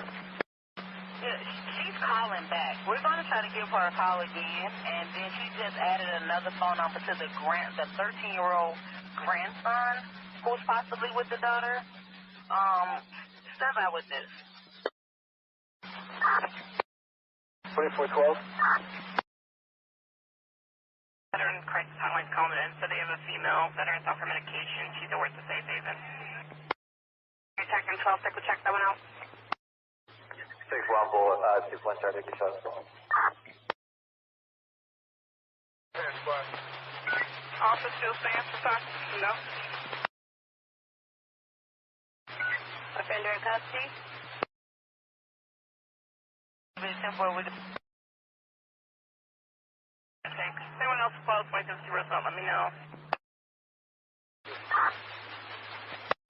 She's calling back. We're going to try to give her a call again, and then she just added another phone number to the 13-year-old grandson who's possibly with the daughter. Step out with this. 2412. Veteran crisis hotline's calling in, so they have a female veteran's off her medication. She's over at the safe haven. Detective 12, take a check that one out. 6 Rumble, 2 point start, take your shots. Officer still stands for talk? No. Offender in custody? Thanks. Anyone else close, wait to see what's up, let me know.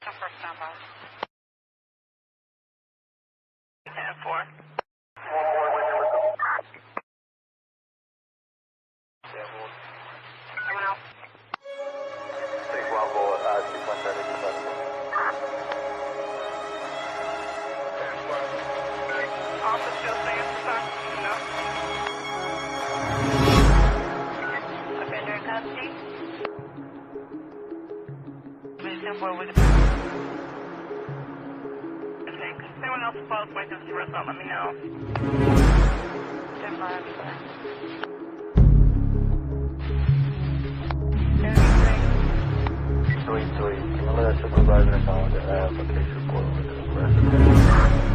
First number. 10-4. Someone else? 6 Rumble, 2 point start, take your shots. Officer still stands for talk? No. Offender in custody? Thanks. Anyone else close, wait to see what's up, let me know. 10-5. 3-3, can you let us supervisor know that I have a case report over to the resident?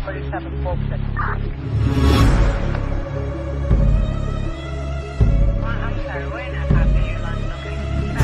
4746. I'm sorry, we're not happy your lunch location.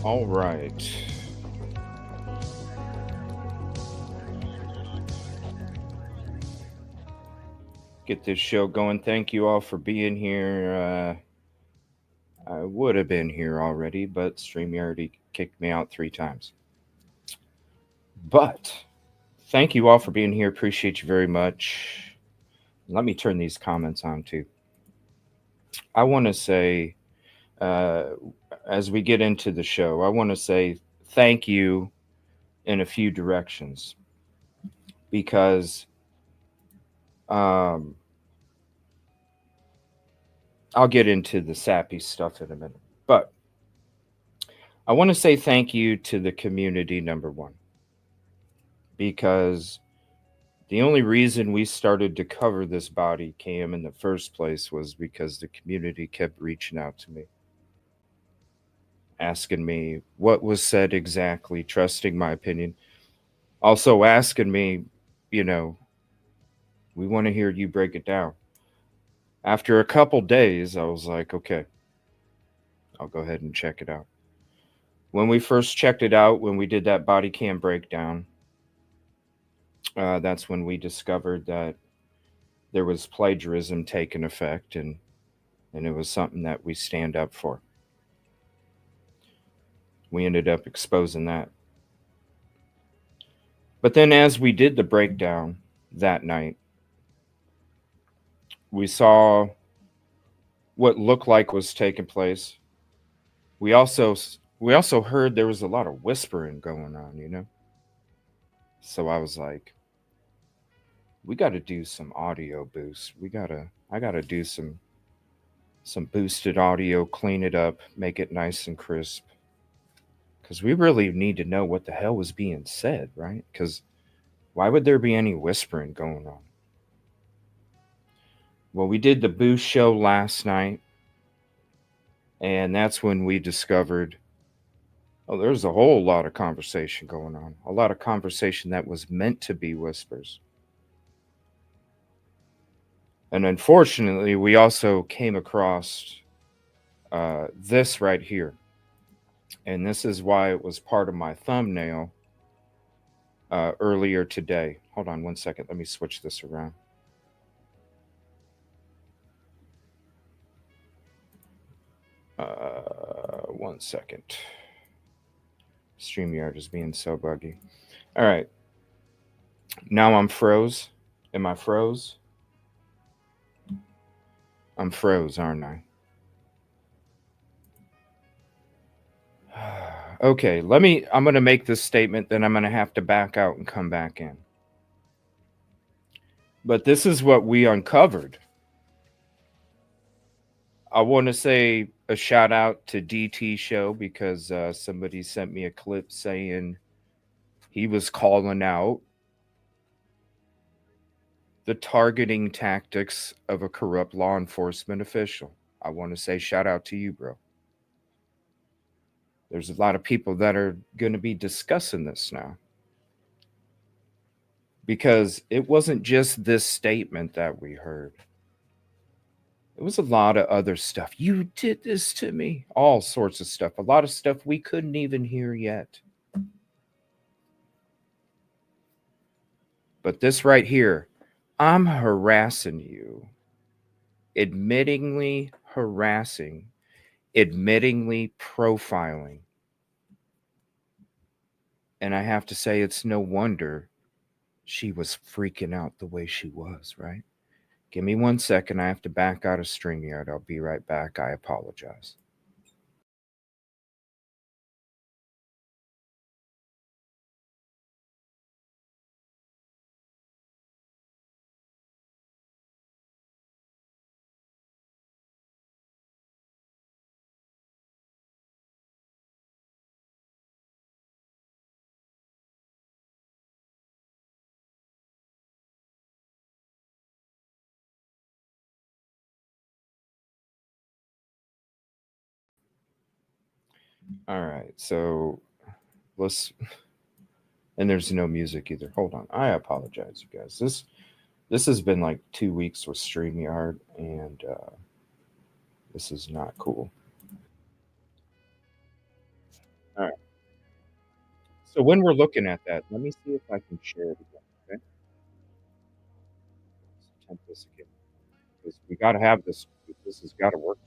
All right. Get this show going. Thank you all for being here. I would have been here already, but StreamYard already kicked me out 3 times. But thank you all for being here. Appreciate you very much. Let me turn these comments on too. I want to say, as we get into the show, I want to say thank you in a few directions because I'll get into the sappy stuff in a minute. But I want to say thank you to the community, number one, because the only reason we started to cover this body cam in the first place was because the community kept reaching out to me, asking me what was said exactly, trusting my opinion. Also asking me, we want to hear you break it down. After a couple days, I was like, okay, I'll go ahead and check it out. When we first checked it out, when we did that body cam breakdown, that's when we discovered that there was plagiarism taking effect, and it was something that we stand up for. We ended up exposing that. But then as we did the breakdown that night, we saw what looked like was taking place. We also heard there was a lot of whispering going on, So I was like, we got to do some audio boost. I got to do some boosted audio, clean it up, make it nice and crisp. Cuz we really need to know what the hell was being said, right? Cuz why would there be any whispering going on? Well, we did the boost show last night, and that's when we discovered, there's a whole lot of conversation going on. A lot of conversation that was meant to be whispers. And unfortunately, we also came across this right here. And this is why it was part of my thumbnail earlier today. Hold on one second. Let me switch this around. One second. StreamYard is being so buggy. All right. Now I'm froze. Am I froze? I'm froze, aren't I? Okay, I'm going to make this statement, then I'm going to have to back out and come back in. But this is what we uncovered. I want to say a shout out to DT Show because somebody sent me a clip saying he was calling out the targeting tactics of a corrupt law enforcement official. I want to say shout out to you, bro. There's a lot of people that are going to be discussing this now because it wasn't just this statement that we heard. It was a lot of other stuff. You did this to me. All sorts of stuff. A lot of stuff we couldn't even hear yet. But this right here, I'm harassing you. Admittingly harassing. Admittingly profiling. And I have to say, it's no wonder she was freaking out the way she was, right? Give me 1 second. I have to back out of StreamYard. I'll be right back. I apologize. All right. So let's, and there's no music either. Hold on. I apologize, you guys. This has been like 2 weeks with StreamYard, and this is not cool. All right. So when we're looking at that, let me see if I can share it again. Okay. Let's attempt this again because we got to have this. This has got to work.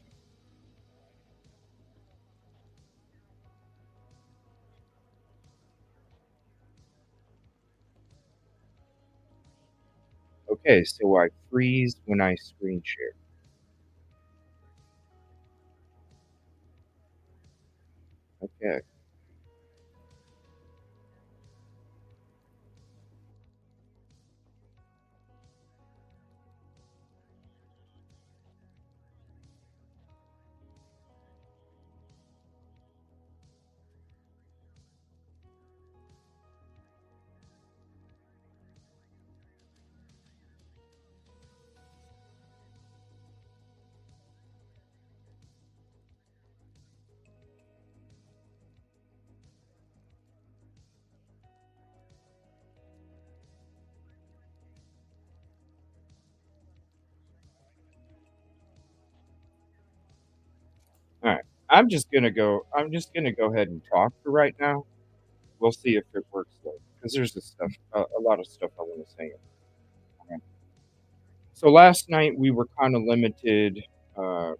Okay. So I freeze when I screen share. Okay. All right. I'm just gonna go ahead and talk for right now. We'll see if it works though, because there's a lot of stuff I want to say. Okay. So last night we were kind of limited. Well,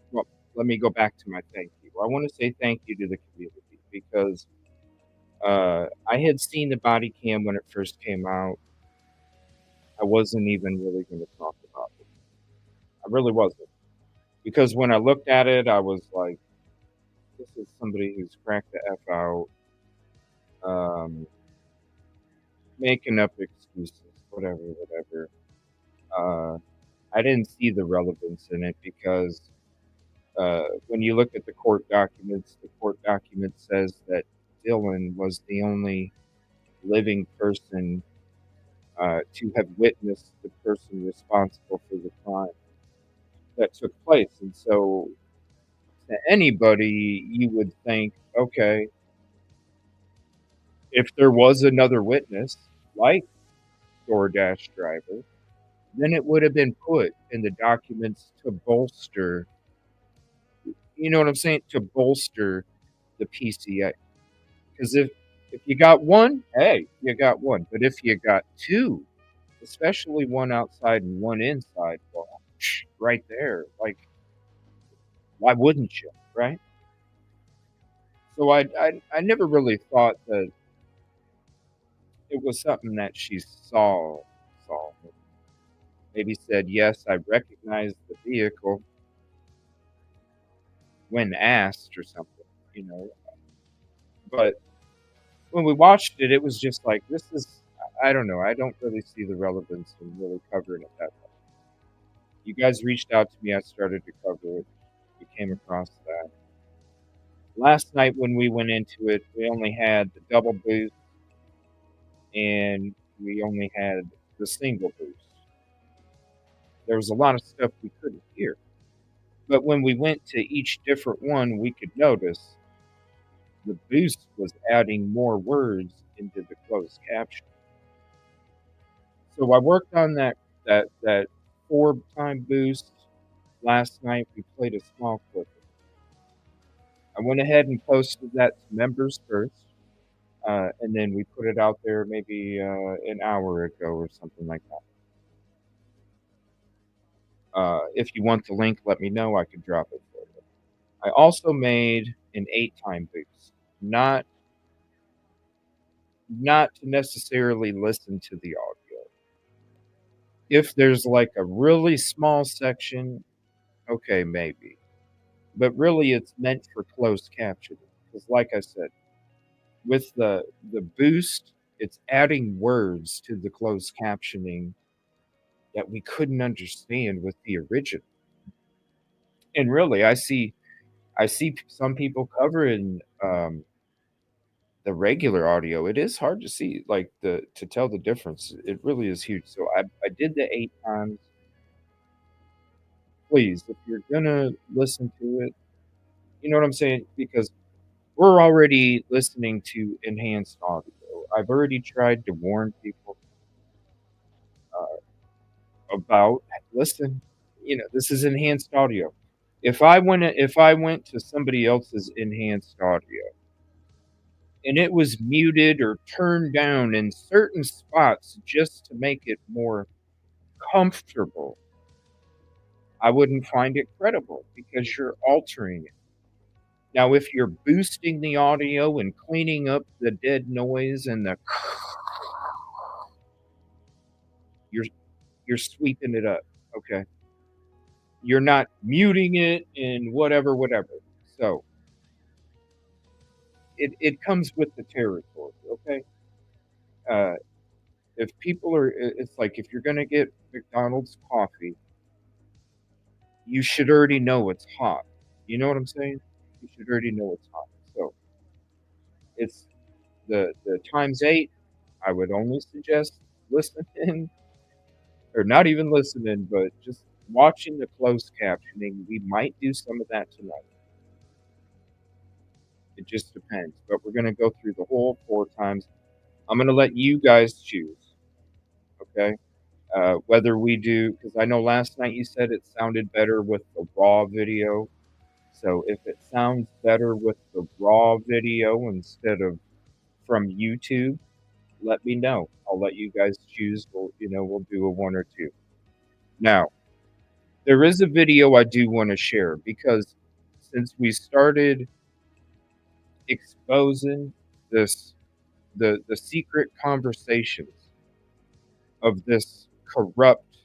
let me go back to my thank you. I want to say thank you to the community because I had seen the body cam when it first came out. I wasn't even really going to talk about it. I really wasn't because when I looked at it, I was like, "This is somebody who's cracked the f out, um, making up excuses, whatever, whatever." Uh, I didn't see the relevance in it because when you look at the court document says that Dylan was the only living person to have witnessed the person responsible for the crime that took place. And so, to anybody, you would think, okay, if there was another witness, like DoorDash driver, then it would have been put in the documents to bolster, you know what I'm saying, to bolster the PCA. Because if you got one, hey, you got one. But if you got two, especially one outside and one inside, well, right there, like, why wouldn't you, right? So I never really thought that it was something that she saw. Maybe said, yes, I recognize the vehicle when asked or something, you know. But when we watched it, it was just like, this is, I don't know. I don't really see the relevance in really covering it that way. You guys reached out to me. I started to cover it. We came across that. Last night when we went into it, we only had the double boost and we only had the single boost. There was a lot of stuff we couldn't hear. But when we went to each different one, we could notice the boost was adding more words into the closed caption. So I worked on that 4-time boost last night. We played a small clip. I went ahead and posted that to members first, and then we put it out there maybe an hour ago or something like that. If you want the link, let me know. I can drop it for you. I also made an 8-time boost, not to necessarily listen to the audio. If there's like a really small section, okay, maybe. But really, it's meant for closed captioning. Because, like I said, with the boost, it's adding words to the closed captioning that we couldn't understand with the original. And really, I see some people covering the regular audio. It is hard to see, like to tell the difference. It really is huge. So I did the 8 times. Please, if you're gonna listen to it, you know what I'm saying? Because we're already listening to enhanced audio. I've already tried to warn people about, listen, this is enhanced audio. If I went to somebody else's enhanced audio and it was muted or turned down in certain spots just to make it more comfortable, I wouldn't find it credible because you're altering it. Now, if you're boosting the audio and cleaning up the dead noise and the you're sweeping it up, okay? You're not muting it and whatever. So it comes with the territory, okay? Uh, if people are, it's like if you're gonna get McDonald's coffee, you should already know it's hot. You know what I'm saying? You should already know it's hot. So it's the times 8. I would only suggest listening, or not even listening, but just watching the closed captioning. We might do some of that tonight. It just depends. But we're gonna go through the whole 4 times. I'm gonna let you guys choose. Okay. Whether we do, because I know last night you said it sounded better with the raw video. So if it sounds better with the raw video instead of from YouTube, let me know. I'll let you guys choose. We'll do a 1 or 2. Now, there is a video I do want to share because since we started exposing this, the secret conversations of this corrupt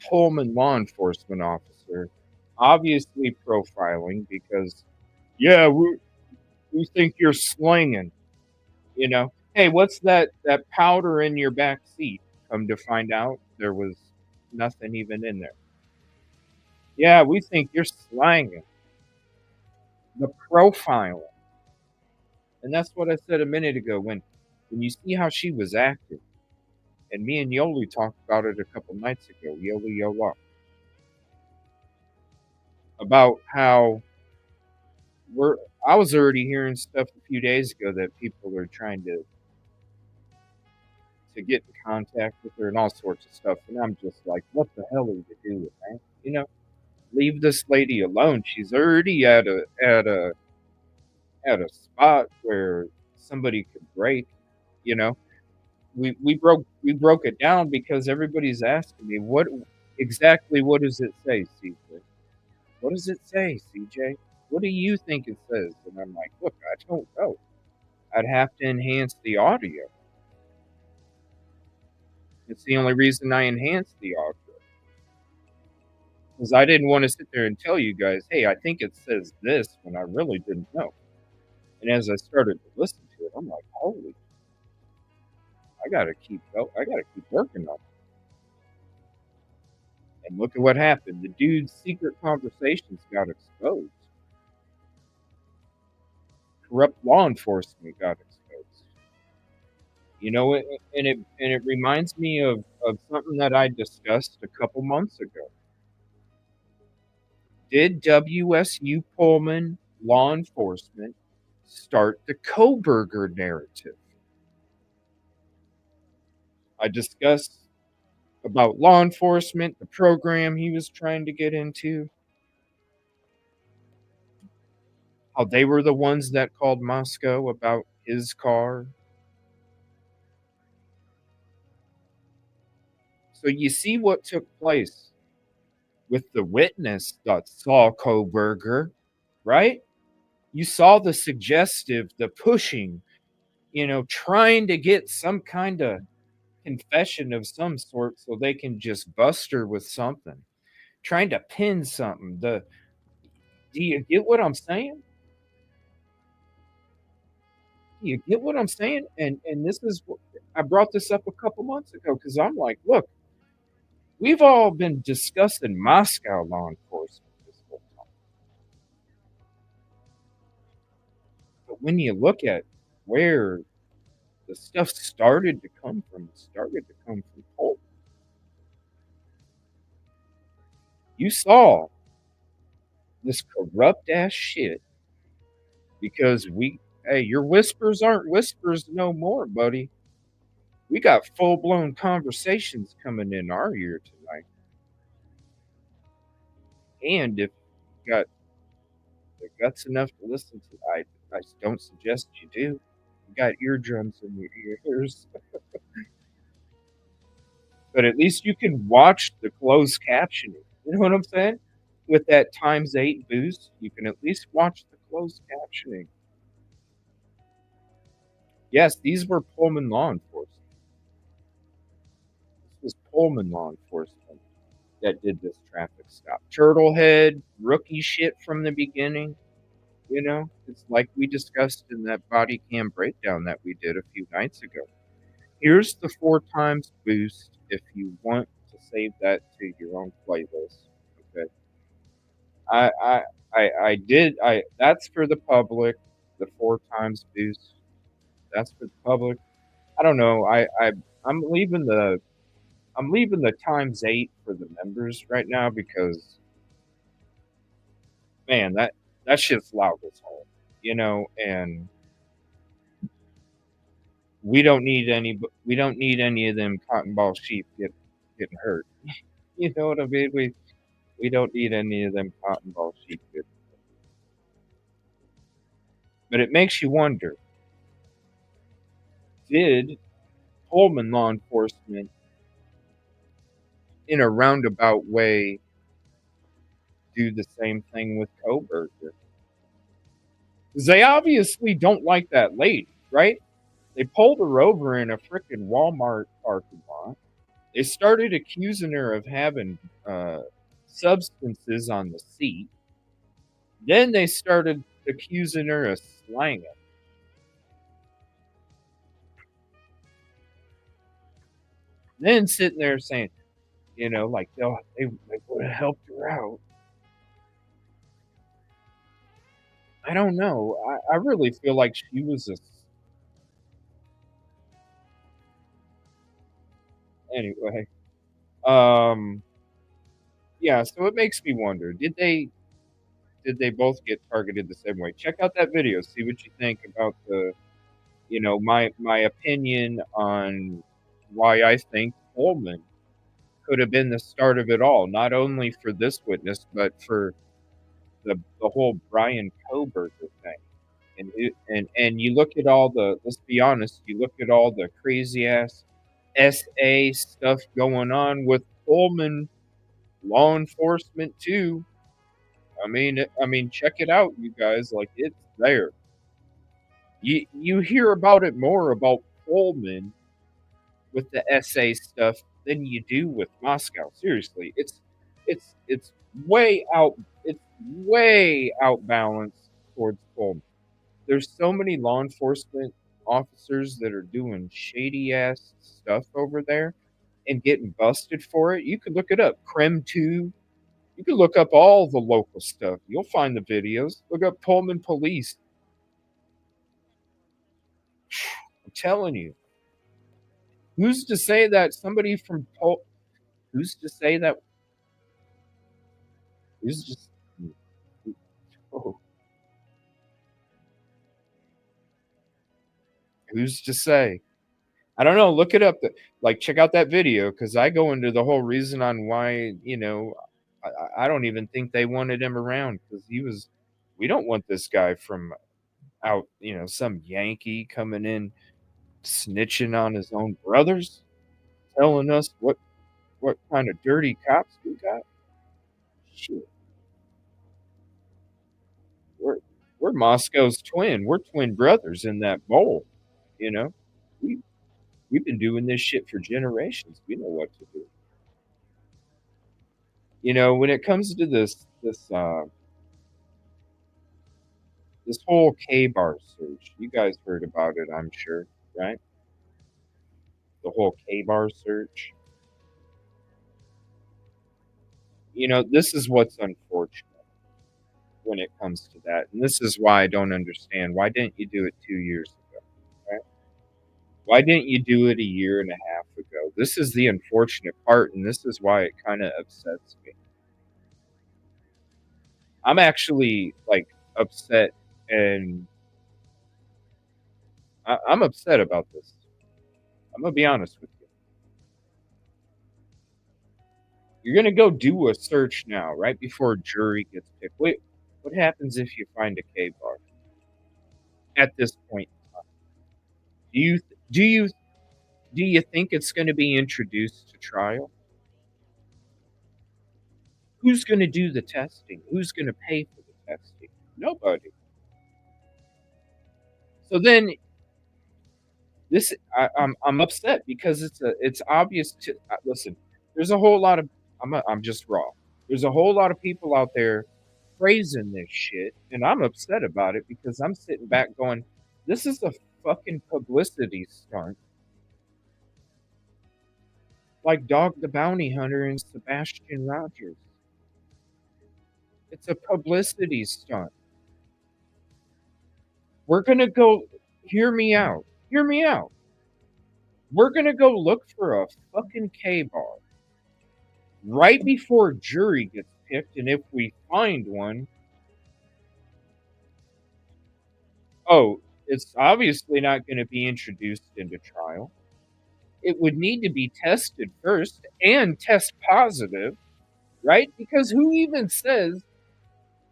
Pullman law enforcement officer, obviously profiling because, yeah, we think you're slinging, Hey, what's that powder in your back seat? Come to find out, there was nothing even in there. Yeah, we think you're slanging. The profiling. And that's what I said a minute ago when you see how she was acting. And me and Yoli talked about it a couple nights ago, Yola, about how I was already hearing stuff a few days ago that people are trying to get in contact with her and all sorts of stuff. And I'm just like, what the hell are you doing, man? Leave this lady alone. She's already at a spot where somebody could break, you know. We broke it down because everybody's asking me what does it say, CJ? What does it say, CJ? What do you think it says? And I'm like, look, I don't know. I'd have to enhance the audio. It's the only reason I enhanced the audio. Because I didn't want to sit there and tell you guys, hey, I think it says this when I really didn't know. And as I started to listen to it, I'm like, holy, I gotta keep working on it. And look at what happened. The dude's secret conversations got exposed. Corrupt law enforcement got exposed. You know, and it reminds me of something that I discussed a couple months ago. Did WSU Pullman law enforcement start the Koberger narrative? I discussed about law enforcement, the program he was trying to get into, how they were the ones that called Moscow about his car. So you see what took place with the witness that saw Koberger, right? You saw the suggestive, the pushing, trying to get some kind of confession of some sort so they can just bust her with something, trying to pin something. Do you get what I'm saying? Do you get what I'm saying? And this is I brought this up a couple months ago because I'm like, look, we've all been discussing Moscow law enforcement this whole time. But when you look at where the stuff started to come from, it started to come from Polk. You saw this corrupt ass shit because hey, your whispers aren't whispers no more, buddy. We got full blown conversations coming in our ear tonight. And if you got the guts enough to listen to, I don't suggest you do. You got eardrums in your ears. But at least you can watch the closed captioning. You know what I'm saying? With that ×8 boost, you can at least watch the closed captioning. Yes, these were Pullman law enforcement. This was Pullman law enforcement that did this traffic stop. Turtlehead, rookie shit from the beginning. It's like we discussed in that body cam breakdown that we did a few nights ago. Here's the 4 times boost if you want to save that to your own playlist. Okay. That's for the public, the 4 times boost. That's for the public. I don't know. I'm leaving the ×8 for the members right now because man, that shit's loud as hell. And we don't need any of them cotton ball sheep getting hurt. You know what I mean? We don't need any of them cotton ball sheep getting hurt. But it makes you wonder, did Pullman law enforcement in a roundabout way do the same thing with Koberger? Because they obviously don't like that lady, right? They pulled her over in a frickin' Walmart parking lot. They started accusing her of having substances on the seat. Then they started accusing her of slanging. Then sitting there saying, like they would have helped her out. I don't know. I really feel like she was anyway. Yeah, so it makes me wonder, did they both get targeted the same way? Check out that video, see what you think about my opinion on why I think Pullman could have been the start of it all, not only for this witness, but for the whole Brian Koberger thing. And you look at let's be honest, you look at all the crazy ass SA stuff going on with Pullman law enforcement too. I mean, check it out, you guys. Like, it's there. You hear about it more about Pullman with the SA stuff than you do with Moscow. Seriously, it's way out. It's way outbalanced towards Pullman. There's so many law enforcement officers that are doing shady ass stuff over there, and getting busted for it. You could look it up. Creme 2. You can look up all the local stuff. You'll find the videos. Look up Pullman Police. I'm telling you. Who's to say that somebody from who's to say that who's just oh, who's to say? I don't know. Look it up. Like, check out that video because I go into the whole reason on why, I don't even think they wanted him around because he was. We don't want this guy from out, some Yankee coming in snitching on his own brothers, telling us what kind of dirty cops we got. Shit, we're we're Moscow's twin. We're twin brothers in that bowl. You know, we we've been doing this shit for generations. We know what to do. When it comes to this whole K-bar search, you guys heard about it, I'm sure, right? The whole K-bar search. This is what's unfortunate when it comes to that, and this is why I don't understand. Why didn't you do it 2 years ago, right? Why didn't you do it a year and a half ago? This is the unfortunate part, and this is why it kinda upsets me. I'm actually, like, upset, and I'm upset about this. I'm gonna be honest with you. You're gonna go do a search now, right before a jury gets picked. Wait, what happens if you find a K bar at this point in time? Do you do you do you think it's gonna be introduced to trial? Who's gonna do the testing? Who's gonna pay for the testing? Nobody. So then I'm upset because it's obvious to listen. There's a whole lot of I'm just raw. There's a whole lot of people out there praising this shit, and I'm upset about it because I'm sitting back going, "This is a fucking publicity stunt." Like Dog the Bounty Hunter and Sebastian Rogers. It's a publicity stunt. We're gonna go hear me out. Hear me out. We're gonna go look for a fucking K bar right before jury gets picked, and if we find one, oh, it's obviously not gonna be introduced into trial. It would need to be tested first and test positive, right? Because who even says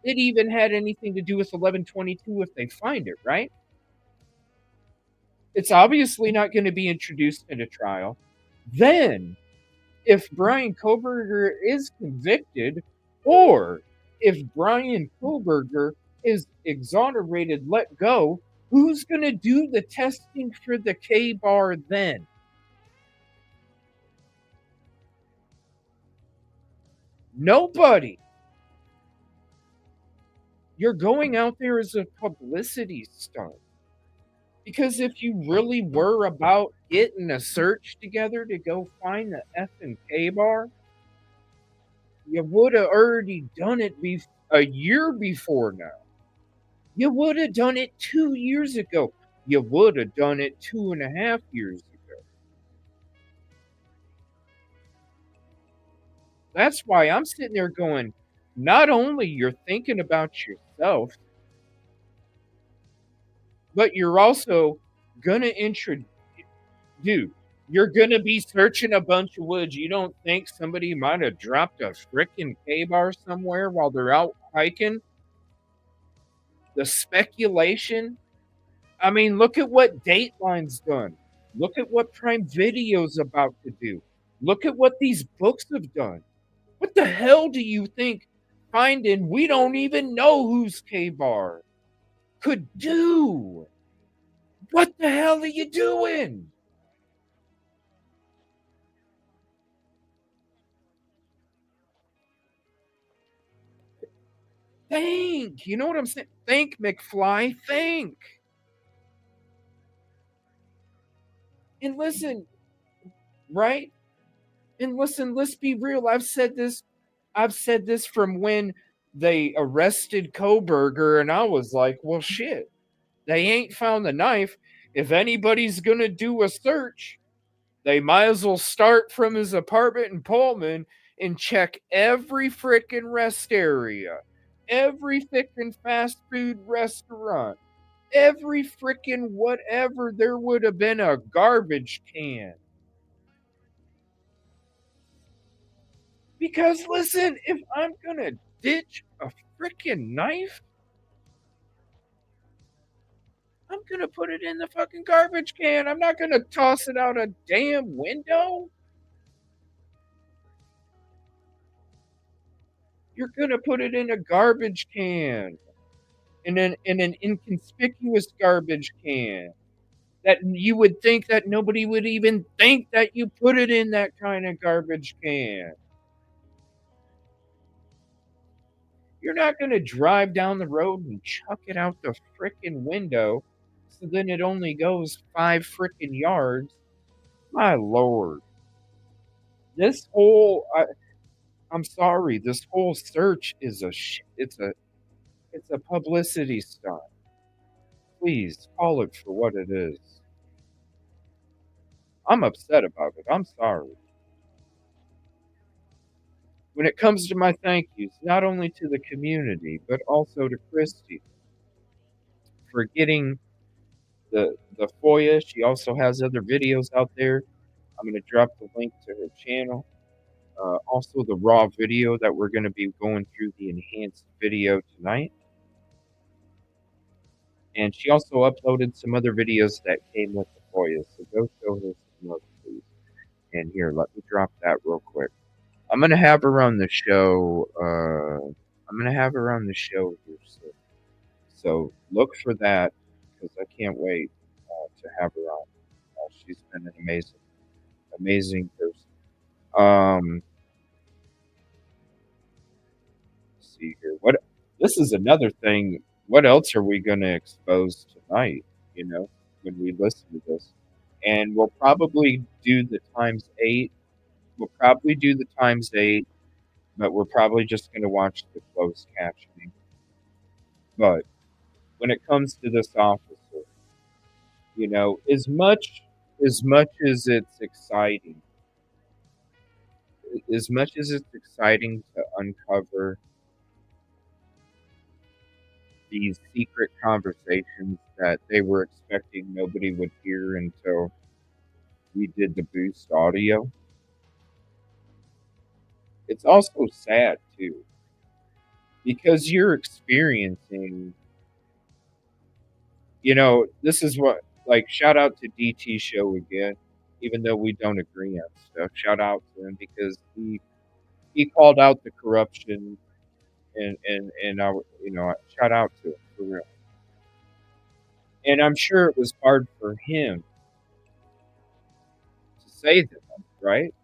it even had anything to do with 1122 if they find it, right? It's obviously not gonna be introduced into trial. Then if Brian Koberger is convicted, or if Brian Koberger is exonerated, let go, who's going to do the testing for the K bar then? Nobody. You're going out there as a publicity stunt. Because if you really were about getting a search together to go find the effing K bar, you would have already done it a year before now. You would have done it 2 years ago. You would have done it 2.5 years ago. That's why I'm sitting there going, not only you're thinking about yourself, but you're also gonna dude, you're gonna be searching a bunch of woods. You don't think somebody might have dropped a frickin' K bar somewhere while they're out hiking? The speculation. I mean, look at what Dateline's done. Look at what Prime Video's about to do. Look at what these books have done. What the hell do you think finding we don't even know who's K-Bar could do? What the hell are you doing? Think. You know what I'm saying? Think, McFly. Think. And listen, right? And listen, let's be real. I've said this from when they arrested Koberger, and I was like, well, shit. They ain't found the knife. If anybody's going to do a search, they might as well start from his apartment in Pullman and check every freaking rest area, every freaking fast food restaurant, every freaking whatever. There would have been a garbage can. Because listen, if I'm going to ditch a freaking knife, I'm going to put it in the fucking garbage can. I'm not going to toss it out a damn window. You're going to put it in a garbage can. In an inconspicuous garbage can that you would think that nobody would even think that you put it in that kind of garbage can. You're not going to drive down the road and chuck it out the frickin' window so then it only goes 5 frickin' yards. My lord. This whole I'm sorry, this whole search is it's a publicity stunt. Please call it for what it is. I'm upset about it. I'm sorry. When it comes to my thank yous, not only to the community, but also to Christy for getting the FOIA. She also has other videos out there. I'm going to drop the link to her channel. Also, the raw video that we're going to be going through the enhanced video tonight. And she also uploaded some other videos that came with the FOIA. So go show her some love, please. And here, let me drop that real quick. I'm gonna have her on the show. I'm gonna have her on the show here soon. So look for that because I can't wait to have her on. She's been an amazing person. Let's see here. What? This is another thing. What else are we gonna expose tonight? You know, when we listen to this, and we'll probably do the times 8. We'll probably do the times 8. But we're probably just going to watch the closed captioning. But when it comes to this officer, you know, as it's exciting, as much as it's exciting to uncover these secret conversations that they were expecting nobody would hear until we did the boost audio, it's also sad too because you're experiencing, you know, this is what, like, shout out to DT Show again, even though we don't agree on stuff. Shout out to him because he called out the corruption and I, you know, shout out to him for real. And I'm sure it was hard for him to say that, right?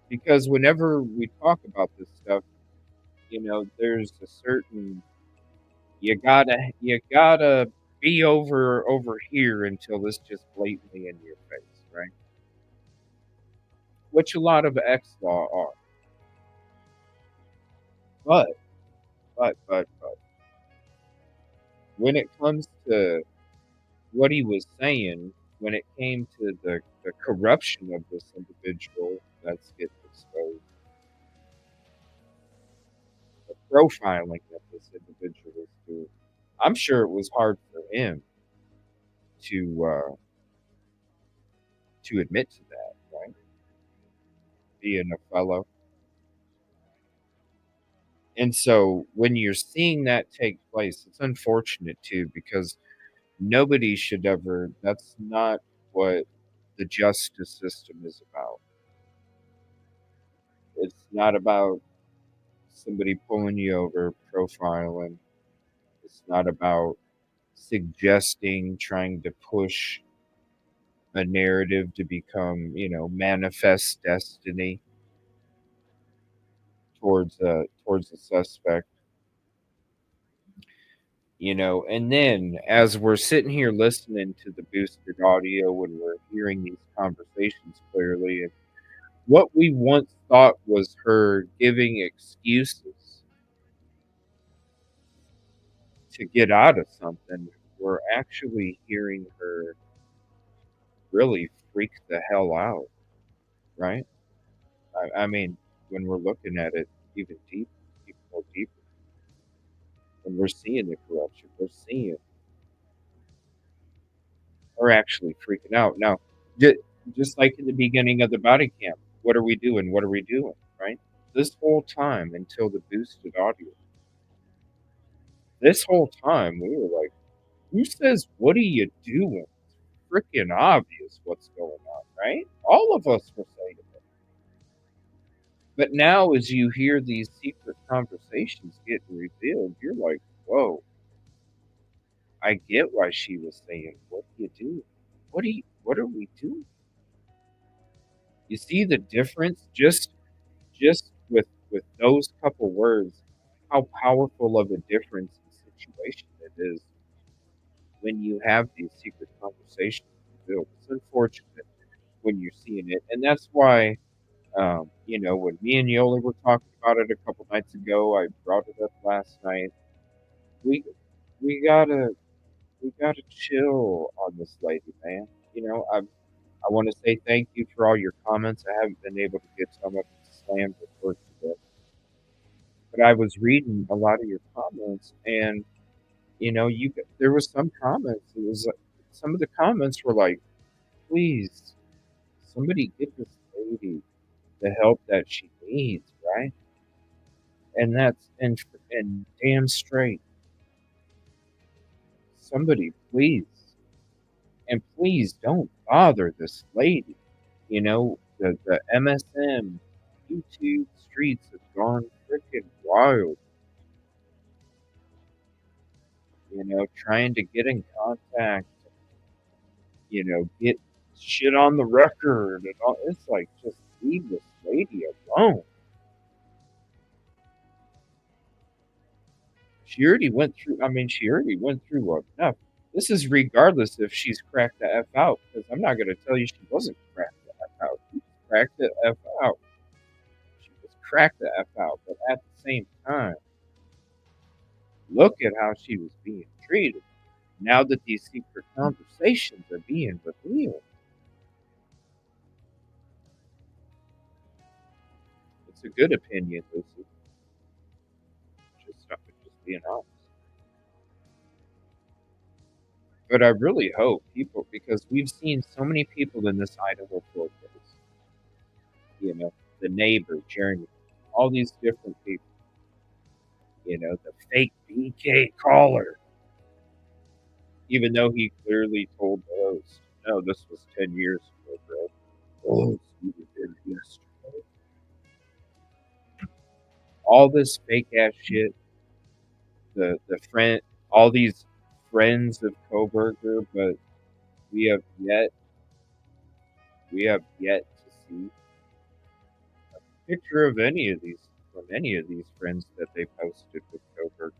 Because whenever we talk about this stuff, you know, there's a certain you gotta be over here until it's just blatantly in your face, right? Which a lot of X law are. But but when it comes to what he was saying, when it came to the corruption of this individual that's getting exposed, the profiling that this individual is doing, I'm sure it was hard for him to to admit to that, right? Being a fellow. And so when you're seeing that take place, it's unfortunate too because nobody should ever, that's not what the justice system is about. It's not about somebody pulling you over, profiling. It's not about suggesting, trying to push a narrative to become, you know, manifest destiny towards a suspect. And then as we're sitting here listening to the boosted audio and we're hearing these conversations clearly, and what we once thought was her giving excuses to get out of something, we're actually hearing her really freak the hell out, right? I mean, when we're looking at it even more deeper, when we're seeing the corruption, we're seeing her actually freaking out. Now, ju- just like in the beginning of the body cam, what are we doing? What are we doing? Right? This whole time until the boosted audio, this whole time we were like, who says, what are you doing? Freaking obvious what's going on, right? All of us were saying it. But now, as you hear these secret conversations getting revealed, you're like, whoa, I get why she was saying, what do you do? What are we doing? You see the difference just with those couple words, how powerful of a difference in situation it is when you have these secret conversations revealed. It's unfortunate when you're seeing it. And that's why when me and Yoli were talking about it a couple nights ago, I brought it up last night. We we gotta we gotta chill on this lady, man. I want to say thank you for all your comments. I haven't been able to get some of it slammed with work today, but I was reading a lot of your comments, and there was some comments. It was some of the comments were like, "Please, somebody get this lady the help that she needs, right?" And damn straight, somebody please, and please don't bother this lady. The MSM YouTube streets have gone freaking wild. Trying to get in contact, get shit on the record and all. It's like, just leave this lady alone. She already went through enough. This is regardless if she's cracked the F out, because I'm not going to tell you she wasn't cracked the F out. She was cracked the F out. She was cracked the F out, but at the same time, look at how she was being treated. Now that these secret conversations are being revealed, it's a good opinion, Lucy. Just being honest. But I really hope people, because we've seen so many people in this Idaho court case, the neighbor, Jeremy, all these different people, the fake BK caller, even though he clearly told the host, no, this was 10 years ago, bro. Oh, you did yesterday. All this fake ass shit, the friend, all these friends of Koberger, but we have yet to see a picture of any of these from any of these friends that they posted with Koberger.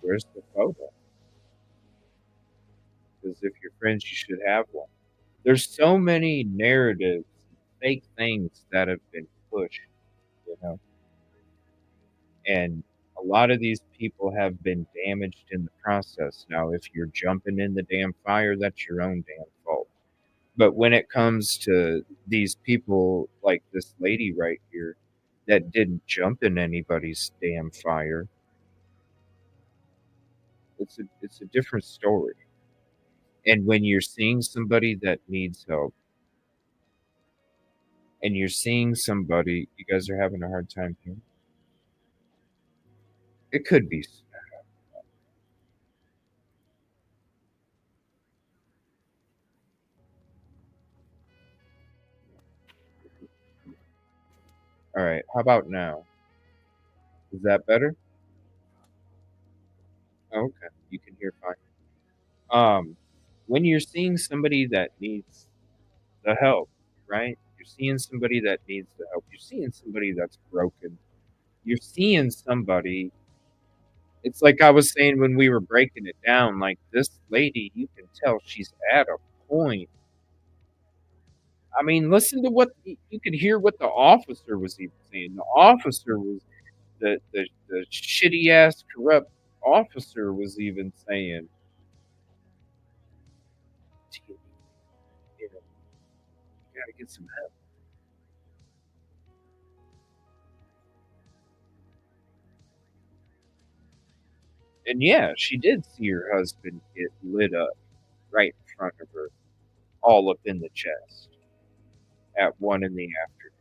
Where's the photo? Because if you're friends, you should have one. There's so many narratives, fake things that have been pushed, you know, and a lot of these people have been damaged in the process. Now, if you're jumping in the damn fire, that's your own damn fault. But when it comes to these people like this lady right here that didn't jump in anybody's damn fire, it's a different story. And when you're seeing somebody that needs help, and you're seeing somebody, you guys are having a hard time here. It could be. All right. How about now? Is that better? Okay. You can hear fine. When you're seeing somebody that needs the help, right? You're seeing somebody that needs the help. You're seeing somebody that's broken. you're seeing somebody. It's like I was saying when we were breaking it down, like this lady, you can tell she's at a point. I mean, listen to what you could hear what the officer was even saying. The officer was the shitty ass corrupt officer was even saying, you know, you gotta get some help. And yeah, she did see her husband get lit up right in front of her, all up in the chest at 1 in the afternoon.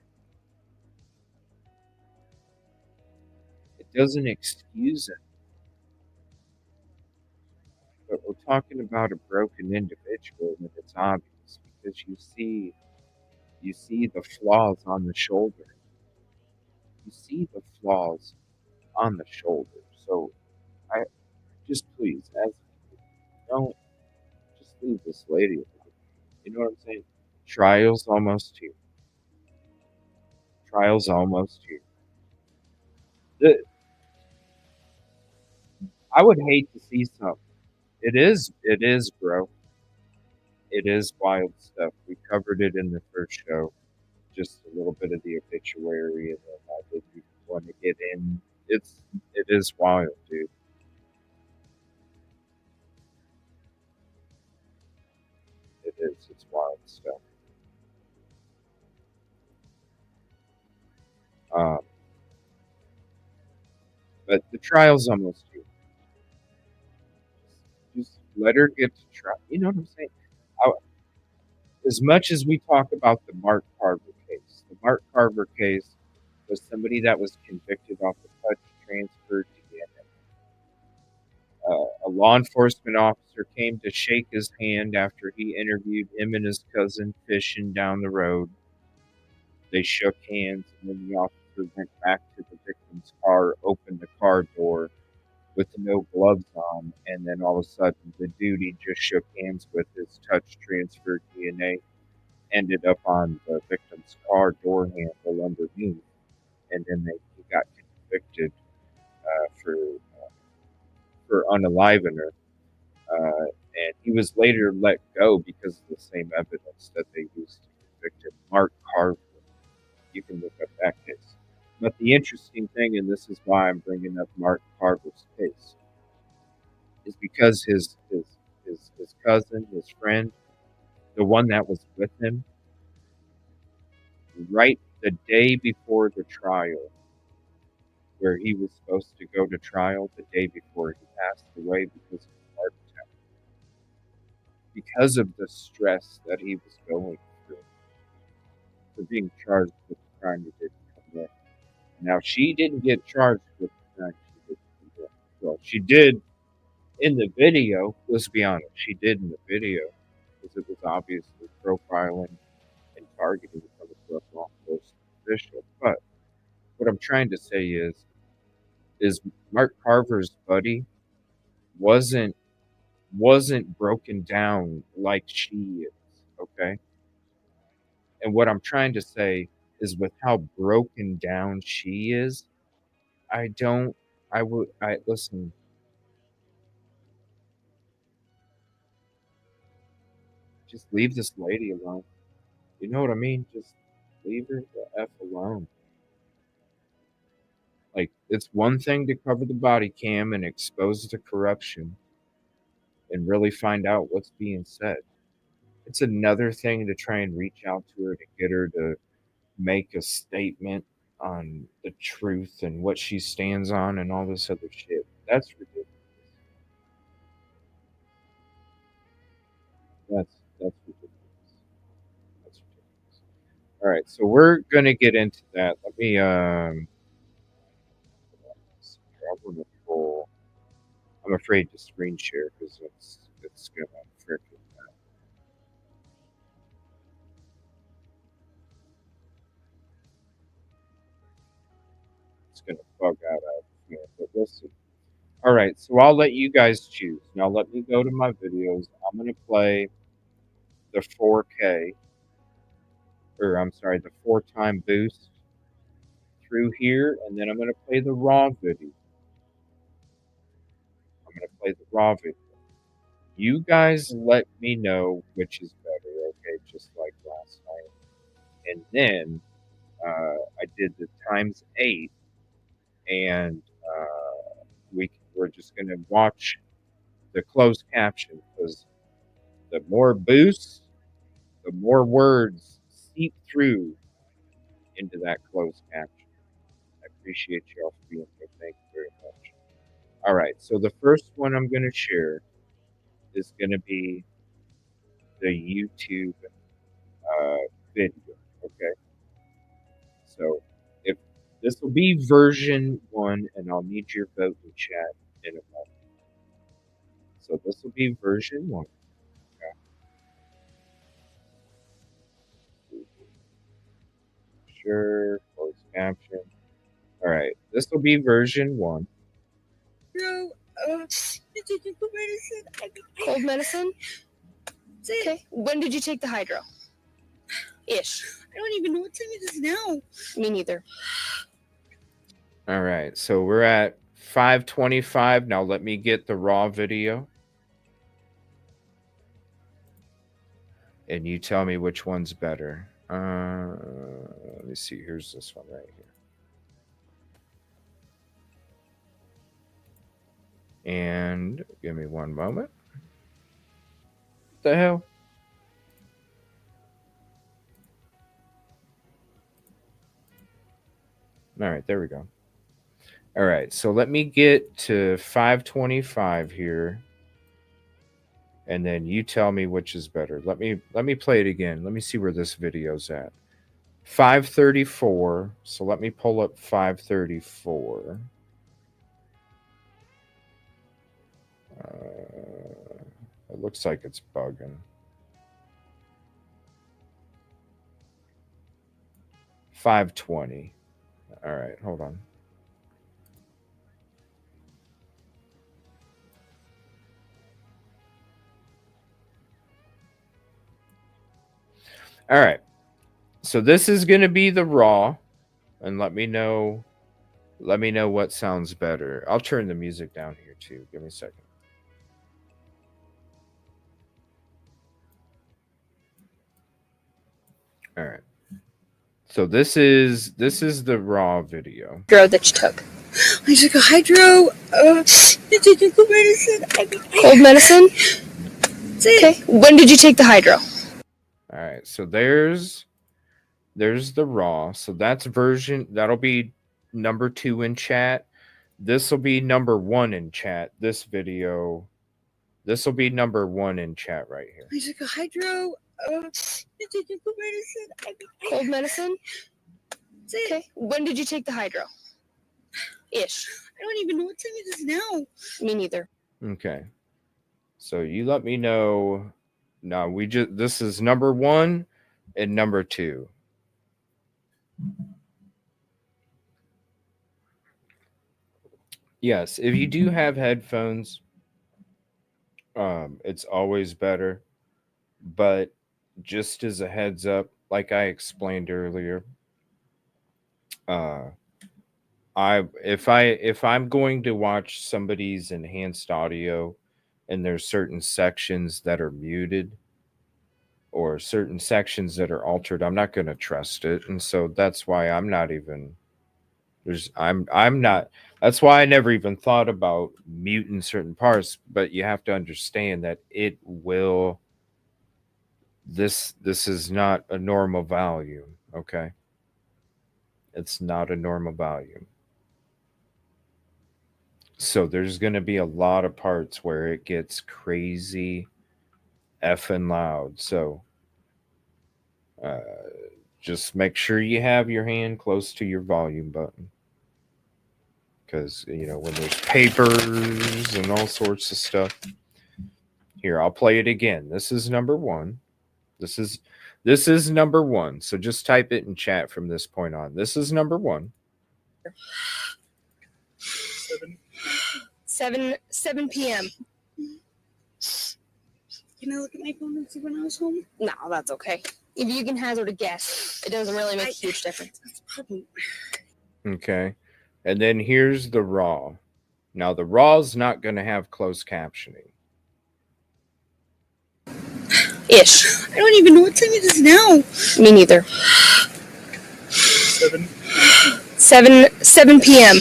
It doesn't excuse it, but we're talking about a broken individual, and it's obvious because you see the flaws on the shoulder. You see the flaws on the shoulder. So I just please, as don't just leave this lady alone. You know what I'm saying? Trial's almost here. Trial's almost here. The, I would hate to see something. It is, bro. It is wild stuff. We covered it in the first show, just a little bit of the obituary, and then I didn't want to get in. It is wild, dude. It is. It's wild stuff. Um, but the trial's almost here. Just let her get to trial. You know what I'm saying? I, as much as we talk about the Mark Carver case, the Mark Carver case was somebody that was convicted off the touch transferred to a law enforcement officer came to shake his hand after he interviewed him and his cousin fishing down the road. They shook hands, and then the officer went back to the victim's car, opened the car door with no gloves on, and then all of a sudden the dude he just shook hands with, his touch transfer DNA ended up on the victim's car door handle underneath, and then he got convicted for unaliving her. And he was later let go because of the same evidence that they used to convict him. Mark Carver. You can look up that case. But the interesting thing, and this is why I'm bringing up Mark Carver's case, is because his cousin, his friend, the one that was with him, right the day before the trial, where he was supposed to go to trial, the day before he passed away because of a heart attack, because of the stress that he was going through for being charged with the crime he didn't commit. Now, she didn't get charged with the crime she didn't commit. Well, she did in the video. Let's be honest, she did in the video because it was obviously profiling and targeting from a corrupt law enforcement official. But what I'm trying to say is Mark Carver's buddy wasn't broken down like she is. Okay, and what I'm trying to say is with how broken down she is, I don't. I listen. Just leave this lady alone. You know what I mean? Just leave her the f alone. Like it's one thing to cover the body cam and expose the corruption and really find out what's being said. It's another thing to try and reach out to her to get her to make a statement on the truth and what she stands on and all this other shit. That's ridiculous. That's ridiculous. That's ridiculous. All right, so we're gonna get into that. Let me I'm gonna pull. I'm afraid to screen share because it's gonna freaking it's gonna bug out of here. But we'll see. All right, so I'll let you guys choose. Now let me go to my videos. I'm gonna play the 4K, or I'm sorry, the 4-time boost, through here, and then I'm going to play the raw video. I'm going to play the raw video. You guys let me know which is better, okay? Just like last night. And then I did the ×8, and we're just going to watch the closed caption, because the more boosts, the more words seep through into that closed caption. I appreciate you all for being here. Thank you very much. All right, so the first one I'm going to share is going to be the YouTube video. Okay, so if this will be version 1, and I'll need your vote in chat in a moment. So this will be version 1. Okay. Sure, closed caption. All right, this will be version 1. No, Cold medicine? Okay. When did you take the hydro? Ish. I don't even know what time it is now. Me neither. All right, so we're at 5:25. Now let me get the raw video. And you tell me which one's better. Let me see. Here's this one right here. And give me one moment. What the hell? All right, there we go. All right, so let me get to 5:25 here, and then you tell me which is better. Let me play it again. Let me see where this video's at. 5:34. So let me pull up 5:34. It looks like it's bugging. 5:20. All right, hold on. All right. So this is going to be the raw, and let me know what sounds better. I'll turn the music down here too. Give me a second. All right. So this is the raw video. Hydro that you took. I took a hydro. Cold medicine. Cold medicine? Okay. When did you take the hydro? All right. So there's the raw. So that'll be number 2 in chat. This will be number 1 in chat. This video. This will be number 1 in chat right here. I took a hydro. Cold medicine? Okay. When did you take the hydro? Ish. I don't even know what time it is now. Me neither. Okay. So you let me know. No, this is number 1 and number 2. Yes, if you do have headphones, it's always better. But just as a heads up, like I explained earlier, if I'm going to watch somebody's enhanced audio and there's certain sections that are muted or certain sections that are altered, I'm not going to trust it. And so that's why I'm not even that's why I never even thought about muting certain parts. But you have to understand that it will. This is not a normal value, okay? It's not a normal value. So there's going to be a lot of parts where it gets crazy effing loud. So just make sure you have your hand close to your volume button. Because, when there's papers and all sorts of stuff. Here, I'll play it again. This is number 1. This is number 1. So just type it in chat from this point on. This is number 1. 7 p.m. Can I look at my phone and see when I was home? No, that's okay. If you can hazard a guess, it doesn't really make a huge difference. That's the problem. Okay. And then here's the raw. Now, the raw's not going to have closed captioning. Ish. I don't even know what time it is now. Me neither. 7 p.m.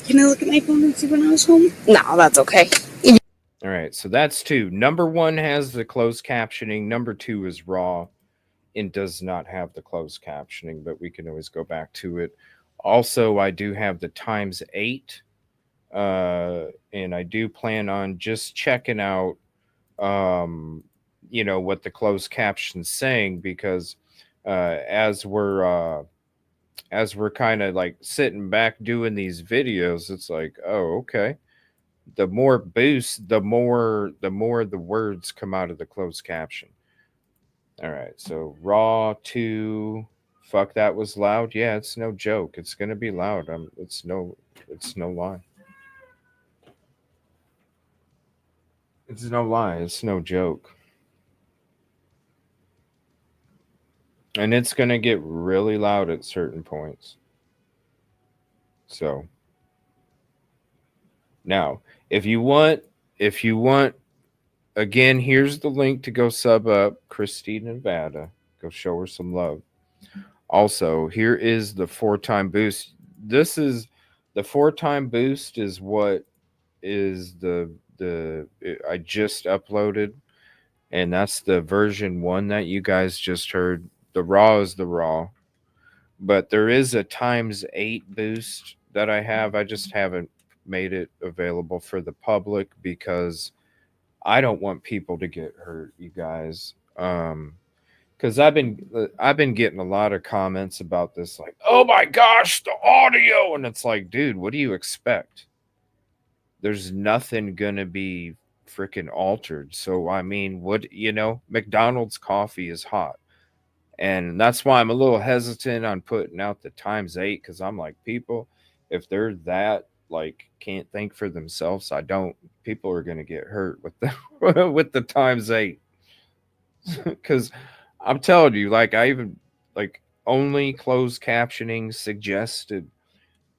Can I look at my phone and see when I was home? No, that's okay. All right, so that's 2. Number 1 has the closed captioning. Number 2 is raw and does not have the closed captioning, but we can always go back to it. Also, I do have the times 8, and I do plan on just checking out, what the closed caption's saying, because as we're kind of like sitting back doing these videos, it's like, oh, okay. The more boost, the more the words come out of the closed caption. All right, so raw 2. Fuck, that was loud. Yeah, it's no joke. It's gonna be loud. It's no lie. It's no lie. It's no joke. And it's gonna get really loud at certain points. So now, if you want, again, here's the link to go sub up Christine Nevada. Go show her some love. Also, here is the 4-time boost. This is the 4-time boost is what is the I just uploaded, and that's the version 1 that you guys just heard. The raw is the raw, but there is a times 8 boost that I have. I just haven't made it available for the public because I don't want people to get hurt, you guys. Because I've been getting a lot of comments about this, like, oh my gosh, the audio, and it's like, dude, what do you expect? There's nothing gonna be freaking altered. So I mean, McDonald's coffee is hot, and that's why I'm a little hesitant on putting out the times 8, because I'm like, people, if they're that like can't think for themselves, people are gonna get hurt with the with the times 8. Because I'm telling you, like, I even like only closed captioning suggested.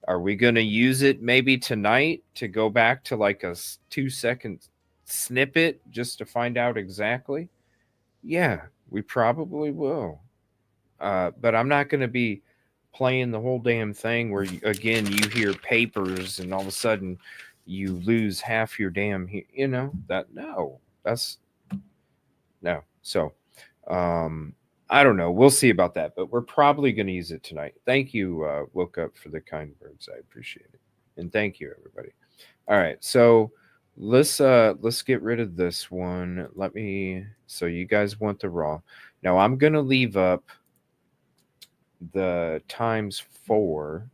Are we going to use it maybe tonight to go back to like a 2-second snippet just to find out exactly? Yeah, we probably will. But I'm not going to be playing the whole damn thing where, again, you hear papers and all of a sudden you lose half your damn, that's no. So, I don't know. We'll see about that, but we're probably going to use it tonight. Thank you, Woke Up, for the kind words. I appreciate it, and thank you, everybody. All right, so let's get rid of this one. So you guys want the raw. Now I'm gonna leave up the times 4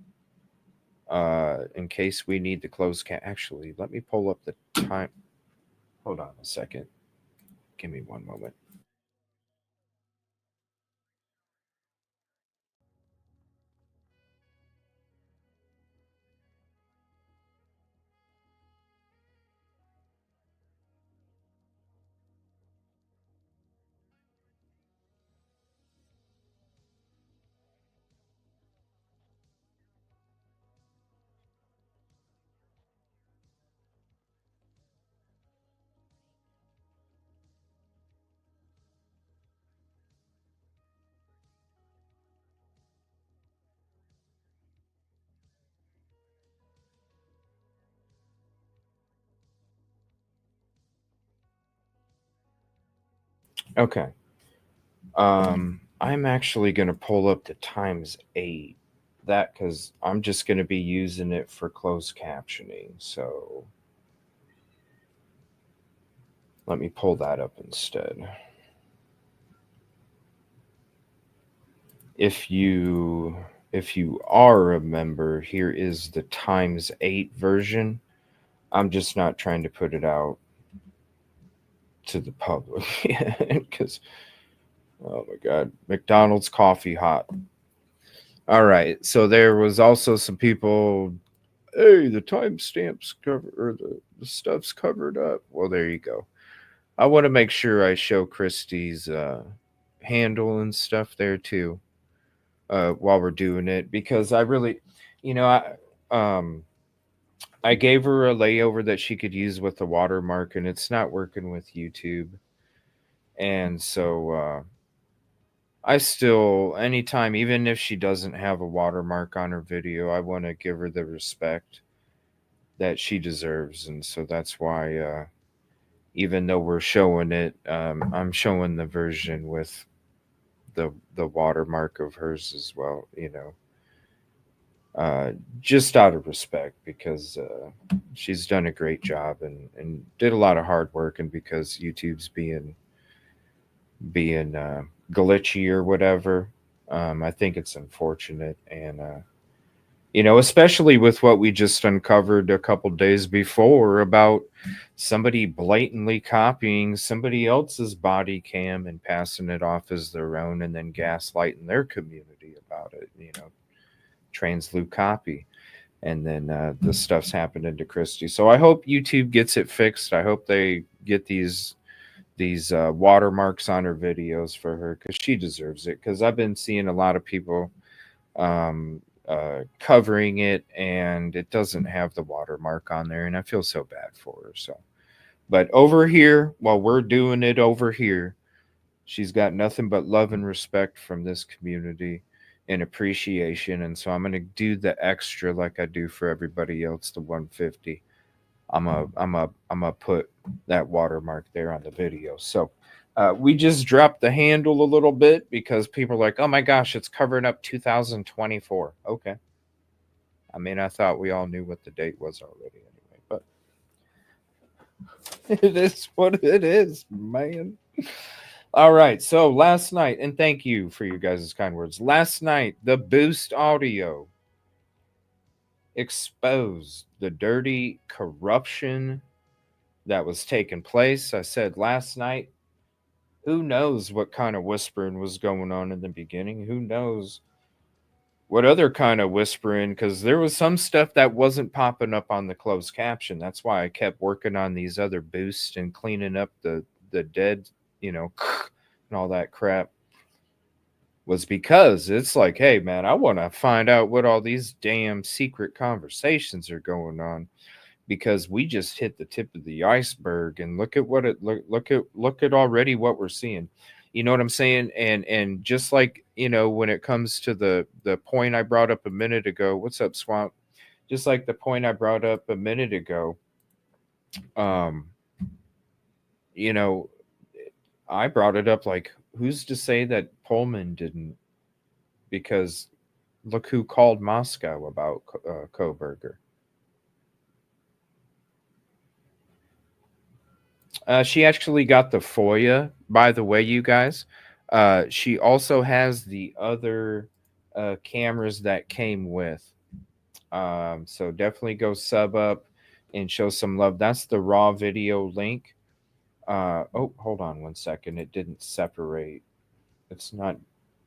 in case we need to close actually, let me pull up the time. Hold on a second. Give me one moment. Okay. I'm actually going to pull up the times 8, that because I'm just going to be using it for closed captioning. So let me pull that up instead. If you are a member, here is the times 8 version. I'm just not trying to put it out to the public because oh my god, McDonald's coffee hot. All right, so there was also some people, hey, the timestamps cover, or the stuff's covered up. Well, there you go. I want to make sure I show Christie's handle and stuff there too. while we're doing it, because I really, you know, I gave her a layover that she could use with the watermark, and it's not working with YouTube. And so I still, anytime, even if she doesn't have a watermark on her video, I want to give her the respect that she deserves. And so that's why, even though we're showing it, I'm showing the version with the watermark of hers as well, you know. Just out of respect, because she's done a great job and did a lot of hard work, and because YouTube's being glitchy or whatever, I think it's unfortunate. And you know, especially with what we just uncovered a couple days before about somebody blatantly copying somebody else's body cam and passing it off as their own, and then gaslighting their community about it, you know, translu copy. And then the stuff's happening to Christy. So I hope YouTube gets it fixed. I hope they get these watermarks on her videos for her, because she deserves it. Because I've been seeing a lot of people covering it, and it doesn't have the watermark on there, and I feel so bad for her. So, but over here, while we're doing it over here, she's got nothing but love and respect from this community and appreciation. And so I'm going to do the extra like I do for everybody else, the 150. I'm a put that watermark there on the video. So we just dropped the handle a little bit because people are like, oh my gosh, it's covering up 2024. Okay. I mean, I thought we all knew what the date was already anyway, but it is what it is, man. All right. So last night, and thank you for your guys' kind words. Last night, the Boost Audio exposed the dirty corruption that was taking place. I said last night, who knows what kind of whispering was going on in the beginning? Who knows what other kind of whispering? Because there was some stuff that wasn't popping up on the closed caption. That's why I kept working on these other boosts and cleaning up the dead, you know, and all that crap. Was because it's like, hey man, I want to find out what all these damn secret conversations are going on, because we just hit the tip of the iceberg, and look at what it look at already what we're seeing. You know what I'm saying? And just like, you know, when it comes to the point I brought up a minute ago, what's up, Swamp? Just like the point I brought up a minute ago, you know, I brought it up like, who's to say that Pullman didn't? Because look who called Moscow about Koberger. She actually got the FOIA, by the way, you guys. She also has the other cameras that came with. So definitely go sub up and show some love. That's the raw video link. Oh, hold on one second. It didn't separate. It's not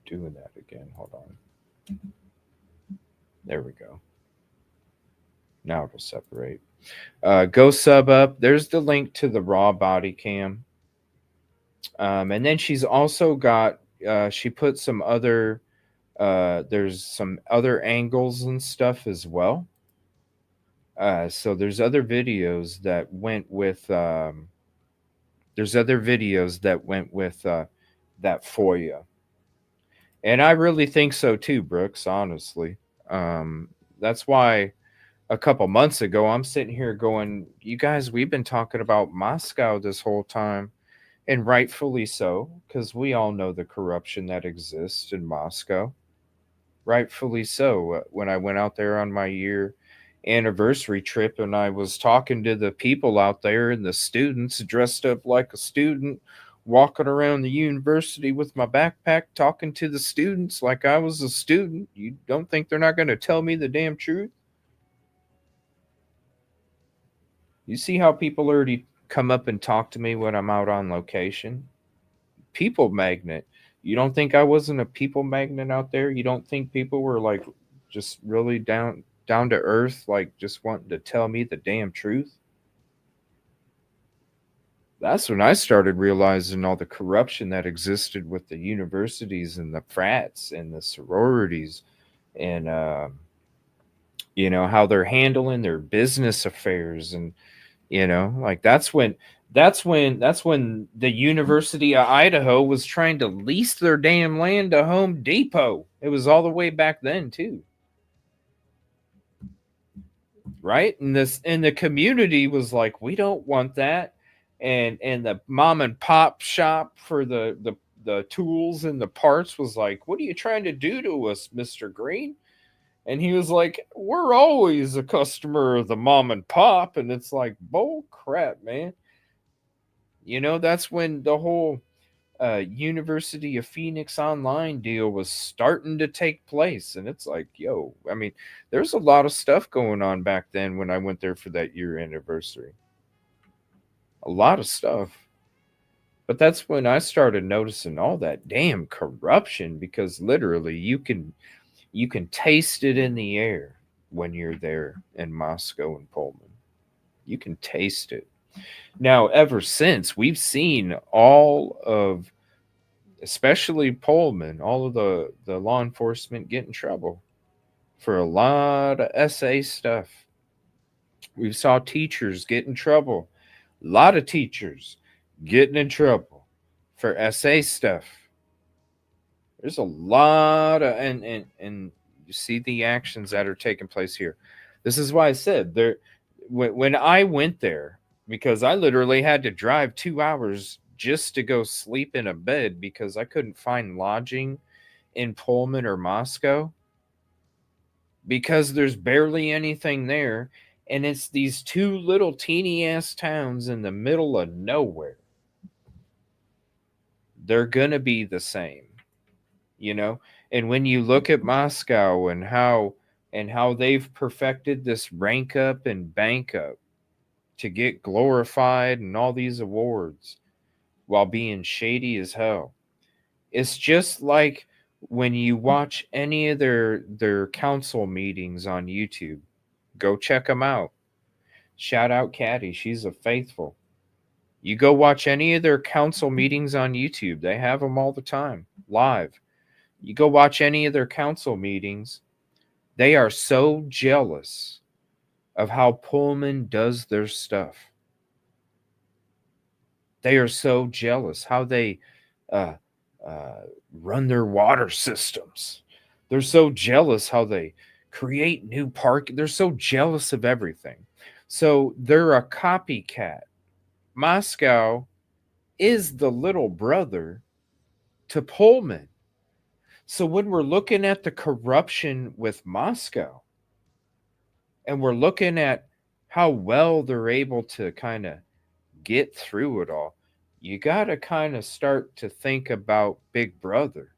doing that again. Hold on. There we go. Now it'll separate. Go sub up. There's the link to the raw body cam. And then she's also got, she put some other, there's some other angles and stuff as well. So there's other videos that went with, there's other videos that went with that FOIA. And I really think so too, Brooks, honestly. That's why a couple months ago, I'm sitting here going, you guys, we've been talking about Moscow this whole time, and rightfully so, because we all know the corruption that exists in Moscow. Rightfully so. When I went out there on my year anniversary trip, and I was talking to the people out there and the students dressed up like a student, walking around the university with my backpack, talking to the students like I was a student. You don't think they're not going to tell me the damn truth? You see how people already come up and talk to me when I'm out on location? People magnet. You don't think I wasn't a people magnet out there? You don't think people were like just really down to earth, like just wanting to tell me the damn truth? That's when I started realizing all the corruption that existed with the universities and the frats and the sororities, and how they're handling their business affairs. And like that's when the University of Idaho was trying to lease their damn land to Home Depot. It was all the way back then too, right? And the community was like, we don't want that. And the mom and pop shop for the tools and the parts was like, what are you trying to do to us, Mr. Green? And he was like, we're always a customer of the mom and pop. And it's like, bull crap, man. That's when the whole University of Phoenix online deal was starting to take place. And it's like, yo, I mean, there's a lot of stuff going on back then when I went there for that year anniversary. A lot of stuff. But that's when I started noticing all that damn corruption, because literally you can taste it in the air when you're there in Moscow and Pullman. You can taste it. Now, ever since, we've seen all of, especially Pullman, all of the law enforcement get in trouble for a lot of SA stuff. We saw teachers get in trouble. A lot of teachers getting in trouble for SA stuff. There's a lot of, and you see the actions that are taking place here. This is why I said there, when I went there, because I literally had to drive 2 hours just to go sleep in a bed because I couldn't find lodging in Pullman or Moscow, because there's barely anything there. And it's these two little teeny ass towns in the middle of nowhere. They're going to be the same, And when you look at Moscow and how they've perfected this rank up and bank up to get glorified and all these awards while being shady as hell. It's just like when you watch any of their council meetings on YouTube. Go check them out. Shout out Caddy. She's a faithful. You go watch any of their council meetings on YouTube. They have them all the time, live. You go watch any of their council meetings. They are so jealous of how Pullman does their stuff. They are so jealous how they run their water systems. They're so jealous how they create new park. They're so jealous of everything. So they're a copycat. Moscow is the little brother to Pullman. So when we're looking at the corruption with Moscow, and we're looking at how well they're able to kind of get through it all, you got to kind of start to think about Big Brother.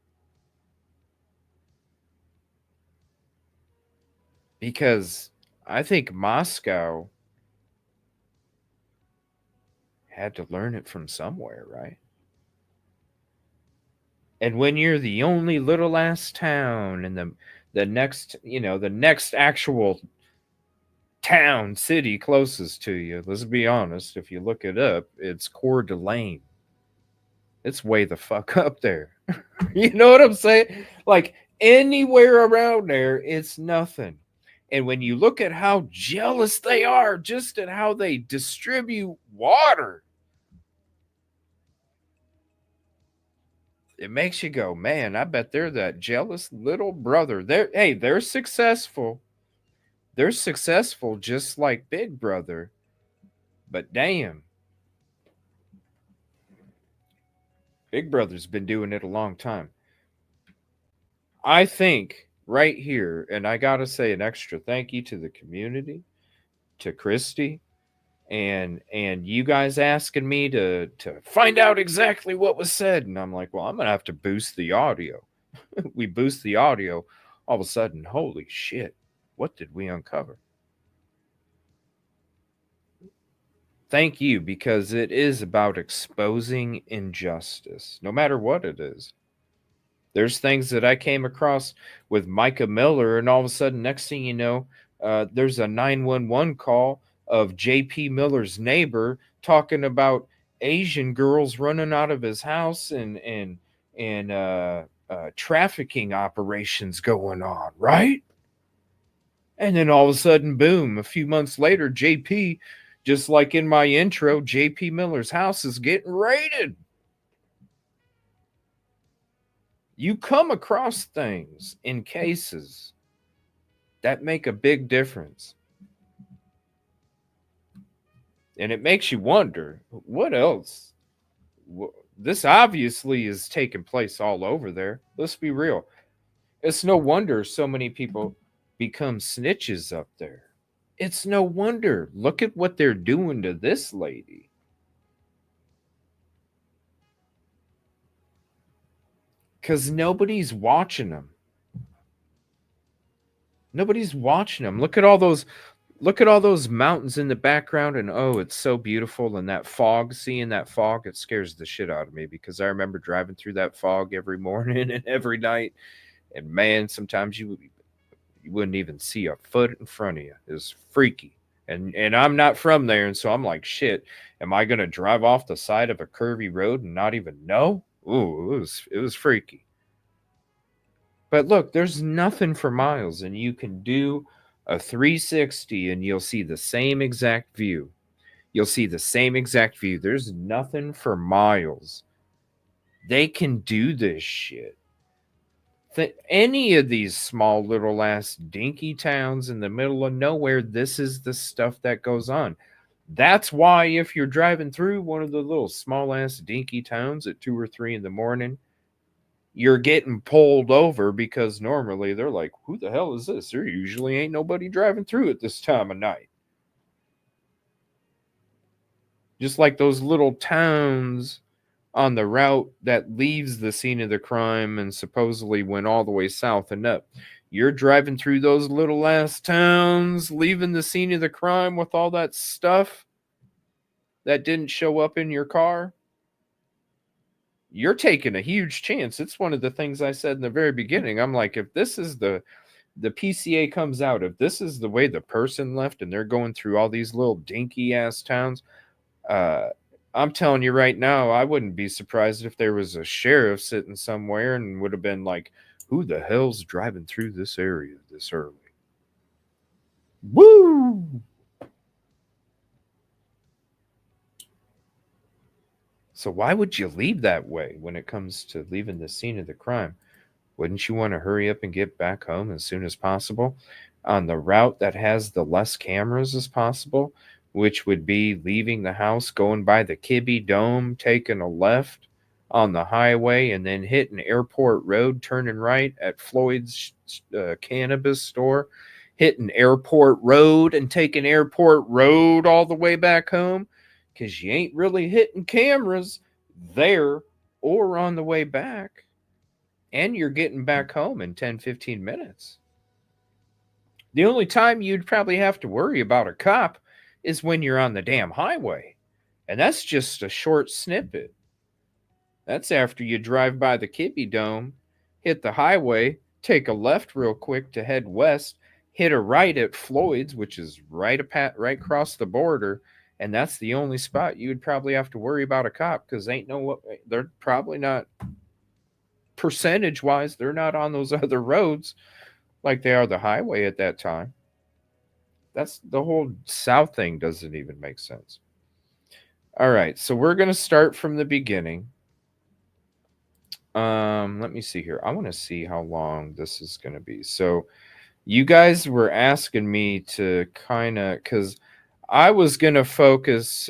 Because I think Moscow had to learn it from somewhere, right? And when you're the only little ass town and the next actual town, city closest to you, let's be honest, if you look it up, it's Coeur d'Alene. It's way the fuck up there. You know what I'm saying? Like anywhere around there, it's nothing. And when you look at how jealous they are just at how they distribute water, it makes you go, man, I bet they're that jealous little brother. They're successful. They're successful just like Big Brother. But damn, Big Brother's been doing it a long time. I think right here, and I got to say an extra thank you to the community, to Christy, and you guys asking me to find out exactly what was said. And I'm like, well, I'm going to have to boost the audio. We boost the audio. All of a sudden, holy shit, what did we uncover? Thank you, because it is about exposing injustice, no matter what it is. There's things that I came across with Micah Miller, and all of a sudden, next thing you know, there's a 911 call of JP Miller's neighbor talking about Asian girls running out of his house and trafficking operations going on, right? And then all of a sudden, boom, a few months later, JP, just like in my intro, JP Miller's house is getting raided. You come across things in cases that make a big difference. And it makes you wonder, what else? This obviously is taking place all over there. Let's be real. It's no wonder so many people become snitches up there. It's no wonder. Look at what they're doing to this lady. Because nobody's watching them. Nobody's watching them. Look at all those mountains in the background, and oh, it's so beautiful. And that fog, seeing that fog, it scares the shit out of me, because I remember driving through that fog every morning and every night. And man, sometimes you wouldn't even see a foot in front of you. It was freaky. And I'm not from there, and so I'm like, shit, am I gonna drive off the side of a curvy road and not even know? Ooh, it was freaky. But look, there's nothing for miles, and you can do a 360 and you'll see the same exact view. You'll see the same exact view. There's nothing for miles. They can do this shit. Any of these small little ass dinky towns in the middle of nowhere, this is the stuff that goes on. That's why if you're driving through one of the little small ass dinky towns at 2 or 3 in the morning, you're getting pulled over, because normally they're like, who the hell is this? There usually ain't nobody driving through at this time of night. Just like those little towns on the route that leaves the scene of the crime and supposedly went all the way south and up. You're driving through those little ass towns, leaving the scene of the crime with all that stuff that didn't show up in your car. You're taking a huge chance. It's one of the things I said in the very beginning. I'm like, if this is the PCA comes out, if this is the way the person left and they're going through all these little dinky ass towns, I'm telling you right now, I wouldn't be surprised if there was a sheriff sitting somewhere and would have been like, who the hell's driving through this area this early? Woo! So why would you leave that way when it comes to leaving the scene of the crime? Wouldn't you want to hurry up and get back home as soon as possible on the route that has the less cameras as possible, which would be leaving the house, going by the Kibbe Dome, taking a left on the highway, and then hitting Airport Road, turning right at Floyd's cannabis store, hitting Airport Road and taking Airport Road all the way back home, because you ain't really hitting cameras there or on the way back, and you're getting back home in 10-15 minutes. The only time you'd probably have to worry about a cop is when you're on the damn highway, and that's just a short snippet. That's after you drive by the Kibbe Dome, hit the highway, take a left real quick to head west, hit a right at Floyd's, which is right across the border, and that's the only spot you would probably have to worry about a cop, because they're probably not, percentage-wise, they're not on those other roads like they are the highway at that time. That's the whole South thing doesn't even make sense. All right, so we're going to start from the beginning. Let me see here. I want to see how long this is going to be. So you guys were asking me to kind of, because I was going to focus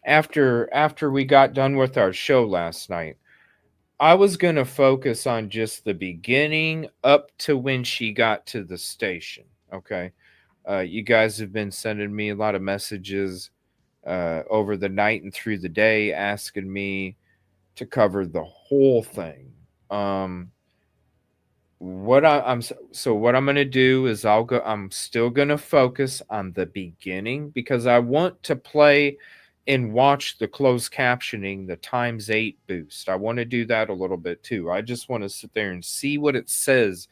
after we got done with our show last night. I was going to focus on just the beginning up to when she got to the station. Okay. You guys have been sending me a lot of messages over the night and through the day asking me to cover the whole thing. What I'm going to do is I'm still going to focus on the beginning, because I want to play and watch the closed captioning, the ×8 boost. I want to do that a little bit too. I just want to sit there and see what it says,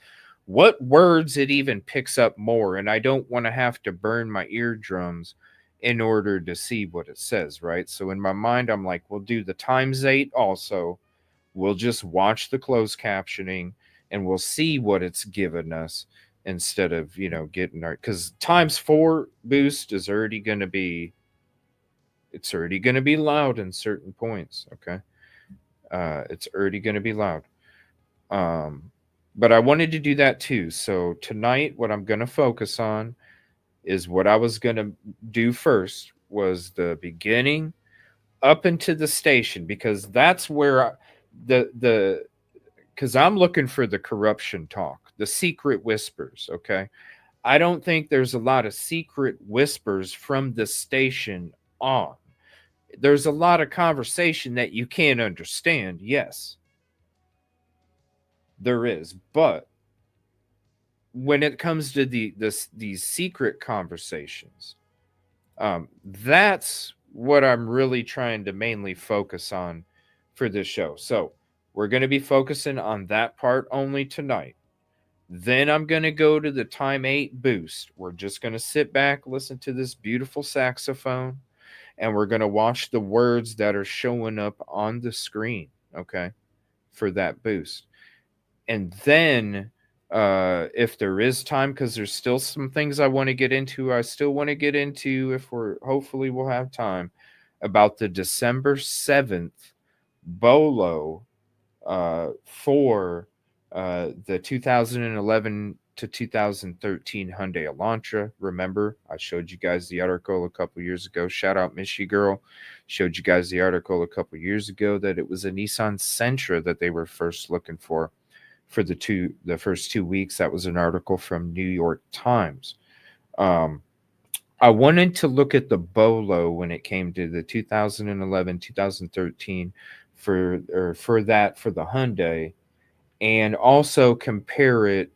what words it even picks up more. And I don't want to have to burn my eardrums in order to see what it says, right? So in my mind, I'm like, we'll do the ×8 also. We'll just watch the closed captioning and we'll see what it's given us instead of, getting our, because ×4 boost is already going to be, it's already going to be loud in certain points. Okay. It's already going to be loud. But I wanted to do that too. So tonight, what I'm going to focus on is what I was going to do first was the beginning up into the station, because that's where because I'm looking for the corruption talk, the secret whispers. Okay. I don't think there's a lot of secret whispers from the station on. There's a lot of conversation that you can't understand. Yes, there is. But when it comes to these secret conversations, that's what I'm really trying to mainly focus on for this show. So we're going to be focusing on that part only tonight. Then I'm going to go to the ×8 boost. We're just going to sit back, listen to this beautiful saxophone, and we're going to watch the words that are showing up on the screen, okay, for that boost. And then if there is time, because there's still some things I want to get into, if hopefully we'll have time, about the December 7th Bolo for the 2011 to 2013 Hyundai Elantra. Remember, I showed you guys the article a couple years ago. Shout out Michi Girl. Showed you guys the article a couple years ago that it was a Nissan Sentra that they were first looking for the first 2 weeks. That was an article from New York Times. I wanted to look at the Bolo when it came to the 2011, 2013 for the Hyundai, and also compare it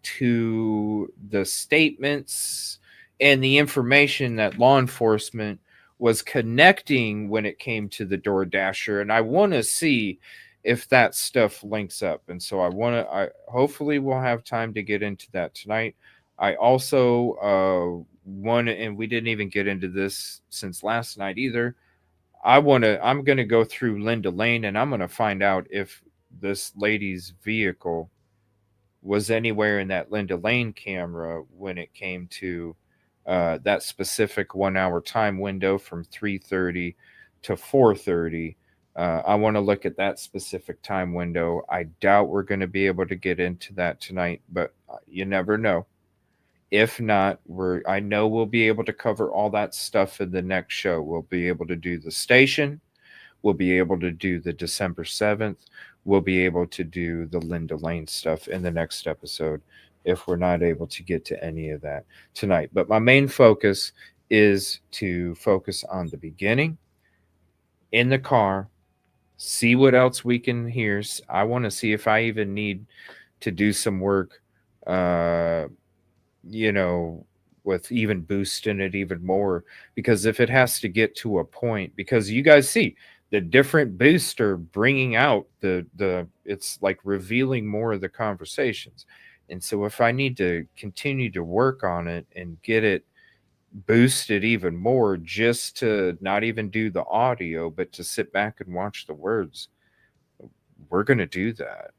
to the statements and the information that law enforcement was connecting when it came to the DoorDasher. And I want to see if that stuff links up. And so I hopefully we'll have time to get into that tonight. I also and we didn't even get into this since last night either. I'm going to go through Linda Lane, and I'm going to find out if this lady's vehicle was anywhere in that Linda Lane camera when it came to that specific 1 hour time window from 3:30 to 4:30. I want to look at that specific time window. I doubt we're going to be able to get into that tonight, but you never know. If not, I know we'll be able to cover all that stuff in the next show. We'll be able to do the station. We'll be able to do the December 7th. We'll be able to do the Linda Lane stuff in the next episode if we're not able to get to any of that tonight. But my main focus is to focus on the beginning, in the car, see what else we can hear. I want to see if I even need to do some work, with even boosting it even more, because if it has to get to a point, because you guys see the different boosts are bringing out it's like revealing more of the conversations. And so if I need to continue to work on it and get it boosted even more, just to not even do the audio, but to sit back and watch the words, we're going to do that.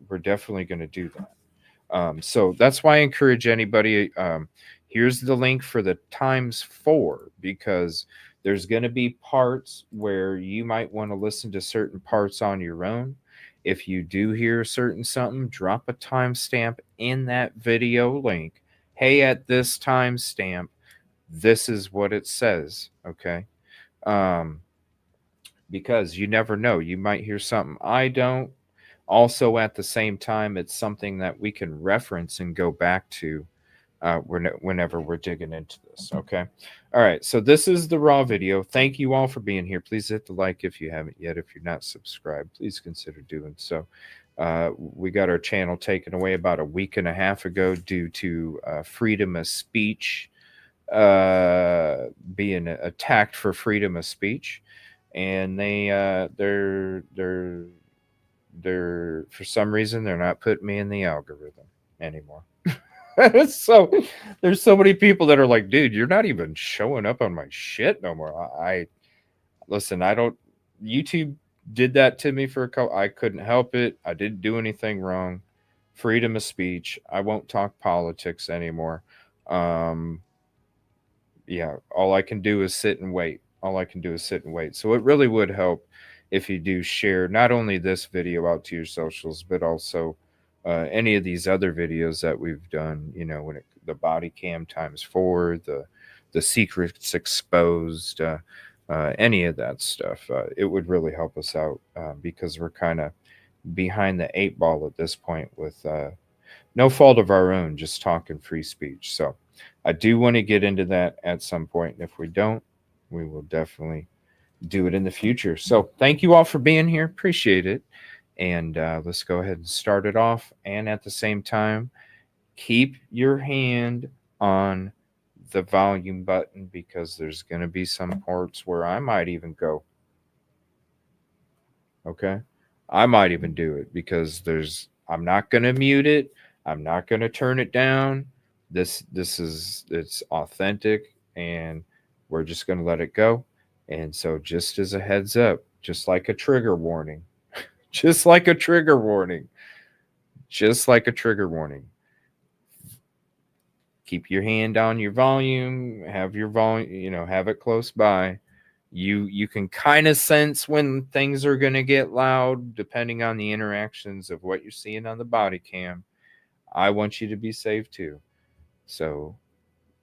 We're definitely going to do that. So that's why I encourage anybody. Here's the link for the ×4, because there's going to be parts where you might want to listen to certain parts on your own. If you do hear certain something, drop a timestamp in that video link. Hey, at this timestamp, this is what it says. Okay. Because you never know. You might hear something I don't. Also, at the same time, it's something that we can reference and go back to whenever we're digging into this. Okay. All right. So this is the raw video. Thank you all for being here. Please hit the like if you haven't yet. If you're not subscribed, please consider doing so. We got our channel taken away about a week and a half ago due to freedom of speech, being attacked for freedom of speech. And they're for some reason they're not putting me in the algorithm anymore. So there's so many people that are like, dude, you're not even showing up on my shit no more. I listen, I don't YouTube did that to me for a couple. I couldn't help it. I didn't do anything wrong. Freedom of speech. I won't talk politics anymore. Um, yeah, all I can do is sit and wait. All I can do is sit and wait. So it really would help if you do share not only this video out to your socials, but also any of these other videos that we've done. You know, the body cam times 4, the secrets exposed, any of that stuff. It would really help us out because we're kind of behind the 8 ball at this point with no fault of our own, just talking free speech. So I do want to get into that at some point. And if we don't, we will definitely do it in the future. So thank you all for being here. Appreciate it. And let's go ahead and start it off. And at the same time, keep your hand on the volume button because there's going to be some parts where I might even go. Okay. I might even do it because I'm not going to mute it. I'm not going to turn it down. It's authentic and we're just going to let it go. And so just as a heads up, just like a trigger warning, just like a trigger warning, just like a trigger warning. Keep your hand on your volume, have your volume, have it close by. You can kind of sense when things are going to get loud depending on the interactions of what you're seeing on the body cam. I want you to be safe too. So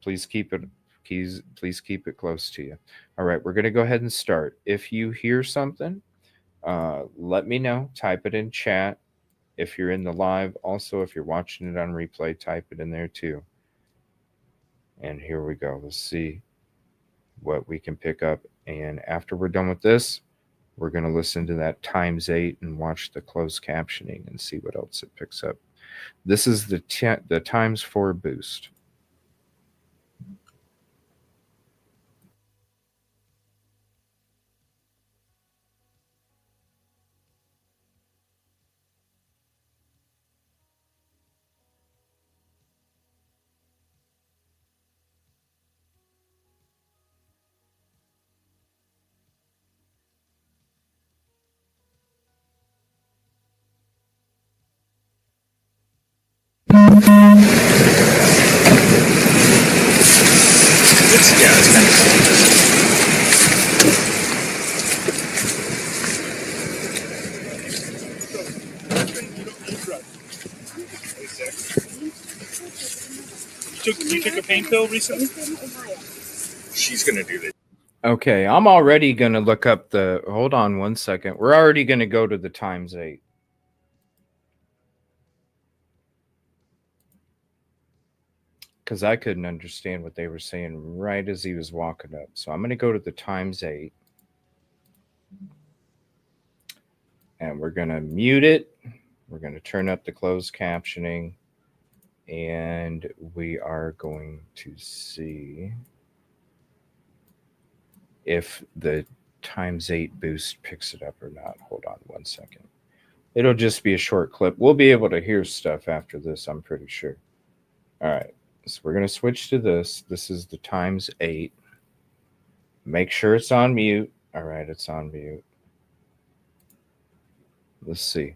please keep it close to you. All right, we're going to go ahead and start. If you hear something, let me know. Type it in chat. If you're in the live, also if you're watching it on replay, type it in there too. And here we go. Let's see what we can pick up. And after we're done with this, we're going to listen to that times 8 and watch the closed captioning and see what else it picks up. This is the times 4 boost. It's kind of cool. You took a pain pill recently? She's gonna do this. Okay, I'm already going to look up hold on one second. We're already going to go to the times 8. Because I couldn't understand what they were saying right as he was walking up. So I'm going to go to the times 8. And we're going to mute it. We're going to turn up the closed captioning. And we are going to see if the times 8 boost picks it up or not. Hold on one second. It'll just be a short clip. We'll be able to hear stuff after this, I'm pretty sure. All right. So we're going to switch to this. This is the times 8. Make sure it's on mute. All right, it's on mute. Let's see.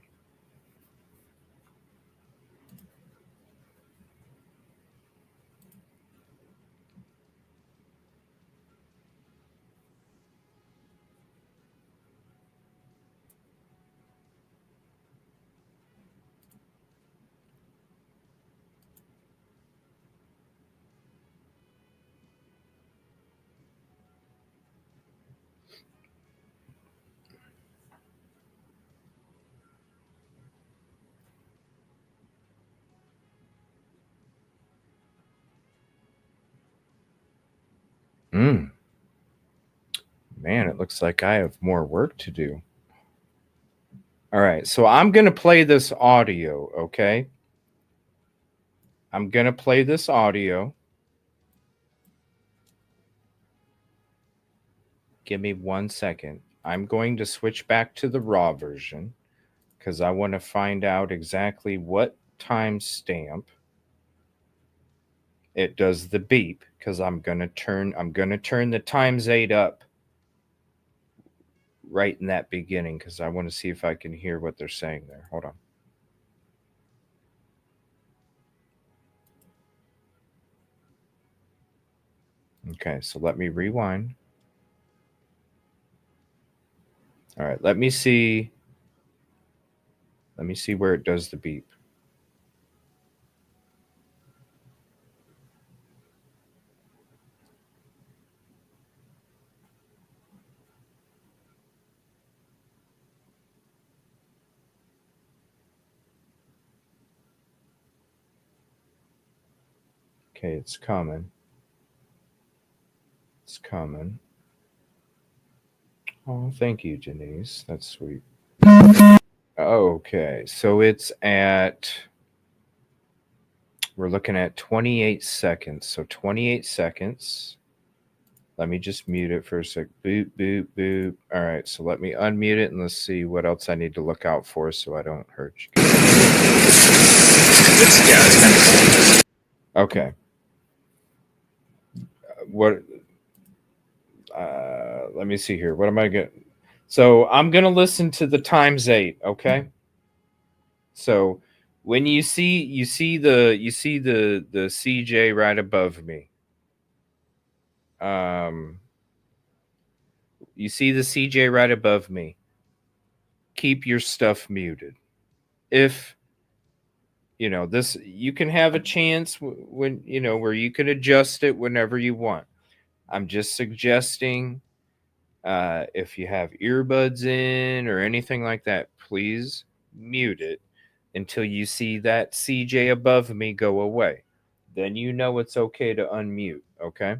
Man, it looks like I have more work to do. All right, so I'm going to play this audio, okay? I'm going to play this audio. Give me 1 second. I'm going to switch back to the raw version because I want to find out exactly what timestamp it does the beep because I'm gonna turn the times 8 up right in that beginning because I want to see if I can hear what they're saying there. Hold on. Okay, so let me rewind. All right, let me see where it does the beep. Okay, it's coming. It's coming. Oh, thank you, Janice. That's sweet. Okay, so we're looking at 28 seconds. So 28 seconds. Let me just mute it for a sec. Boop, boop, boop. All right, so let me unmute it and let's see what else I need to look out for so I don't hurt you. It's Okay. What? Let me see here. What am I getting? So I'm gonna listen to the times 8. Okay. So when you see the CJ right above me. You see the CJ right above me. Keep your stuff muted. If this, you can have a chance when where you can adjust it whenever you want. I'm just suggesting if you have earbuds in or anything like that, please mute it until you see that CJ above me go away. Then it's okay to unmute. Okay.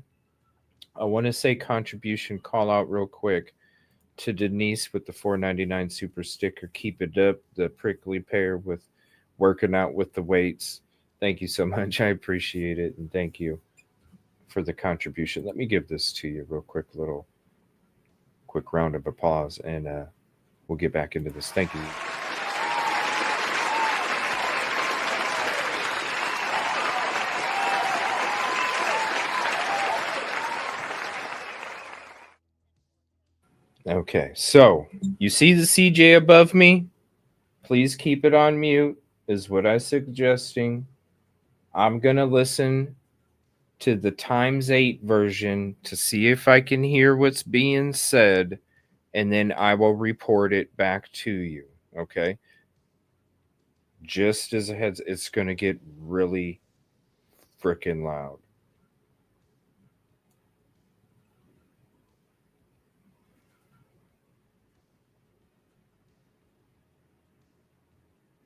I want to say contribution call out real quick to Denise with the $4.99 super sticker. Keep it up, the prickly pear with working out with the weights. Thank you so much. I appreciate it. And thank you for the contribution. Let me give this to you real quick, quick round of applause, and we'll get back into this. Thank you. Okay, so you see the CJ above me? Please keep it on mute, is what I'm suggesting. I'm going to listen to the times 8 version to see if I can hear what's being said, and then I will report it back to you. Okay? Just as a heads, it's going to get really freaking loud.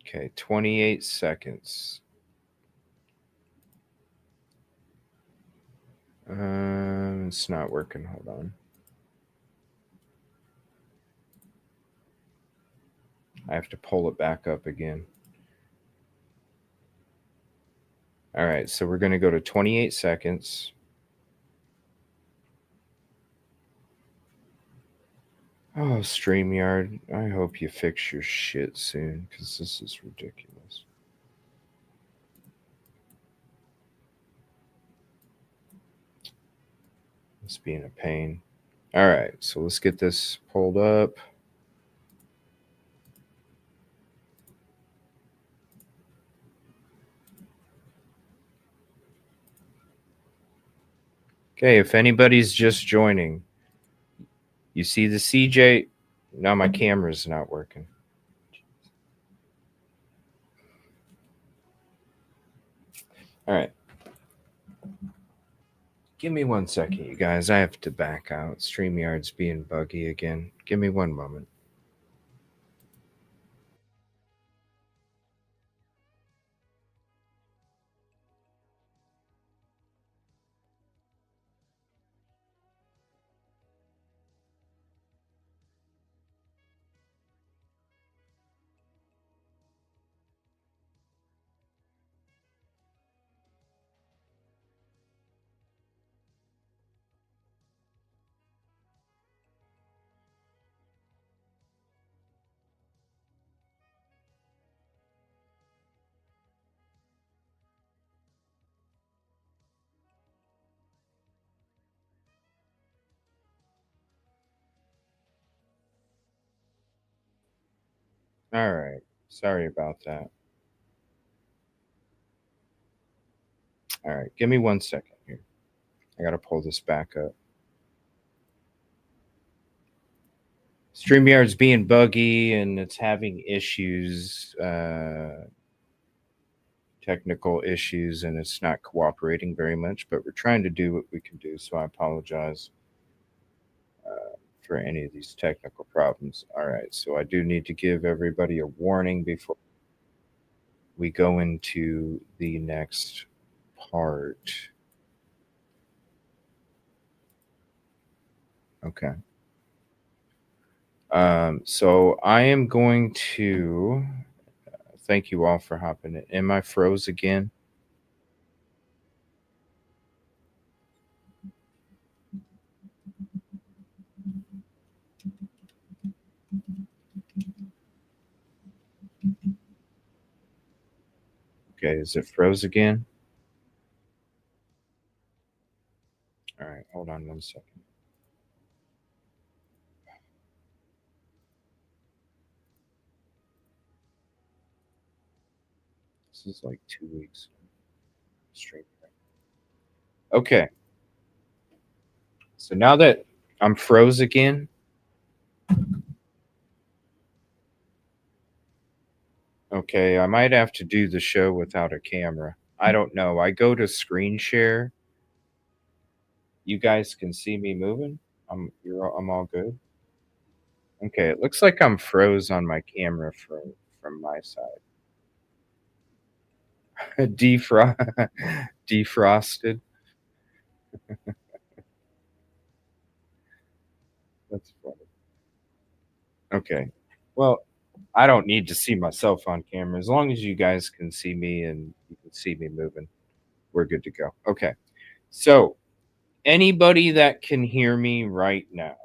Okay, 28 seconds. It's not working. Hold on. I have to pull it back up again. All right, so we're going to go to 28 seconds. Oh, StreamYard, I hope you fix your shit soon, because this is ridiculous. It's being a pain. All right, so let's get this pulled up. Okay, if anybody's just joining, you see the CJ. Now my camera's not working. All right. Give me 1 second, you guys. I have to back out. StreamYard's being buggy again. Give me 1 moment. All right. Sorry about that. All right. Give me 1 second here. I got to pull this back up. StreamYard's being buggy and it's having issues, technical issues, and it's not cooperating very much, but we're trying to do what we can do. So I apologize for any of these technical problems. All right. So I do need to give everybody a warning before we go into the next part. Okay. So I am going to thank you all for hopping in. Am I froze again? Okay, is it froze again? All right, hold on 1 second. This is like 2 weeks straight. Okay. So now that I'm froze again, okay, I might have to do the show without a camera. I don't know. I go to screen share. You guys can see me moving. I'm all good. Okay, it looks like I'm froze on my camera from my side. Defrosted. That's funny. Okay. Well, I don't need to see myself on camera. As long as you guys can see me and you can see me moving, we're good to go. Okay. So, anybody that can hear me right now,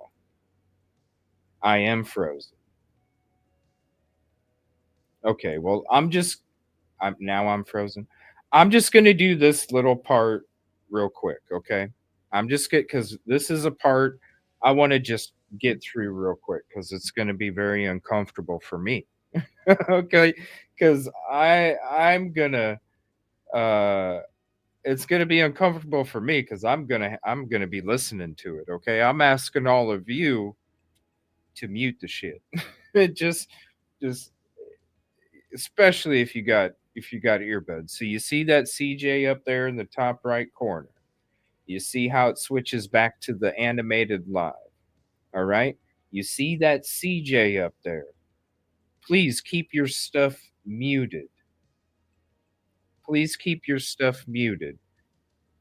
I am frozen. Okay. Well, I'm frozen. I'm just going to do this little part real quick. Okay. I'm just because this is a part I want to just get through real quick because it's going to be very uncomfortable for me. Okay, because I'm gonna it's gonna be uncomfortable for me because I'm gonna be listening to it. Okay, I'm asking all of you to mute the shit. It just especially if you got earbuds. So you see that CJ up there in the top right corner. You see how it switches back to the animated live. All right, you see that CJ up there. Please keep your stuff muted. Please keep your stuff muted.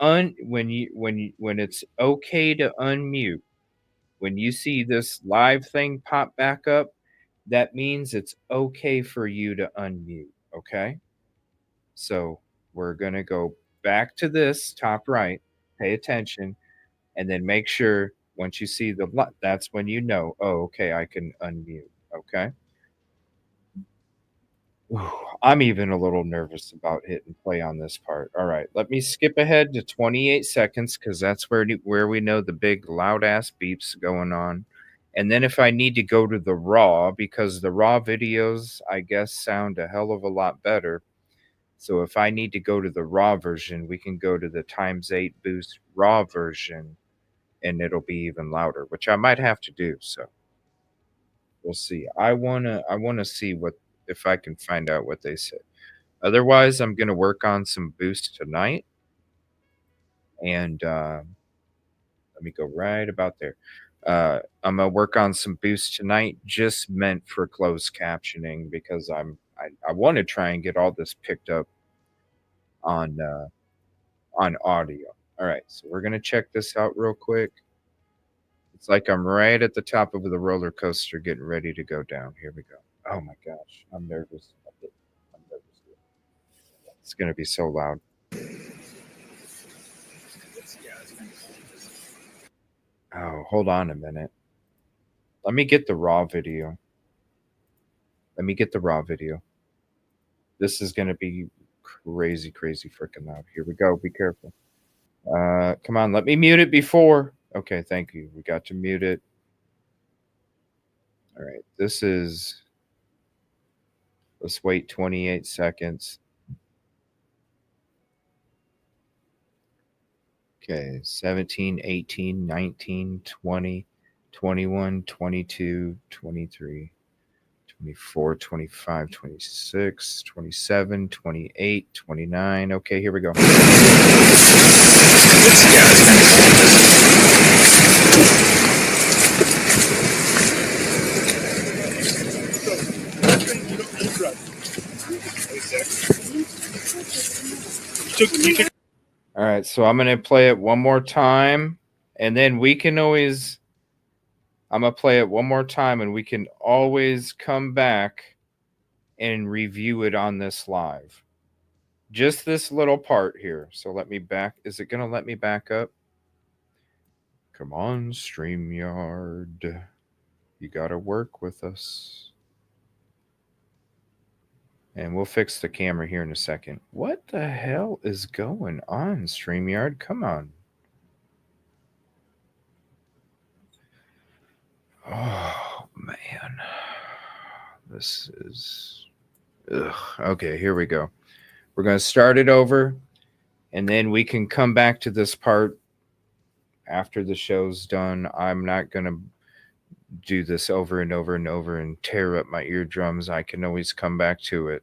When it's okay to unmute, when you see this live thing pop back up, that means it's okay for you to unmute. Okay, so we're gonna go back to this top right. Pay attention, and then make sure once you see that's when you know. Oh, okay, I can unmute. Okay. Ooh, I'm even a little nervous about hitting play on this part. All right, let me skip ahead to 28 seconds because that's where we know the big loud ass beeps going on. And then if I need to go to the raw, because the raw videos, I guess, sound a hell of a lot better. So if I need to go to the raw version, we can go to the ×8 boost raw version and it'll be even louder, which I might have to do. So we'll see. I wanna see what if I can find out what they say. Otherwise, I'm gonna work on some boost tonight, and let me go right about there. I'm gonna work on some boost tonight, just meant for closed captioning because I want to try and get all this picked up on audio. All right, so we're gonna check this out real quick. It's like I'm right at the top of the roller coaster, getting ready to go down. Here we go. Oh my gosh, I'm nervous. I'm nervous. It's gonna be so loud. Oh, hold on a minute. Let me get the raw video. This is gonna be crazy, crazy freaking loud. Here we go. Be careful. Come on, let me mute it before. Okay, thank you. We got to mute it. All right, this is Let's wait 28 seconds. Okay, 17, 18, 19, 20, 21, 22, 23, 24, 25, 26, 27, 28, 29. Okay, here we go. All right, so I'm going to play it one more time, and then we can always... I'm going to play it one more time, and we can always come back and review it on this live. Just this little part here. So let me back. Is it going to let me back up? Come on, StreamYard. You got to work with us. And we'll fix the camera here in a second. What the hell is going on, StreamYard? Come on. Oh, man. This is... Ugh. Okay, here we go. We're going to start it over, and then we can come back to this part after the show's done. I'm not going to do this over and over and over and tear up my eardrums. I can always come back to it.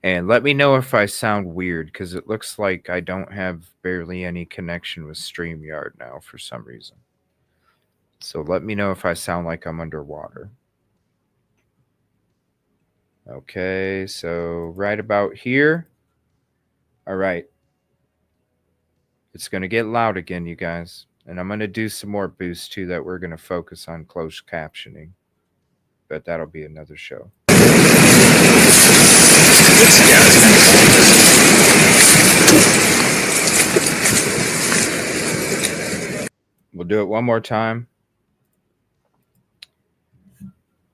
And let me know if I sound weird, because it looks like I don't have barely any connection with StreamYard now for some reason. So let me know if I sound like I'm underwater. Okay, so right about here. All right. It's going to get loud again, you guys. And I'm going to do some more boosts, too, that we're going to focus on closed captioning. But that'll be another show. We'll do it one more time.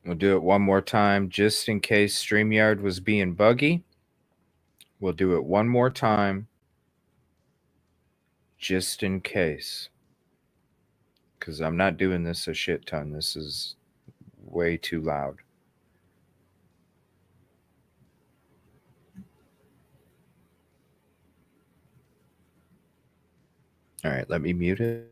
We'll do it one more time just in case StreamYard was being buggy. We'll do it one more time just in case. Because I'm not doing this a shit ton. This is way too loud. All right, let me mute it.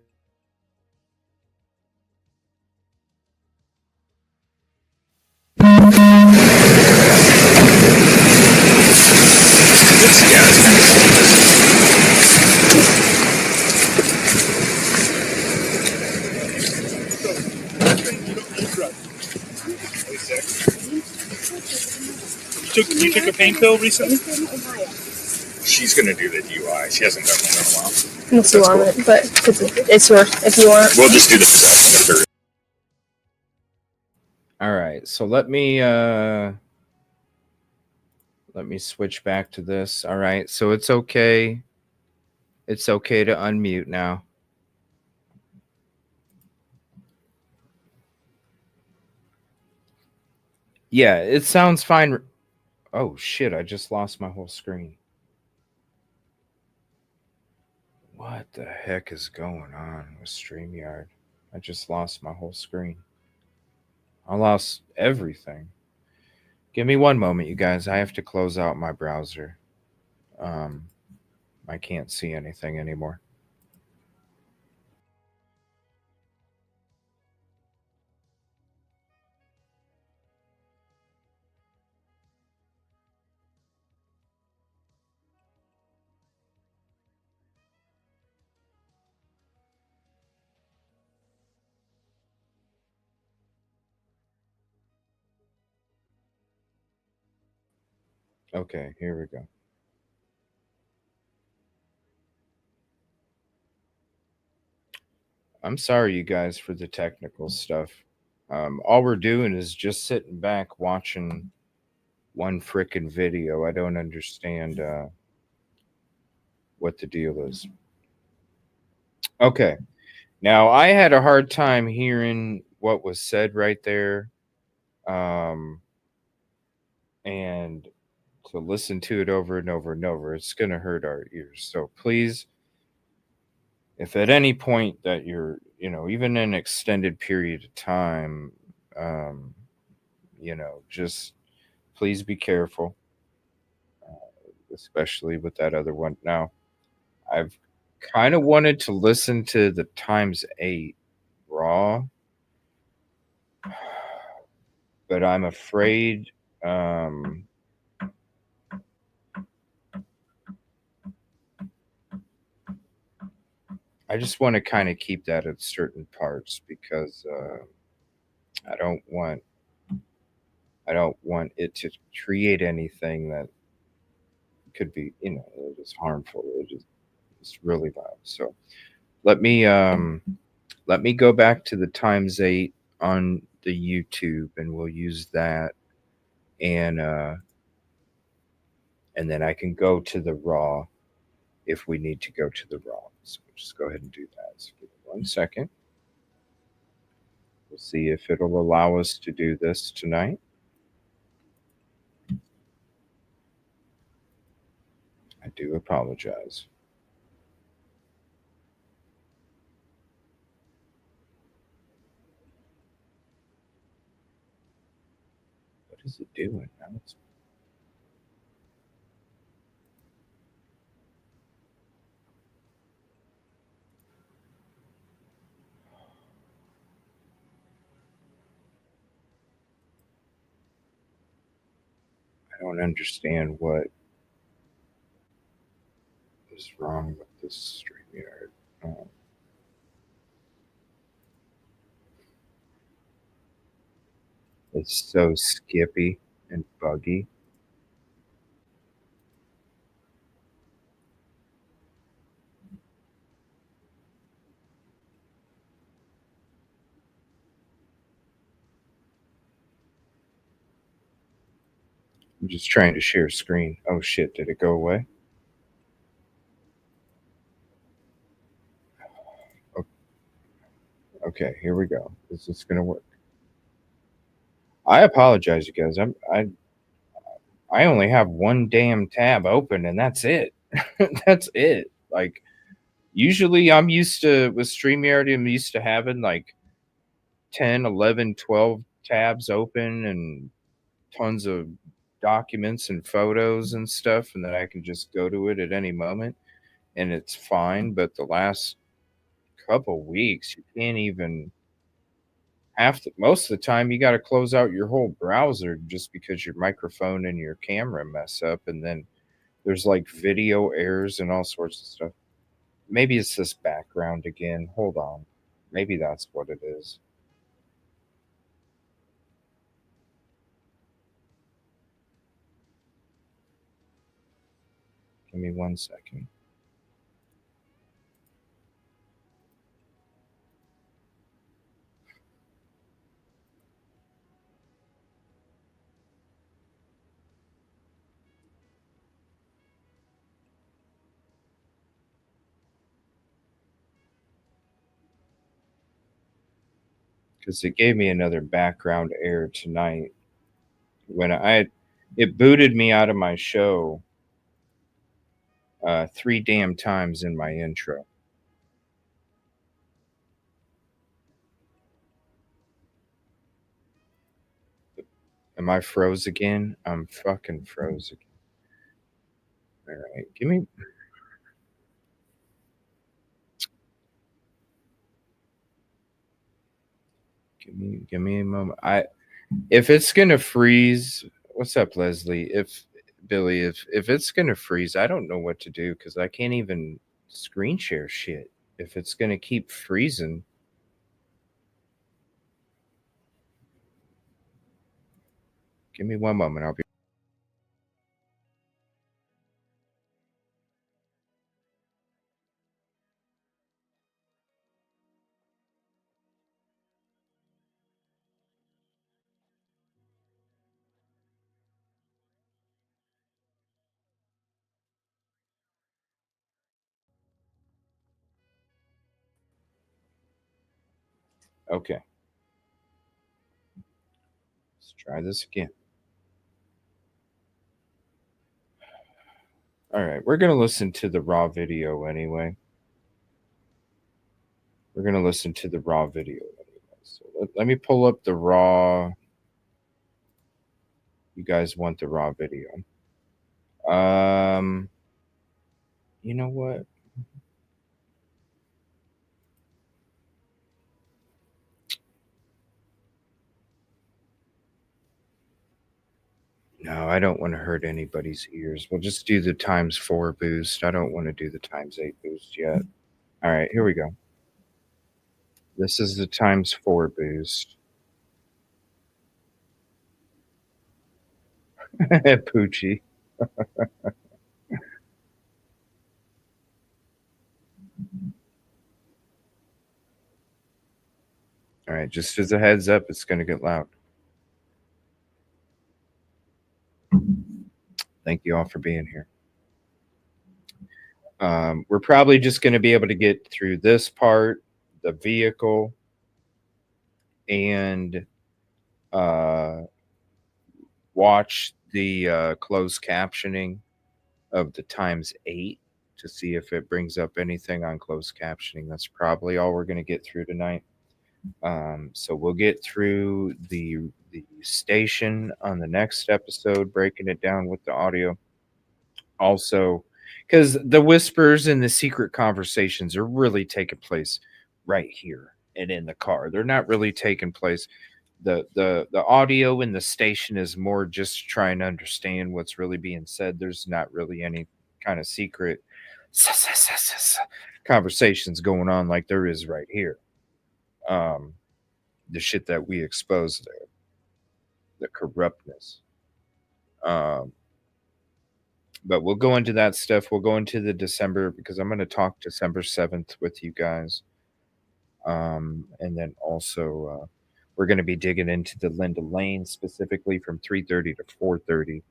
You took a pain pill recently? She's gonna do the DUI. She hasn't done one in a while. Unless you want it, but it's yours if you want. We'll just do the possession of her. All right, so let me switch back to this. All right, so it's okay. It's okay to unmute now. Yeah, it sounds fine. Oh, shit, I just lost my whole screen. What the heck is going on with StreamYard? I just lost my whole screen. I lost everything. Give me one moment, you guys. I have to close out my browser. I can't see anything anymore. Okay, here we go. I'm sorry, you guys, for the technical stuff. All we're doing is just sitting back watching one frickin' video. I don't understand what the deal is. Okay. Now, I had a hard time hearing what was said right there. And to listen to it over and over and over, it's going to hurt our ears. So please, if at any point that you're, even an extended period of time, just please be careful, especially with that other one. Now, I've kind of wanted to listen to the ×8 raw, but I'm afraid I just want to kind of keep that at certain parts because I don't want it to create anything that could be, just harmful. It's really loud. So let me go back to the ×8 on the YouTube, and we'll use that, and then I can go to the raw if we need to go to the raw. So we'll just go ahead and do that. So give me 1 second. We'll see if it'll allow us to do this tonight. I do apologize. What is it doing now? I don't understand what is wrong with this StreamYard. It's so skippy and buggy. I'm just trying to share screen. Oh shit, did it go away? Okay, here we go. Is this gonna work? I apologize, you guys. I only have one damn tab open, and that's it. That's it. Like, usually I'm used to, with StreamYard, I'm used to having like 10, 11, 12 tabs open and tons of documents and photos and stuff, and then I can just go to it at any moment, and it's fine. But the last couple weeks, you can't even most of the time you got to close out your whole browser just because your microphone and your camera mess up, and then there's like video errors and all sorts of stuff. Maybe it's this background again. Hold on. Maybe that's what it is. Give me 1 second. Because it gave me another background error tonight when it booted me out of my show 3 damn times in my intro. Am I froze again? I'm fucking froze again. All right, give me a moment. If it's gonna freeze, what's up, Leslie? Billy, if it's gonna freeze, I don't know what to do because I can't even screen share shit. If it's gonna keep freezing. Give me 1 moment. I'll be. Okay. Let's try this again. All right, we're going to listen to the raw video anyway. We're going to listen to the raw video anyway. So let me pull up the raw You guys want the raw video. You know what? No, I don't want to hurt anybody's ears. We'll just do the ×4 boost. I don't want to do the ×8 boost yet. All right, here we go. This is the ×4 boost. Poochie. All right, just as a heads up, it's going to get loud. Thank you all for being here. We're probably just going to be able to get through this part, the vehicle, and watch the closed captioning of the ×8 to see if it brings up anything on closed captioning. That's probably all we're going to get through tonight. So we'll get through the station on the next episode, breaking it down with the audio. Also, because the whispers and the secret conversations are really taking place right here and in the car. They're not really taking place. The audio in the station is more just trying to understand what's really being said. There's not really any kind of secret conversations going on like there is right here. The shit that we expose there, the corruptness. But we'll go into that stuff. We'll go into the December, because I'm going to talk December 7th with you guys. And then also we're going to be digging into the Linda Lane, specifically from 3:30 to 4:30,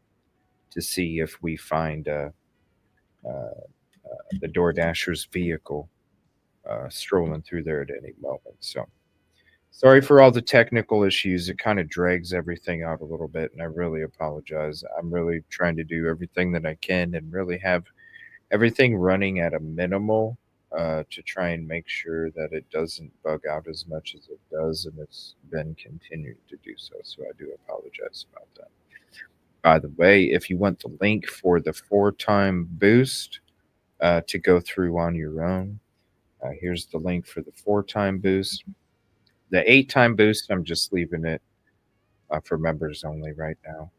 to see if we find the DoorDasher's vehicle strolling through there at any moment. So sorry for all the technical issues. It kind of drags everything out a little bit, and I really apologize. I'm really trying to do everything that I can and really have everything running at a minimal to try and make sure that it doesn't bug out as much as it does, and it's been continuing to do so. So I do apologize about that. By the way, if you want the link for the 4-time boost to go through on your own, here's the link for the 4-time boost. The 8-time boost, I'm just leaving it for members only right now.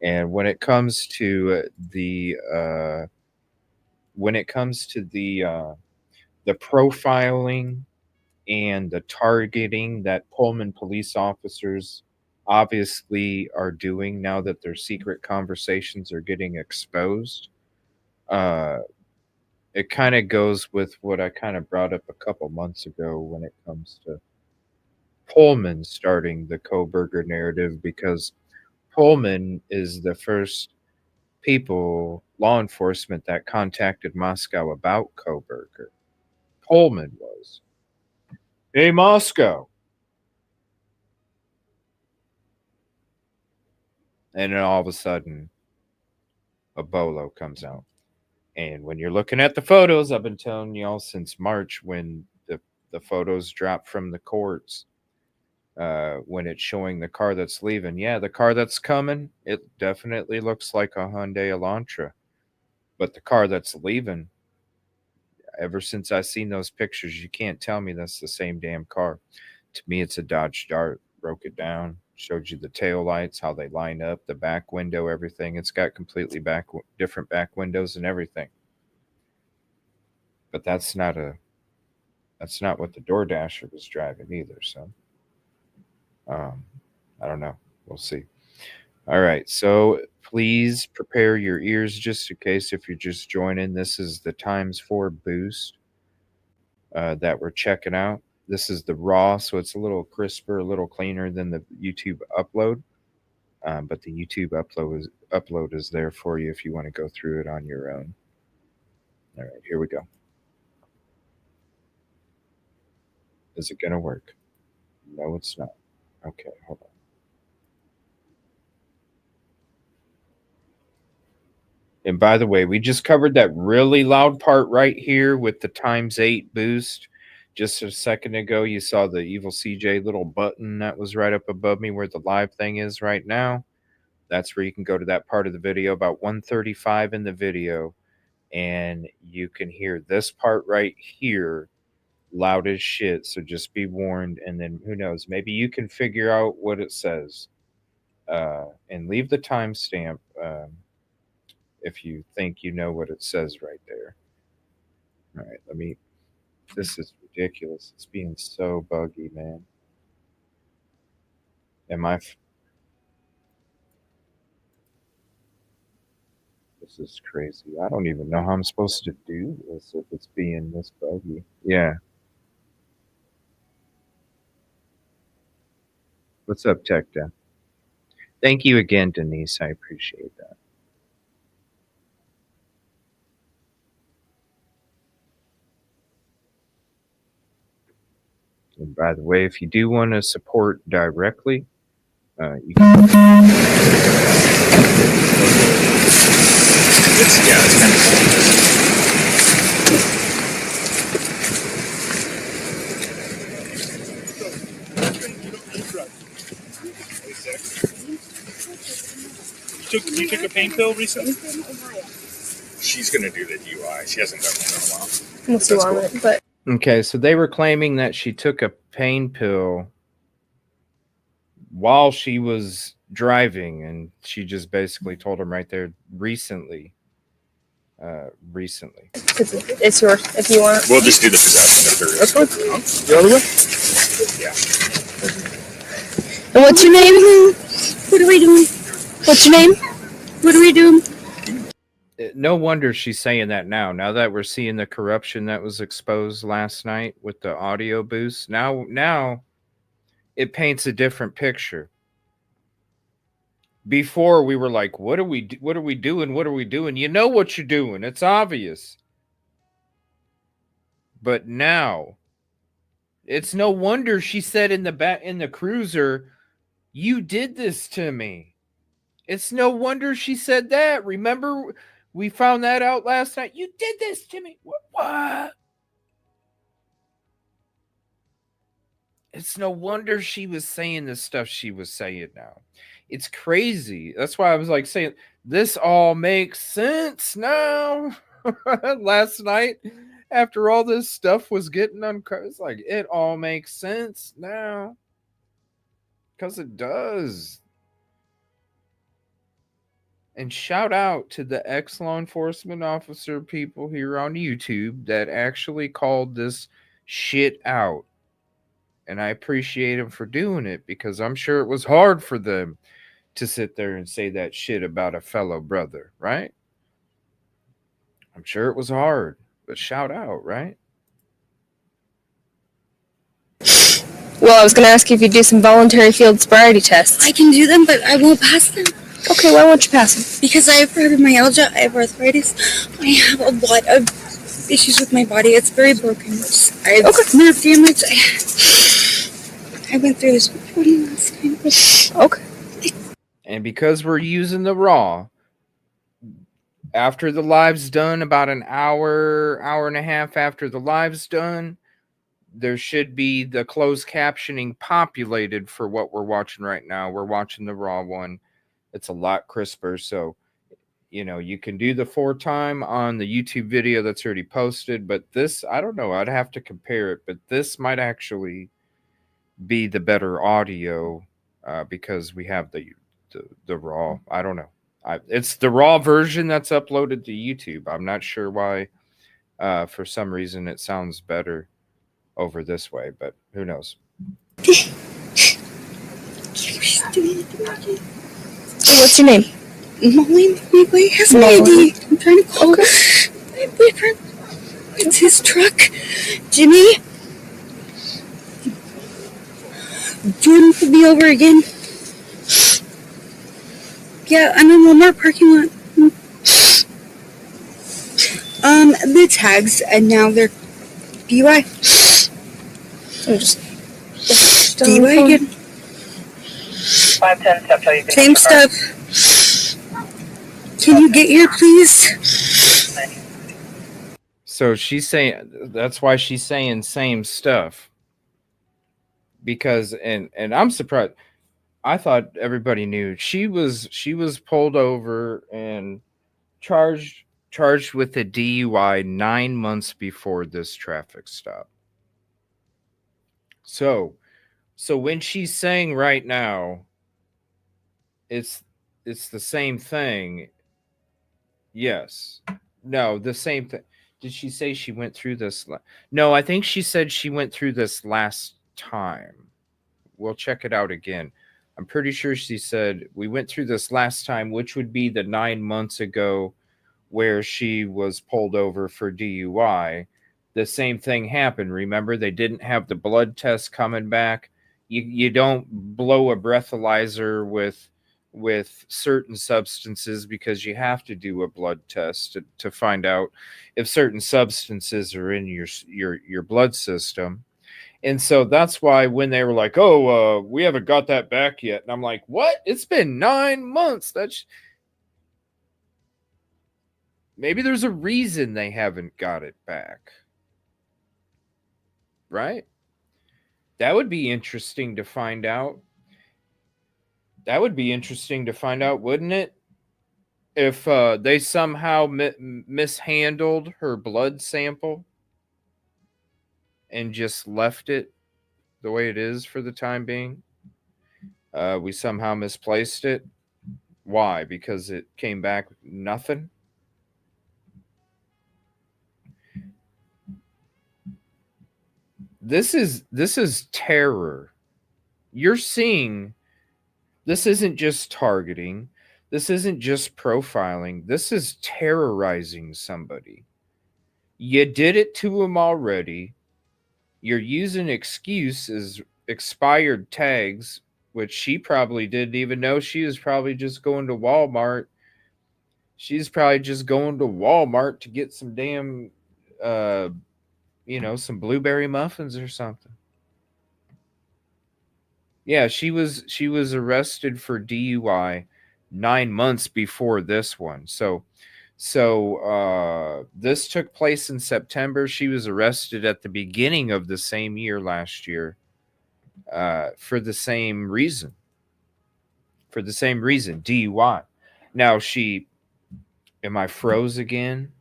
And when it comes to the profiling and the targeting that Pullman police officers obviously are doing now that their secret conversations are getting exposed, it kind of goes with what I kind of brought up a couple months ago when it comes to Pullman starting the Kohberger narrative, because Pullman is the first law enforcement that contacted Moscow about Kohberger. Pullman was. Hey, Moscow. And then all of a sudden, a bolo comes out. And when you're looking at the photos, I've been telling y'all since March, when the photos drop from the courts, when it's showing the car that's leaving. Yeah, the car that's coming, it definitely looks like a Hyundai Elantra. But the car that's leaving, ever since I've seen those pictures, you can't tell me that's the same damn car. To me, it's a Dodge Dart. Broke it down, showed you the tail lights, how they line up, the back window, everything. It's got completely different back windows and everything. But that's not what the DoorDasher was driving either. So I don't know. We'll see. All right. So please prepare your ears just in case if you're just joining. This is the ×4 boost that we're checking out. This is the raw, so it's a little crisper, a little cleaner than the YouTube upload. But the YouTube upload is there for you if you want to go through it on your own. All right, here we go. Is it going to work? No, it's not. Okay, hold on. And by the way, we just covered that really loud part right here with the ×8 boost. Just a second ago, you saw the EvilleCJ little button that was right up above me where the live thing is right now. That's where you can go to that part of the video, about 135 in the video, and you can hear this part right here loud as shit. So just be warned. And then who knows, maybe you can figure out what it says, and leave the timestamp if you think you know what it says right there. All right, let me. This is ridiculous. It's being so buggy, man. Am I? This is crazy. I don't even know how I'm supposed to do this if it's being this buggy. Yeah. What's up, Tech Dev? Thank you again, Denise. I appreciate that. And by the way, if you do want to support directly, you can. It's kind of You took a pain pill recently? She's gonna do the DUI. She hasn't done one in a while. Unless you want it, but Okay, so they were claiming that she took a pain pill while she was driving, and she just basically told him right there recently. it's yours if you want. We'll just do the possession if there is. That's The other way? Yeah. And what's your name? What are we doing? What's your name? What are we doing? No wonder she's saying that now. Now that we're seeing the corruption that was exposed last night with the audio boost, now it paints a different picture. Before we were like, what are we doing? What are we doing? You know what you're doing. It's obvious. But now, it's no wonder she said in the cruiser, "You did this to me." It's no wonder she said that. Remember, we found that out last night. You did this to me. What? It's no wonder she was saying the stuff she was saying now. It's crazy. That's why I was like saying, this all makes sense now. Last night, after all this stuff was getting uncovered, it's like, it all makes sense now. Because it does. And shout out to the ex-law enforcement officer people here on YouTube that actually called this shit out. And I appreciate them for doing it, because I'm sure it was hard for them to sit there and say that shit about a fellow brother, right? I'm sure it was hard, but shout out, right? Well, I was going to ask you if you do some voluntary field sobriety tests. I can do them, but I won't pass them. Okay, why won't you pass them? Because I have fibromyalgia, I have arthritis, I have a lot of issues with my body. It's very broken. I have nerve damage. I went through this before last time. Okay. And because we're using the raw, after the live's done, about an hour and a half after the live's done, there should be the closed captioning populated for what we're watching right now. We're watching the raw one. It's a lot crisper. So, you know, you can do the 4-time on the YouTube video that's already posted. But this, I don't know. I'd have to compare it. But this might actually be the better audio because we have the raw. I don't know. It's the raw version that's uploaded to YouTube. I'm not sure why. For some reason, it sounds better over this way, but who knows? What's your name? Molly. My boy has an ID. I'm trying to call my boyfriend. It's his truck. Jimmy. Jordan will be over again. Yeah, I'm in Walmart parking lot. The tags, and now they're DUI. DUI again. 510 step, so you can Same stuff. Can you get here, please? So she's saying, that's why she's saying same stuff. Because, and I'm surprised. I thought everybody knew. She was pulled over and charged with a DUI 9 months before this traffic stop. So when she's saying right now it's the same thing. Yes. No, the same thing. Did she say she went through this? No, I think she said she went through this last time. We'll check it out again. I'm pretty sure she said we went through this last time, which would be the 9 months ago where she was pulled over for DUI. The same thing happened. Remember, they didn't have the blood test coming back. You don't blow a breathalyzer with certain substances because you have to do a blood test to find out if certain substances are in your blood system. And so that's why when they were like, "Oh, we haven't got that back yet," and I'm like, "What? It's been 9 months. That's maybe there's a reason they haven't got it back, right? That would be interesting to find out. That would be interesting to find out, wouldn't it? If they somehow mishandled her blood sample and just left it the way it is for the time being. We somehow misplaced it. Why? Because it came back with nothing. This is terror. You're seeing this isn't just targeting. This isn't just profiling. This is terrorizing somebody. You did it to them already. You're using excuses, expired tags, which she probably didn't even know. She was probably just going to Walmart. She's probably just going to Walmart to get some damn, some blueberry muffins or something. Yeah, she was arrested for DUI 9 months before this one. So this took place in September. She was arrested at the beginning of the same year last year for the same reason. For the same reason, DUI. Now am I froze again?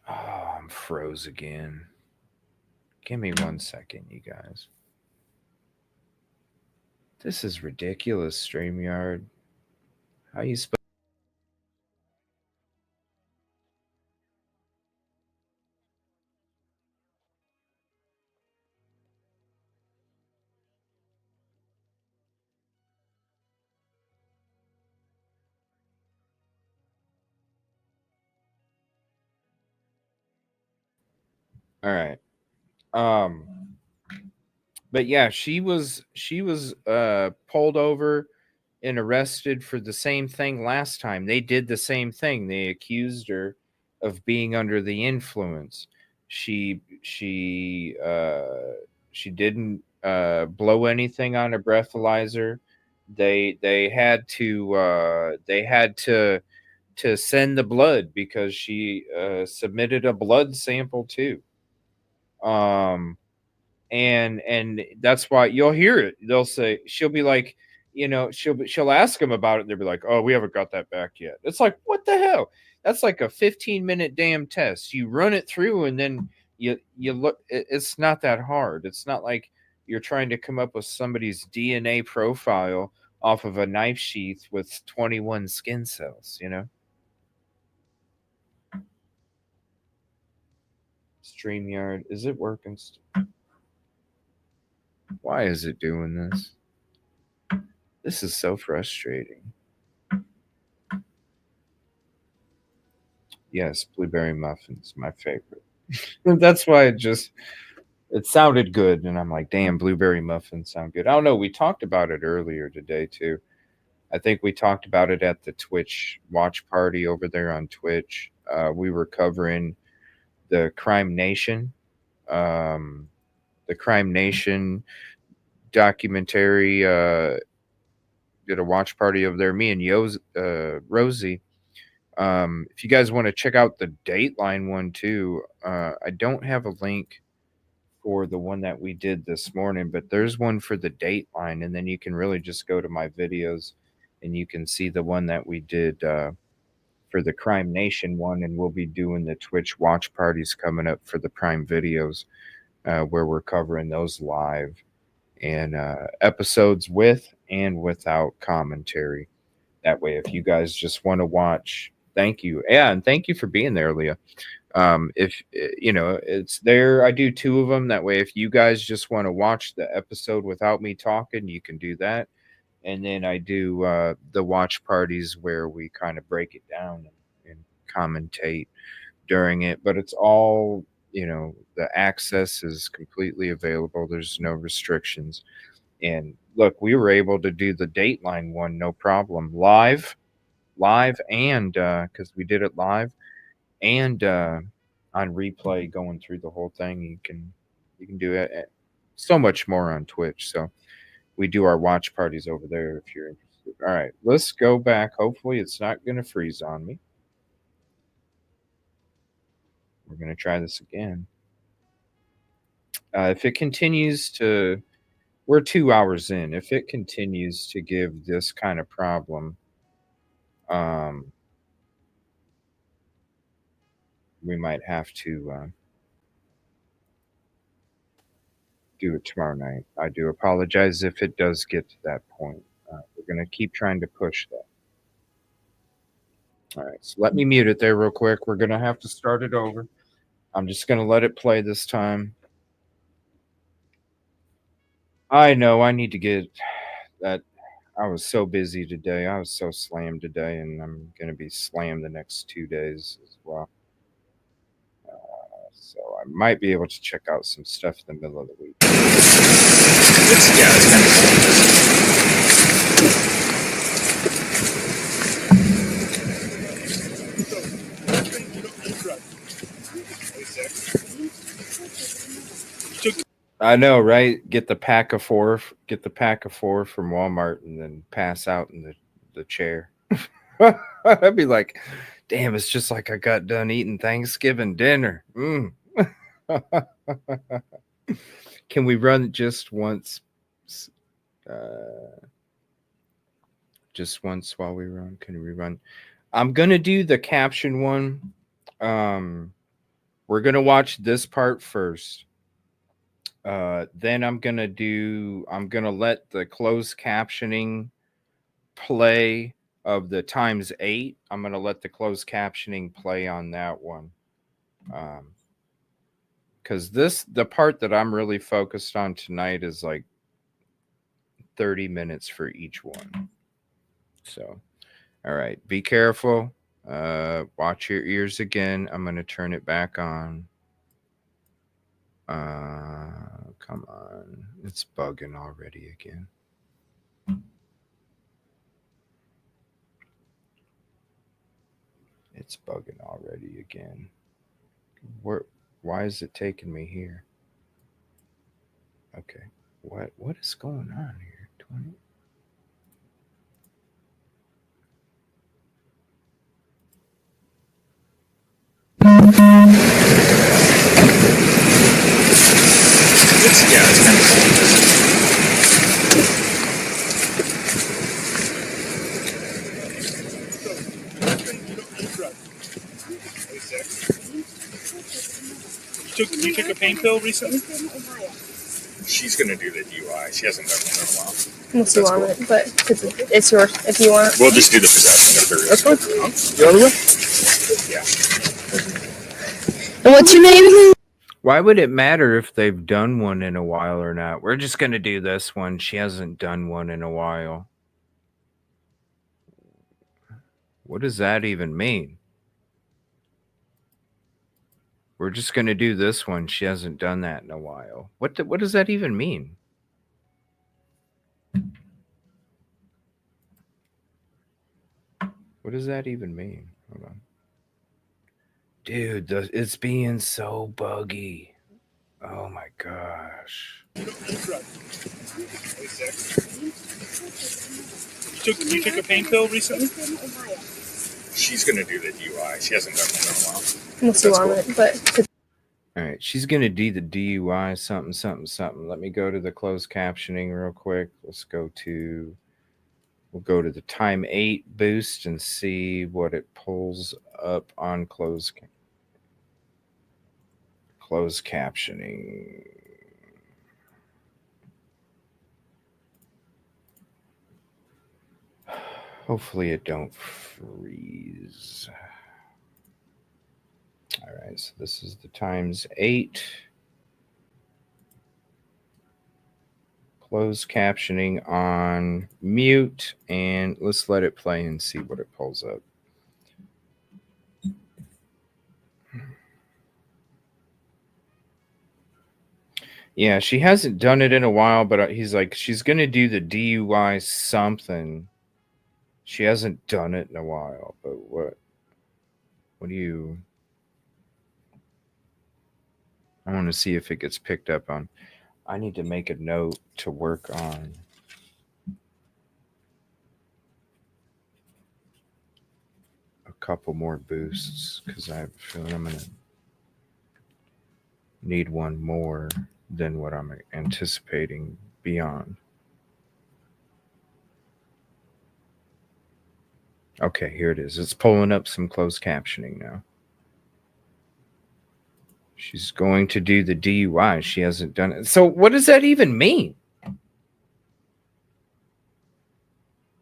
Oh, I'm froze again. Give me 1 second, you guys. This is ridiculous, StreamYard. How you supposed? All right. But yeah, she was pulled over and arrested for the same thing last time. They did the same thing. They accused her of being under the influence. She didn't blow anything on a breathalyzer. They had to send the blood because she submitted a blood sample too. And that's why you'll hear it. They'll say, she'll be like, she'll ask them about it, and they'll be like, "Oh, we haven't got that back yet." It's like, what the hell? That's like a 15-minute damn test. You run it through, and then you look. It's not that hard. It's not like you're trying to come up with somebody's DNA profile off of a knife sheath with 21 skin cells. StreamYard, is it working? Why is it doing this? This is so frustrating. Yes, blueberry muffins, my favorite. That's why it sounded good, and I'm like, damn, blueberry muffins sound good. I don't know. We talked about it earlier today too. I think we talked about it at the Twitch watch party over there on Twitch. We were covering the Crime Nation. The Crime Nation documentary, did a watch party over there. Me and Rosie. If you guys want to check out the Dateline one too, I don't have a link for the one that we did this morning, but there's one for the Dateline, and then you can really just go to my videos and you can see the one that we did for the Crime Nation one, and we'll be doing the Twitch watch parties coming up for the Prime videos where we're covering those live and episodes with and without commentary. That way, if you guys just want to watch, thank you. Yeah, and thank you for being there, Leah. If you know it's there, I do 2 of them. That way, if you guys just want to watch the episode without me talking, you can do that. And then I do the watch parties where we kind of break it down and commentate during it. But it's all, you know, the access is completely available. There's no restrictions. And look, we were able to do the Dateline one, no problem, live, and because we did it live and on replay, going through the whole thing. You can do it so much more on Twitch. So we do our watch parties over there if you're interested. All right, let's go back. Hopefully it's not going to freeze on me. We're going to try this again. If it continues to, we're 2 hours in. If it continues to give this kind of problem, we might have to do it tomorrow night. I do apologize if it does get to that point. We're going to keep trying to push that. All right, so let me mute it there real quick. We're going to have to start it over. I'm just going to let it play this time. I know I need to get that. I was so busy today. I was so slammed today, and I'm going to be slammed the next 2 days as well. So I might be able to check out some stuff in the middle of the week. It's kind of I know, right? Get the pack of 4 from Walmart and then pass out in the chair. I'd be like, damn, it's just like I got done eating Thanksgiving dinner. Can we run just once? Just once while we run? Can we run? I'm going to do the caption one. We're going to watch this part first. Then I'm going to let the closed captioning play of the ×8. I'm going to let the closed captioning play on that one. Because the part that I'm really focused on tonight is like 30 minutes for each one. So, all right, be careful. Watch your ears again. I'm going to turn it back on. Come on. It's bugging already again. It's bugging already again. Why is it taking me here? Okay. What is going on here? 20. It's kind of You took a pain pill recently? She's going to do the DUI. She hasn't done one in a while. Unless you want it, but it's yours if you want. We'll just do the possession. That's fine. You on the way? Yeah. And what's your name? Why would it matter if they've done one in a while or not? We're just going to do this one. She hasn't done one in a while. What does that even mean? We're just going to do this one. She hasn't done that in a while. What does that even mean? What does that even mean? Hold on. Dude, it's being so buggy. Oh my gosh. You took a pain pill recently? She's going to do the DUI. She hasn't done one in a while. Unless you want it, but All right. She's going to do the DUI something, something, something. Let me go to the closed captioning real quick. We'll go to the time 8 boost and see what it pulls up on closed captioning. Hopefully it don't freeze. All right, so this is the times 8. Closed captioning on mute, and let's let it play and see what it pulls up. Yeah, she hasn't done it in a while, but he's like, she's going to do the DUI something. She hasn't done it in a while, but what do you... I want to see if it gets picked up on. I need to make a note to work on a couple more boosts because I have a feeling I'm going to need one more than what I'm anticipating beyond. Okay, here it is. It's pulling up some closed captioning now. She's going to do the DUI. She hasn't done it. So what does that even mean?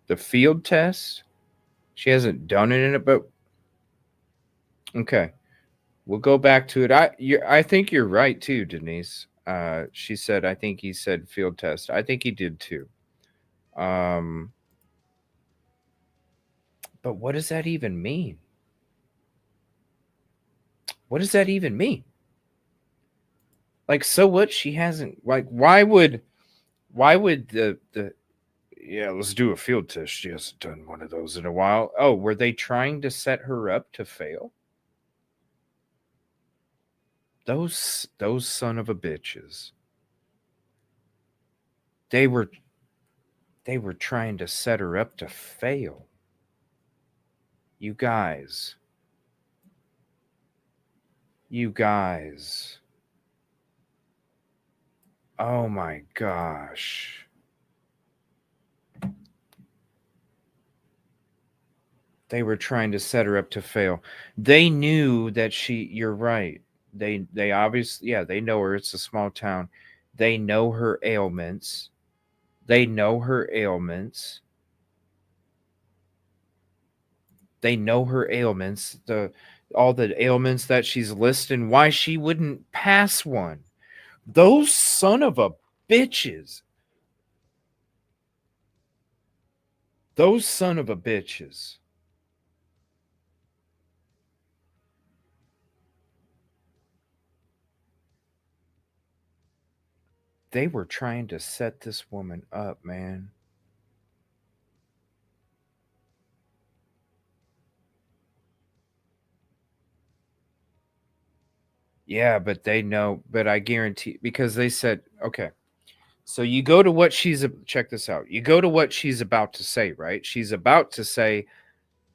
The field test? She hasn't done it in it, but okay. We'll go back to it. I think you're right too, Denise. She said, I think he said field test. I think he did too. But what does that even mean? What does that even mean? Like, so what? She hasn't, like, why would the yeah, let's do a field test. She hasn't done one of those in a while. Oh, were they trying to set her up to fail? Those son of a bitches. They were trying to set her up to fail. You guys. Oh my gosh. They were trying to set her up to fail. They knew that you're right. They obviously, yeah, they know her. It's a small town. They know her ailments. They know her ailments. All the ailments that she's listing, why she wouldn't pass one. Those son of a bitches. Those son of a bitches. They were trying to set this woman up, man. Yeah, but they know, but I guarantee, because they said, okay, so you go to what check this out. You go to what she's about to say, right? She's about to say,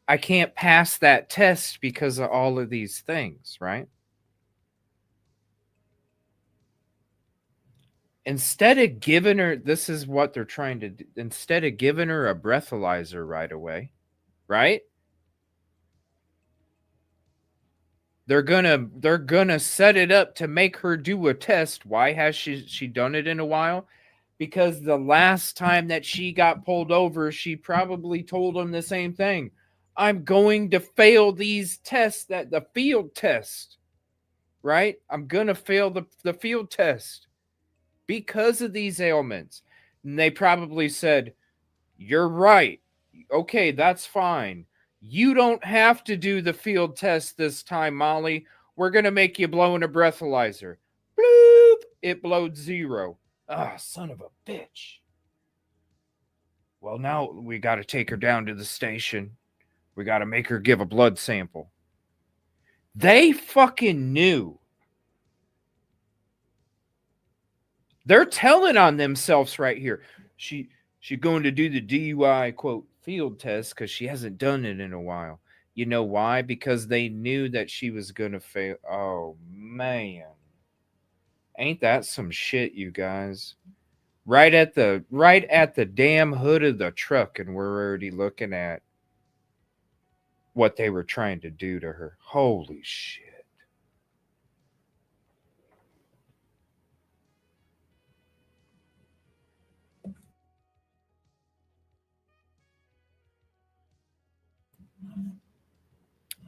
I can't pass that test because of all of these things, right? Instead of giving her, this is what they're trying to do. Instead of giving her a breathalyzer right away, right? They're gonna set it up to make her do a test. Why has she done it in a while? Because the last time that she got pulled over, she probably told them the same thing. I'm going to fail these tests, the field test, right? I'm gonna fail the field test because of these ailments. And they probably said, you're right. Okay, that's fine. You don't have to do the field test this time, Molly. We're going to make you blow in a breathalyzer. Bloop! It blowed 0. Ah, son of a bitch. Well, now we got to take her down to the station. We got to make her give a blood sample. They fucking knew. They're telling on themselves right here. She's going to do the DUI, quote, field test because she hasn't done it in a while. You know why? Because they knew that she was going to fail. Oh, man. Ain't that some shit, you guys? Right at the damn hood of the truck, and we're already looking at what they were trying to do to her. Holy shit.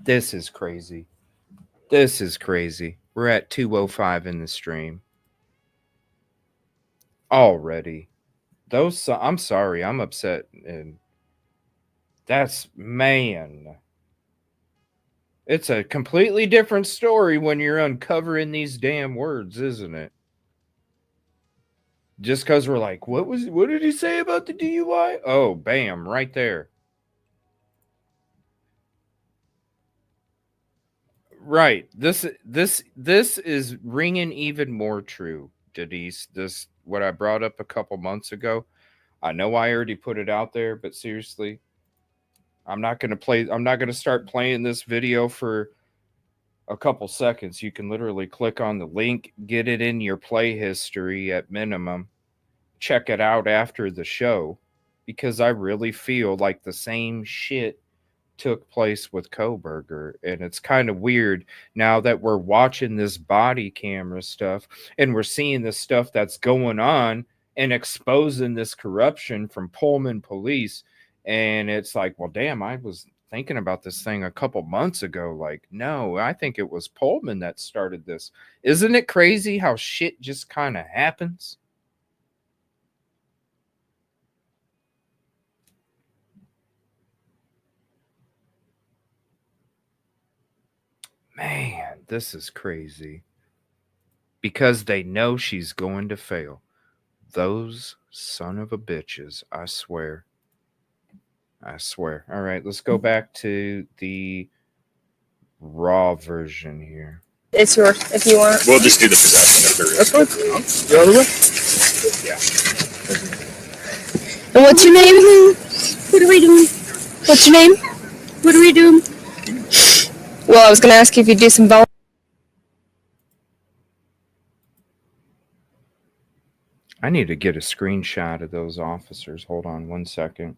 This is crazy. This is crazy. We're at 2:05 in the stream. Already. I'm sorry. I'm upset. And that's, man. It's a completely different story when you're uncovering these damn words, isn't it? Just because we're like, what did he say about the DUI? Oh, bam, right there. Right. This is ringing even more true, Denise. This what I brought up a couple months ago. I know I already put it out there, but seriously, I'm not going to start playing this video for a couple seconds. You can literally click on the link, get it in your play history at minimum. Check it out after the show, because I really feel like the same shit took place with Koberger. And it's kind of weird now that we're watching this body camera stuff and we're seeing this stuff that's going on and exposing this corruption from Pullman police. And it's like, well, damn, I was thinking about this thing a couple months ago. Like, no, I think it was Pullman that started this. Isn't it crazy how shit just kind of happens? Man, this is crazy. Because they know she's going to fail. Those son of a bitches, I swear. I swear. All right, let's go back to the raw version here. It's yours if you want. We'll just do the possession if there is. That's fine. The other way? Yeah. And what's your name? What are we doing? What's your name? What are we doing? Well, I was going to ask you if you do some volunteering. I need to get a screenshot of those officers. Hold on one second.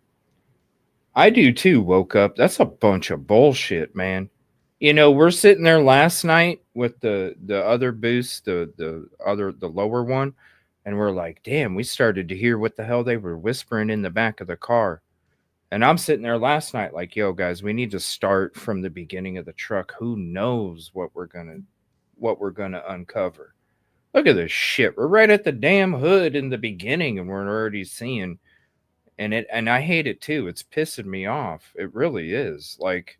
I do too, woke up. That's a bunch of bullshit, man. You know, we're sitting there last night with the other boost, the lower one, and we're like, damn, we started to hear what the hell they were whispering in the back of the car. And I'm sitting there last night like, yo, guys, we need to start from the beginning of the truck. Who knows what we're gonna uncover? Look at this shit. We're right at the damn hood in the beginning, and we're already seeing, and I hate it too. It's pissing me off. It really is. Like,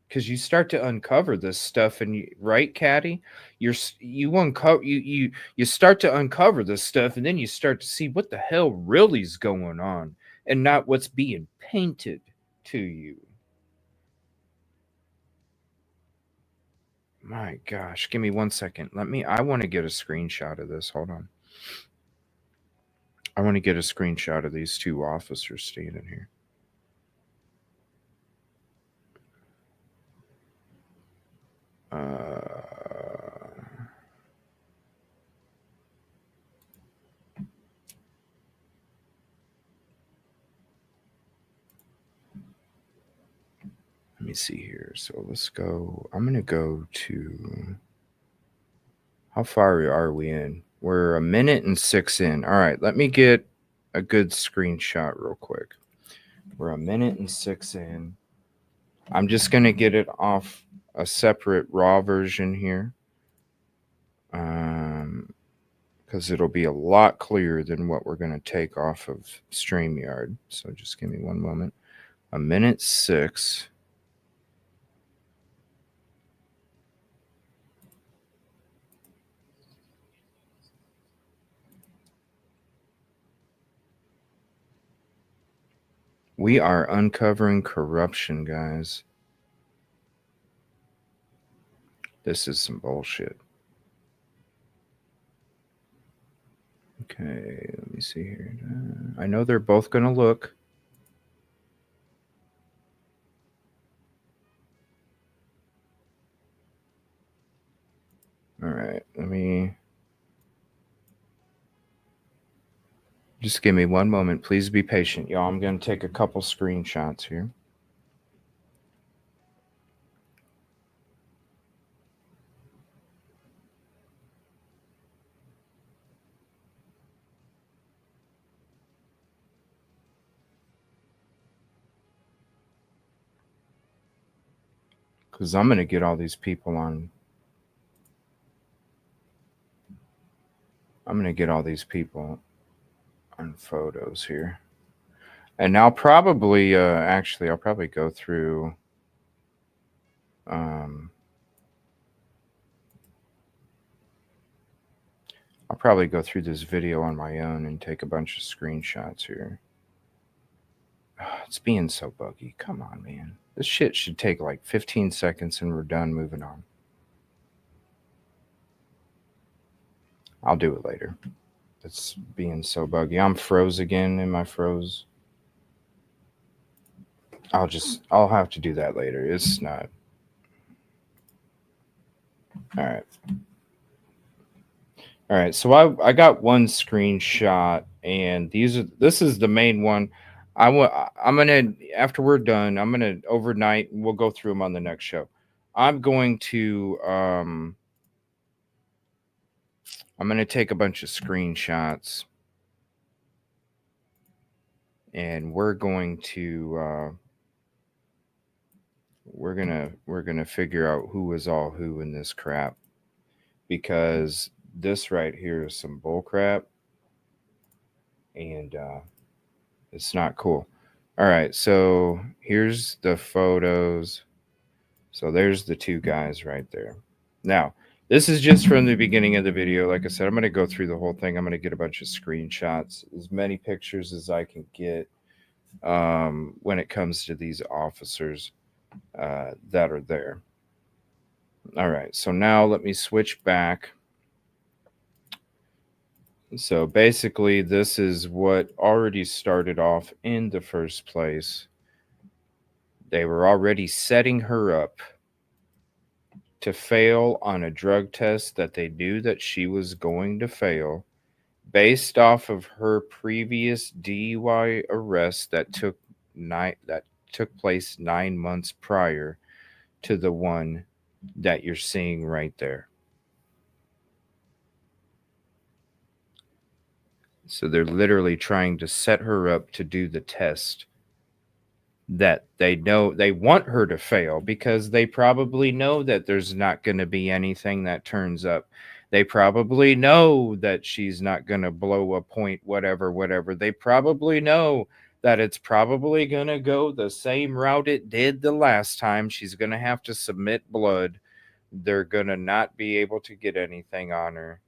because you start to uncover this stuff, and right, Caddy, you start to uncover this stuff, and then you start to see what the hell really is going on, and not what's being painted to you. My gosh, give me 1 second. I want to get a screenshot of this. Hold on. I want to get a screenshot of these two officers standing here. Let me see here. So let's go. I'm going to go to, how far are we in? We're 1 minute and 6 in. All right, let me get a good screenshot real quick. We're 1 minute and 6 in. I'm just going to get it off a separate raw version here. Because it'll be a lot clearer than what we're going to take off of StreamYard. So just give me one moment. 1 minute 6. We are uncovering corruption, guys. This is some bullshit. Okay, let me see here. I know they're both going to look. let me just give me one moment. Please be patient, y'all. I'm going to take a couple screenshots here. Because I'm going to get all these people on. I'm going to get all these people on photos here. And I'll probably, actually, I'll probably go through. I'll probably go through this video on my own and take a bunch of screenshots here. It's being so buggy. Come on, man. This shit should take like 15 seconds and we're done moving on. I'll do it later. It's being so buggy. I'm froze again. Am I froze? I'll have to do that later. It's not. All right. All right. So I got one screenshot, and this is the main one. I'm gonna, after we're done, I'm gonna overnight and we'll go through them on the next show. I'm going to take a bunch of screenshots, and we're gonna figure out who is all who in this crap, because this right here is some bull crap, and it's not cool. All right, so here's the photos. So there's the two guys right there. Now, this is just from the beginning of the video. Like I said, I'm going to go through the whole thing. I'm going to get a bunch of screenshots, as many pictures as I can get when it comes to these officers that are there. All right, so now let me switch back. So basically, this is what already started off in the first place. They were already setting her up to fail on a drug test that they knew that she was going to fail, based off of her previous DUI arrest that took place 9 months prior to the one that you're seeing right there. So they're literally trying to set her up to do the test that they know they want her to fail, because they probably know that there's not going to be anything that turns up. They probably know that she's not going to blow a point, whatever. They probably know that it's probably going to go the same route it did the last time. She's going to have to submit blood. They're going to not be able to get anything on her.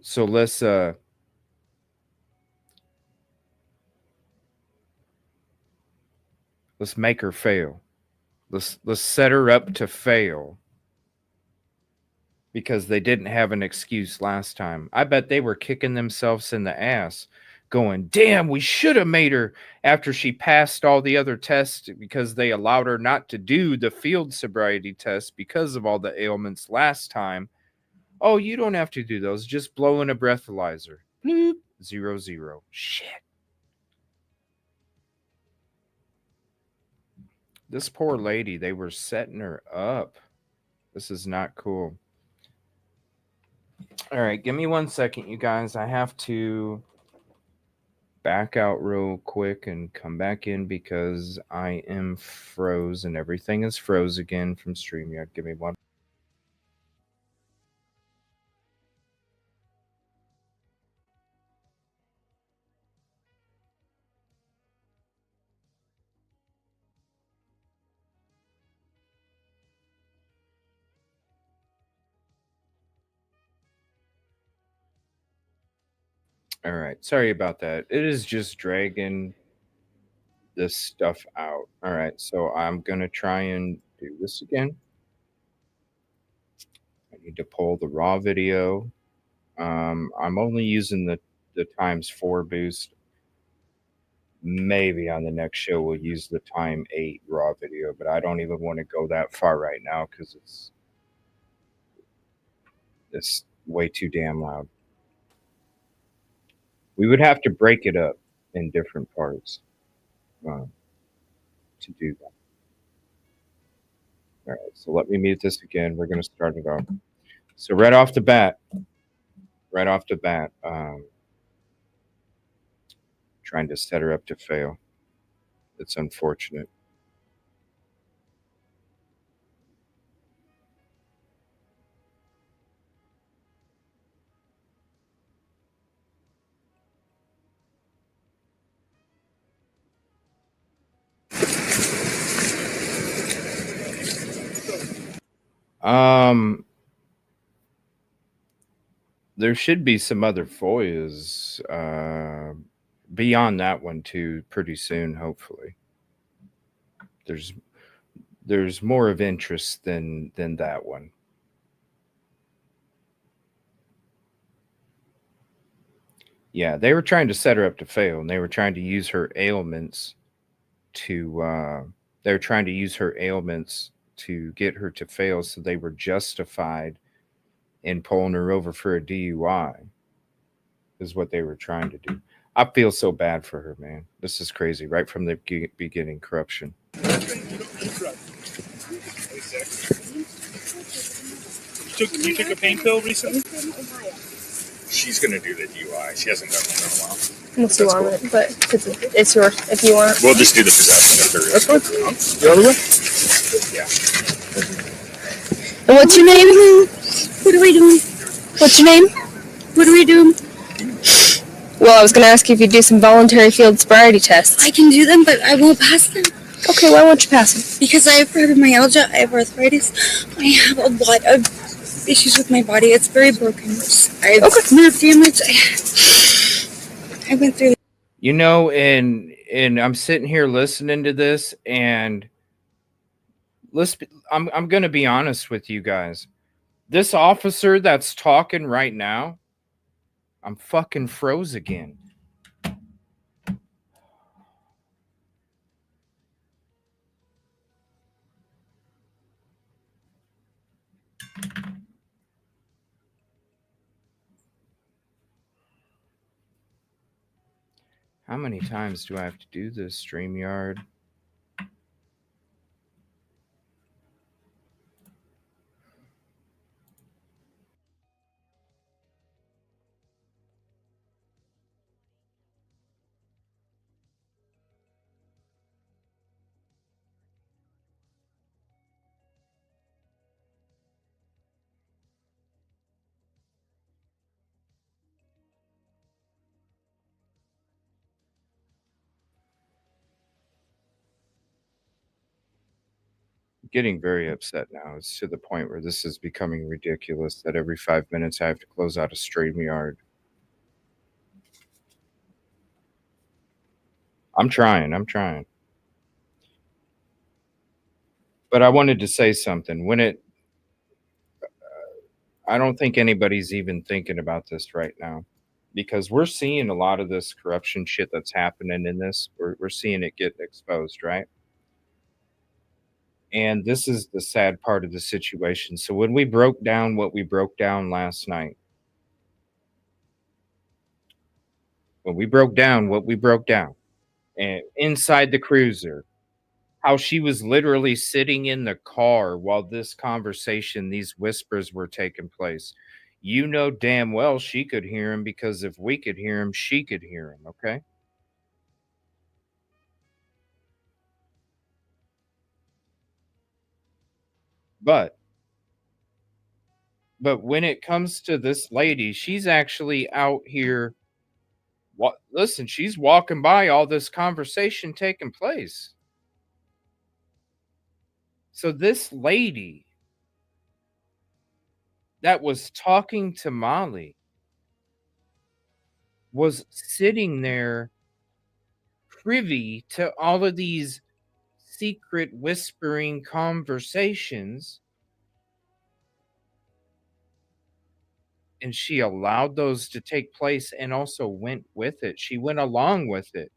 So let's make her fail. Let's set her up to fail, because they didn't have an excuse last time. I bet they were kicking themselves in the ass, going, damn, we should have made her, after she passed all the other tests, because they allowed her not to do the field sobriety test because of all the ailments last time. Oh, you don't have to do those. Just blow in a breathalyzer. Bloop. 0-0. Shit. This poor lady, they were setting her up. This is not cool. All right, give me 1 second, you guys. I have to back out real quick and come back in, because I am froze and everything is froze again from StreamYard. Give me one. All right, sorry about that. It is just dragging this stuff out. All right, so I'm gonna try and do this again. I need to pull the raw video. I'm only using the ×4 boost. Maybe on the next show we'll use the ×8 raw video, but I don't even want to go that far right now, because It's way too damn loud. We would have to break it up in different parts to do that. All right, so let me mute this again. We're going to start it off. So right off the bat, trying to set her up to fail. It's unfortunate. There should be some other FOIAs beyond that one too pretty soon, hopefully. There's more of interest than that one. Yeah, they were trying to set her up to fail, and they were trying to use her ailments to get her to fail, so they were justified in pulling her over for a DUI is what they were trying to do. I feel so bad for her, man. This is crazy. Right from the beginning, corruption. You took a pain pill recently? She's going to do the DUI. She hasn't done one in a while. Unless you want it, but it's yours if you want. We'll just do the possession. That's fine. The other way? Yeah. And what's your name? What are we doing? What's your name? What are we doing? Well, I was going to ask you if you do some voluntary field sobriety tests. I can do them, but I won't pass them. Okay, why won't you pass them? Because I have fibromyalgia, I have arthritis, I have a lot of issues with my body. It's very broken. I have nerve damage. I went through. You know, and I'm sitting here listening to this, and I'm going to be honest with you guys. This officer that's talking right now, I'm fucking froze again. How many times do I have to do this, StreamYard? Getting very upset now. It's to the point where this is becoming ridiculous that every 5 minutes I have to close out a StreamYard. I'm trying. But I wanted to say something. I don't think anybody's even thinking about this right now, because we're seeing a lot of this corruption shit that's happening in this. We're seeing it get exposed, right? And this is the sad part of the situation. So when we broke down what we broke down last night, and inside the cruiser, how she was literally sitting in the car while this conversation, these whispers were taking place. You know damn well she could hear him, because if we could hear him, she could hear him, okay? But when it comes to this lady, she's actually out here. Listen, she's walking by all this conversation taking place. So this lady that was talking to Molly was sitting there privy to all of these secret whispering conversations, and she allowed those to take place and also went with it. She went along with it.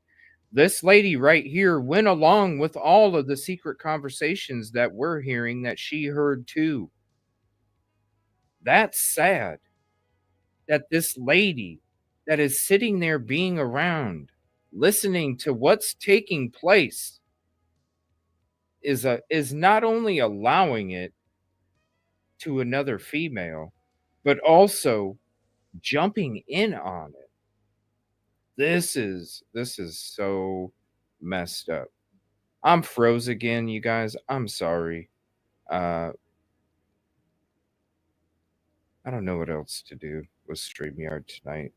This lady right here went along with all of the secret conversations that we're hearing that she heard too. That's sad that this lady that is sitting there being around, listening to what's taking place, is not only allowing it to another female, but also jumping in on it. This is so messed up. I'm froze again, you guys. I'm sorry. Uh I don't know what else to do with StreamYard tonight.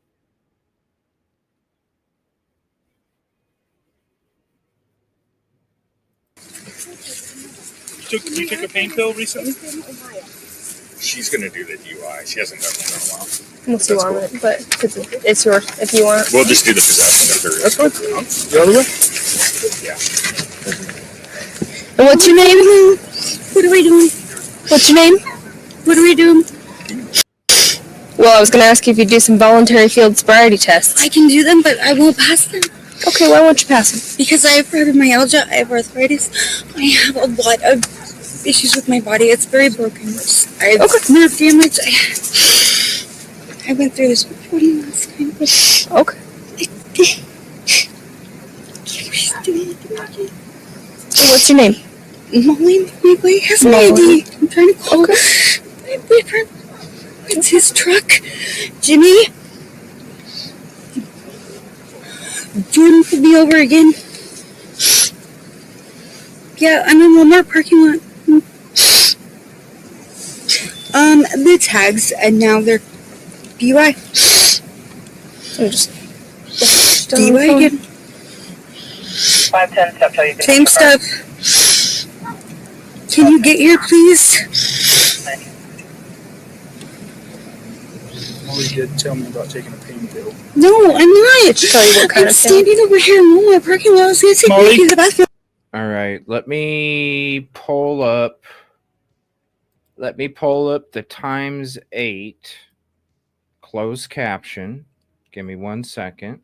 You took a pain pill recently? She's gonna do the DUI. She hasn't done one in a while. Unless you want it, but it's yours if you want it. We'll just do the possession if there is. That's fine. The other way? Yeah. And what's your name? What are we doing? What's your name? What are we doing? Well, I was going to ask you if you do some voluntary field sobriety tests. I can do them, but I won't pass them. Okay, why won't you pass them? Because I have fibromyalgia, I have arthritis, I have a lot of issues with my body. It's very broken. I have nerve damage. I went through this before last time. Okay. So what's your name? Molly, my boy has my ID. I'm trying to call my boyfriend. It's his truck. Jimmy. Jordan pulled me over again. Yeah, I'm in Walmart parking lot. The tags, and now they're DUI. I'm just DUI again. 510 stuff, tell you can Same stuff. Can you get here, please? Molly did tell me about taking a pain pill. No, I'm not. tell you what kind I'm of standing over here in Walmart parking lot. I was going to take Molly? me to the bathroom. All right, let me pull up the times 8 closed caption. Give me 1 second.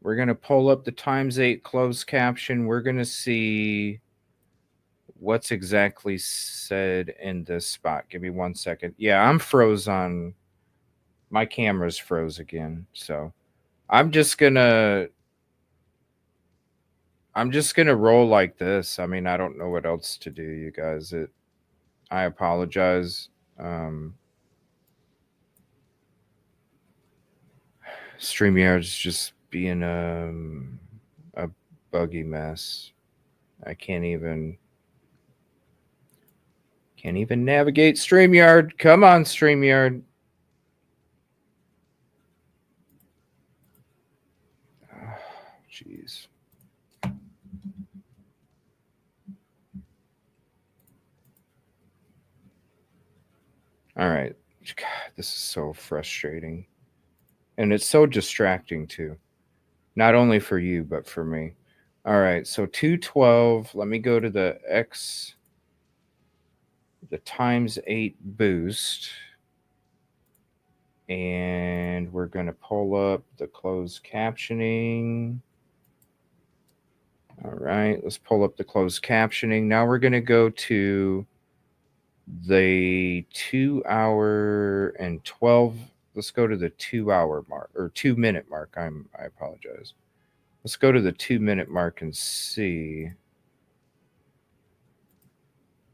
We're going to pull up the times 8 closed caption. We're going to see what's exactly said in this spot. Give me 1 second. Yeah, I'm froze on my camera's froze again. So I'm just gonna roll like this. I mean, I don't know what else to do, you guys. I apologize. StreamYard's just being a buggy mess. I can't even navigate StreamYard. Come on, StreamYard. Jeez. All right. God, this is so frustrating. And it's so distracting too. Not only for you, but for me. All right. So 212. Let me go to the times 8 boost. And we're going to pull up the closed captioning. All right. Let's pull up the closed captioning. Now we're going to go to the 2 hour and 12. Let's go to the 2 hour mark or 2 minute mark. I apologize. Let's go to the 2 minute mark and see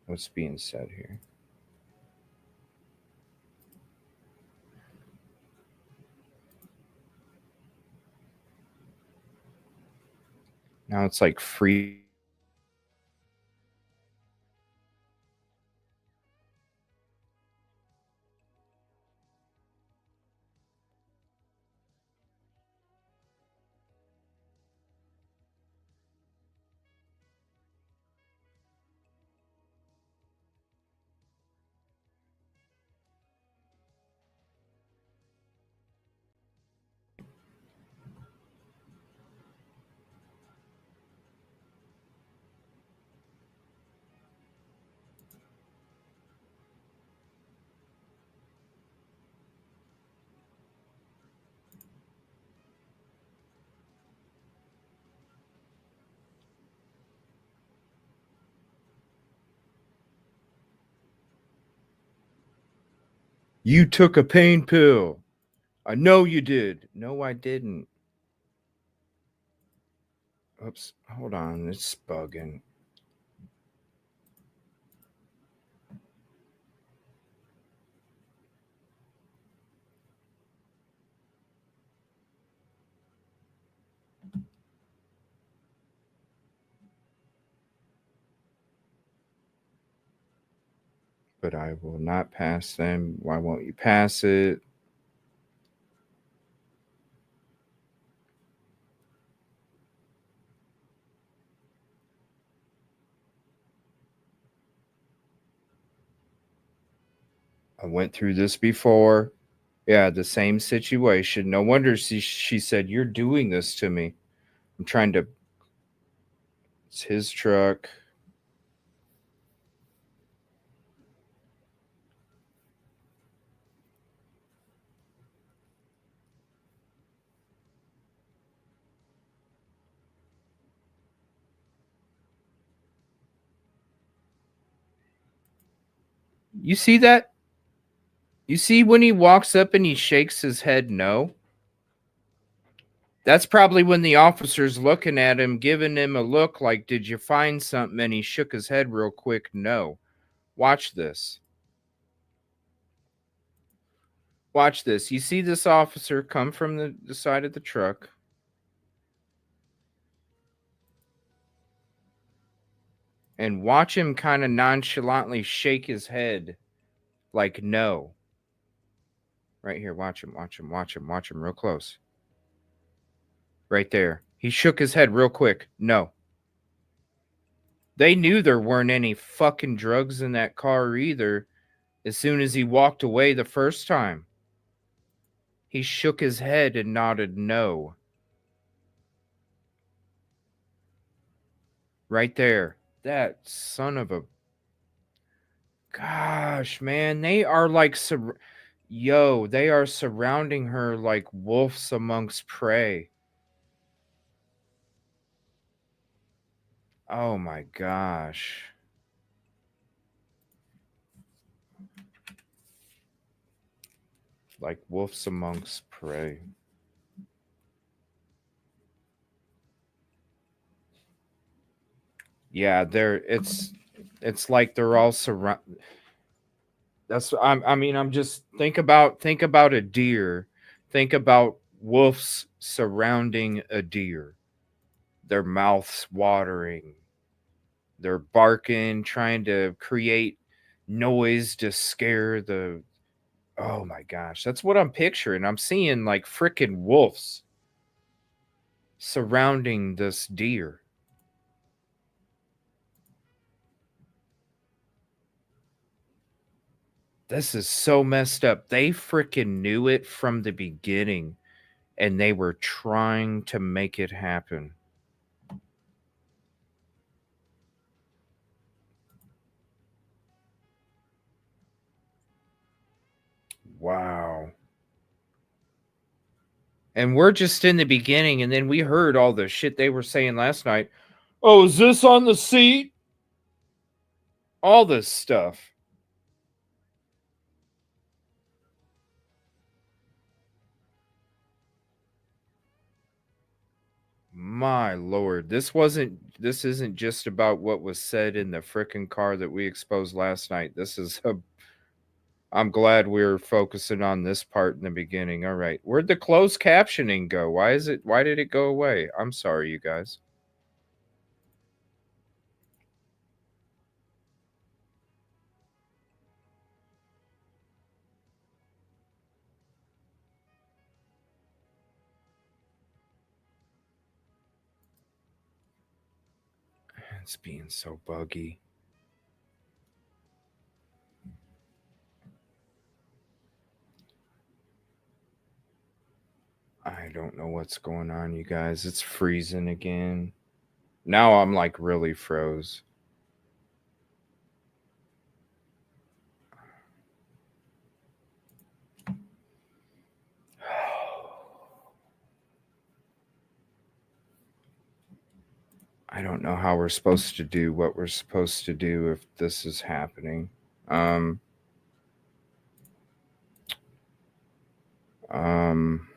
what's being said here. Now it's like free. You took a pain pill. I know you did. No, I didn't. Oops. Hold on. It's bugging. But I will not pass them. Why won't you pass it? I went through this before. Yeah, the same situation. No wonder she said, "You're doing this to me." I'm trying to. It's his truck. You see that? You see when he walks up and he shakes his head no? That's probably when the officer's looking at him, giving him a look like, did you find something? And he shook his head real quick. No. Watch this. Watch this. You see this officer come from the side of the truck. And watch him kind of nonchalantly shake his head like no. Right here. Watch him. Watch him. Watch him. Watch him real close. Right there. He shook his head real quick. No. They knew there weren't any fucking drugs in that car either as soon as he walked away the first time. He shook his head and nodded no. Right there. That son of a... Gosh, man. They are like... they are surrounding her like wolves amongst prey. Oh my gosh. Like wolves amongst prey. Yeah, it's like they're all surrounded. That's I'm just think about a deer. Think about wolves surrounding a deer. Their mouths watering. They're barking, trying to create noise to scare the... Oh my gosh, that's what I'm picturing. I'm seeing like freaking wolves surrounding this deer. This is so messed up. They freaking knew it from the beginning and they were trying to make it happen. Wow. And we're just in the beginning, and then we heard all the shit they were saying last night. Oh, is this on the seat? All this stuff. My Lord, this isn't just about what was said in the frickin' car that we exposed last night. I'm glad we're focusing on this part in the beginning. All right. Where'd the closed captioning go? Why did it go away? I'm sorry, you guys. It's being so buggy. I don't know what's going on, you guys. It's freezing again. Now I'm like really froze. I don't know how we're supposed to do what we're supposed to do if this is happening. Um,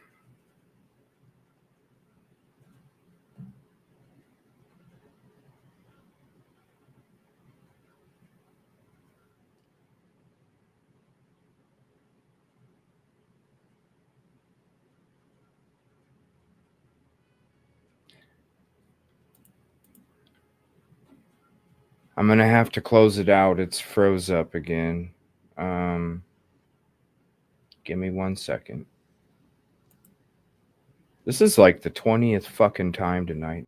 I'm gonna have to close it out. It's froze up again. Give me 1 second. This is like the 20th fucking time tonight.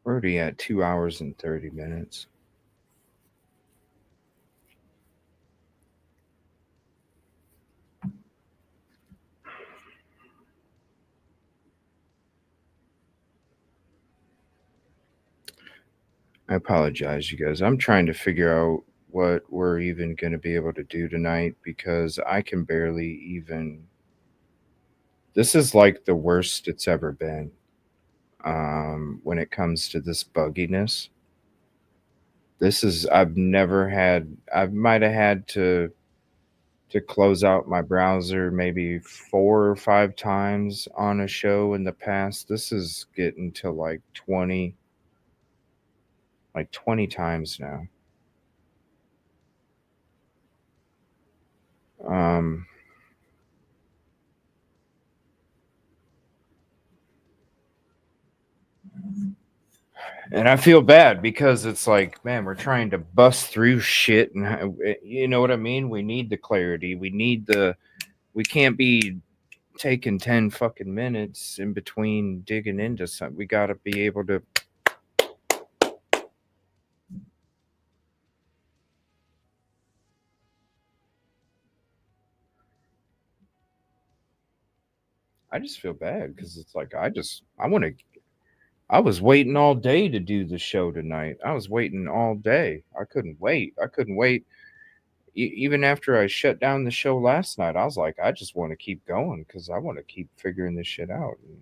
We're already at 2 hours and 30 minutes. I apologize, you guys. I'm trying to figure out what we're even going to be able to do tonight because I can barely even. This is like the worst it's ever been when it comes to this bugginess. This is, I've never had, I might have had to close out my browser maybe 4 or 5 times on a show in the past. This is getting to like 20 times now. And I feel bad because it's like, man, we're trying to bust through shit, and you know what I mean? We need the clarity. We can't be taking 10 fucking minutes in between digging into something. We got to be able to. I just feel bad because it's like, I was waiting all day to do the show tonight. I was waiting all day. I couldn't wait. Even after I shut down the show last night, I was like, I just want to keep going because I want to keep figuring this shit out. And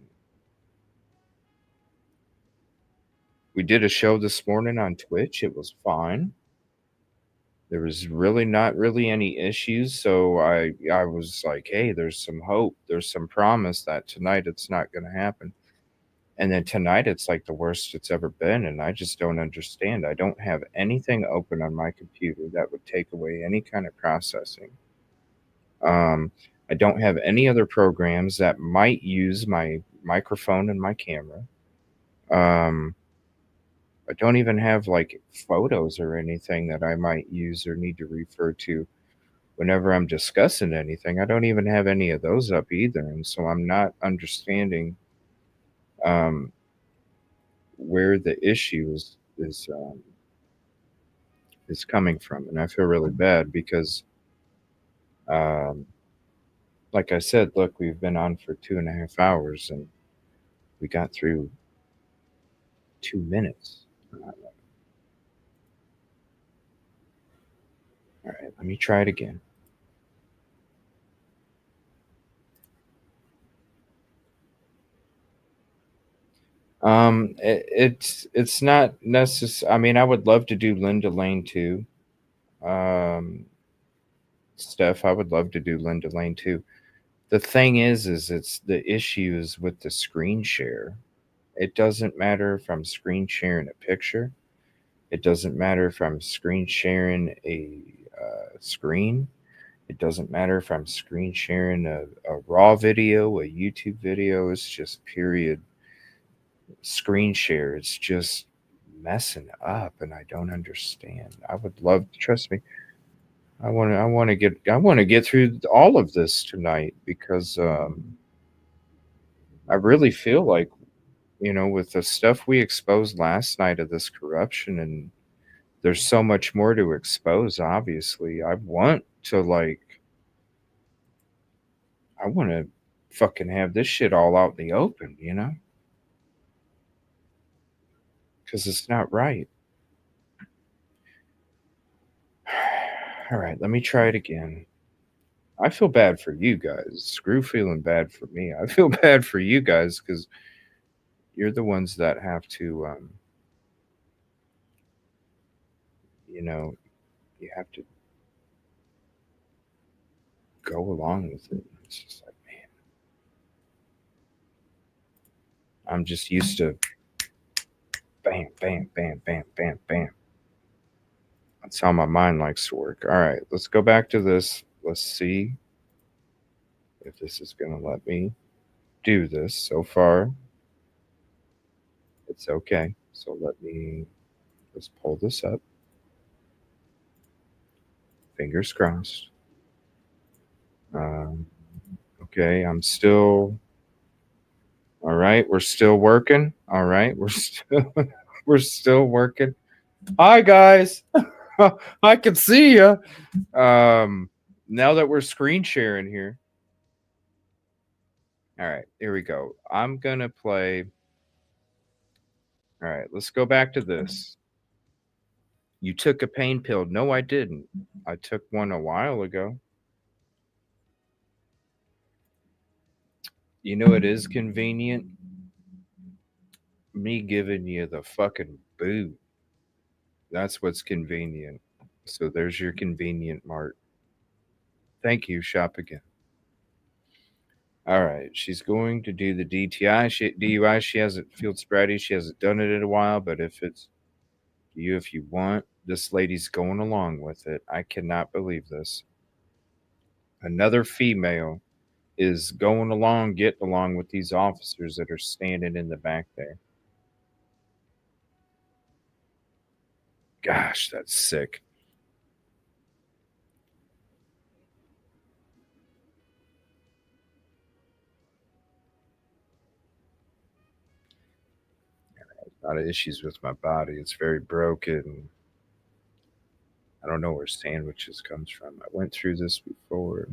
we did a show this morning on Twitch. It was fine. There was really not really any issues. So I was like, hey, there's some hope. There's some promise that tonight it's not going to happen. And then tonight it's like the worst it's ever been. And I just don't understand. I don't have anything open on my computer that would take away any kind of processing. I don't have any other programs that might use my microphone and my camera. I don't even have like photos or anything that I might use or need to refer to whenever I'm discussing anything. I don't even have any of those up either. And so I'm not understanding where the issue is coming from. And I feel really bad because like I said, look, we've been on for 2.5 hours and we got through 2 minutes. All right, let me try it again. It's not necessary. I mean, I would love to do Linda Lane too. Steph, I would love to do Linda Lane too. The thing is it's the issues with the screen share. It doesn't matter if I'm screen sharing a picture. It doesn't matter if I'm screen sharing a screen. It doesn't matter if I'm screen sharing a raw video, a YouTube video. It's just period screen share. It's just messing up, and I don't understand. I would love to, trust me. I want to get through all of this tonight because I really feel like, with the stuff we exposed last night of this corruption, and there's so much more to expose, obviously. I want to fucking have this shit all out in the open, because it's not right. All right, let me try it again. I feel bad for you guys. Screw feeling bad for me. I feel bad for you guys because you're the ones that have to, you have to go along with it. It's just like, man, I'm just used to bam, bam, bam, bam, bam, bam. That's how my mind likes to work. All right, let's go back to this. Let's see if this is going to let me do this. So far, it's okay. So let's pull this up. Fingers crossed. Okay, I'm still. All right, we're still working. All right, we're still working. Hi guys, I can see you. Now that we're screen sharing here. All right, here we go. I'm gonna play. All right, let's go back to this. You took a pain pill. No, I didn't. I took one a while ago. It is convenient. Me giving you the fucking boot. That's what's convenient. So there's your convenient mart. Thank you. Shop again. All right. She's going to do the DUI. She hasn't field sobriety. She hasn't done it in a while. But if it's you, if you want, this lady's going along with it. I cannot believe this. Another female is getting along with these officers that are standing in the back there. Gosh, that's sick. A lot of issues with my body. It's very broken. I don't know where sandwiches comes from. I went through this before.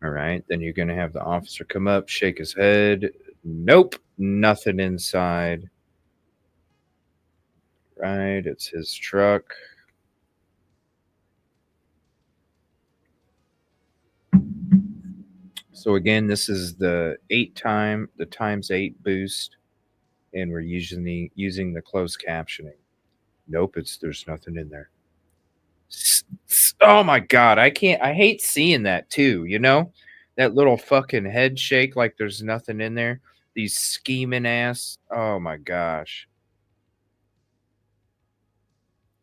All right. Then you're going to have the officer come up, shake his head. Nope. Nothing inside. Right. It's his truck. So again, this is the times 8 boost, and we're using the closed captioning. Nope, there's nothing in there. Oh my god, I hate seeing that too, that little fucking head shake like there's nothing in there. These scheming ass, oh my gosh,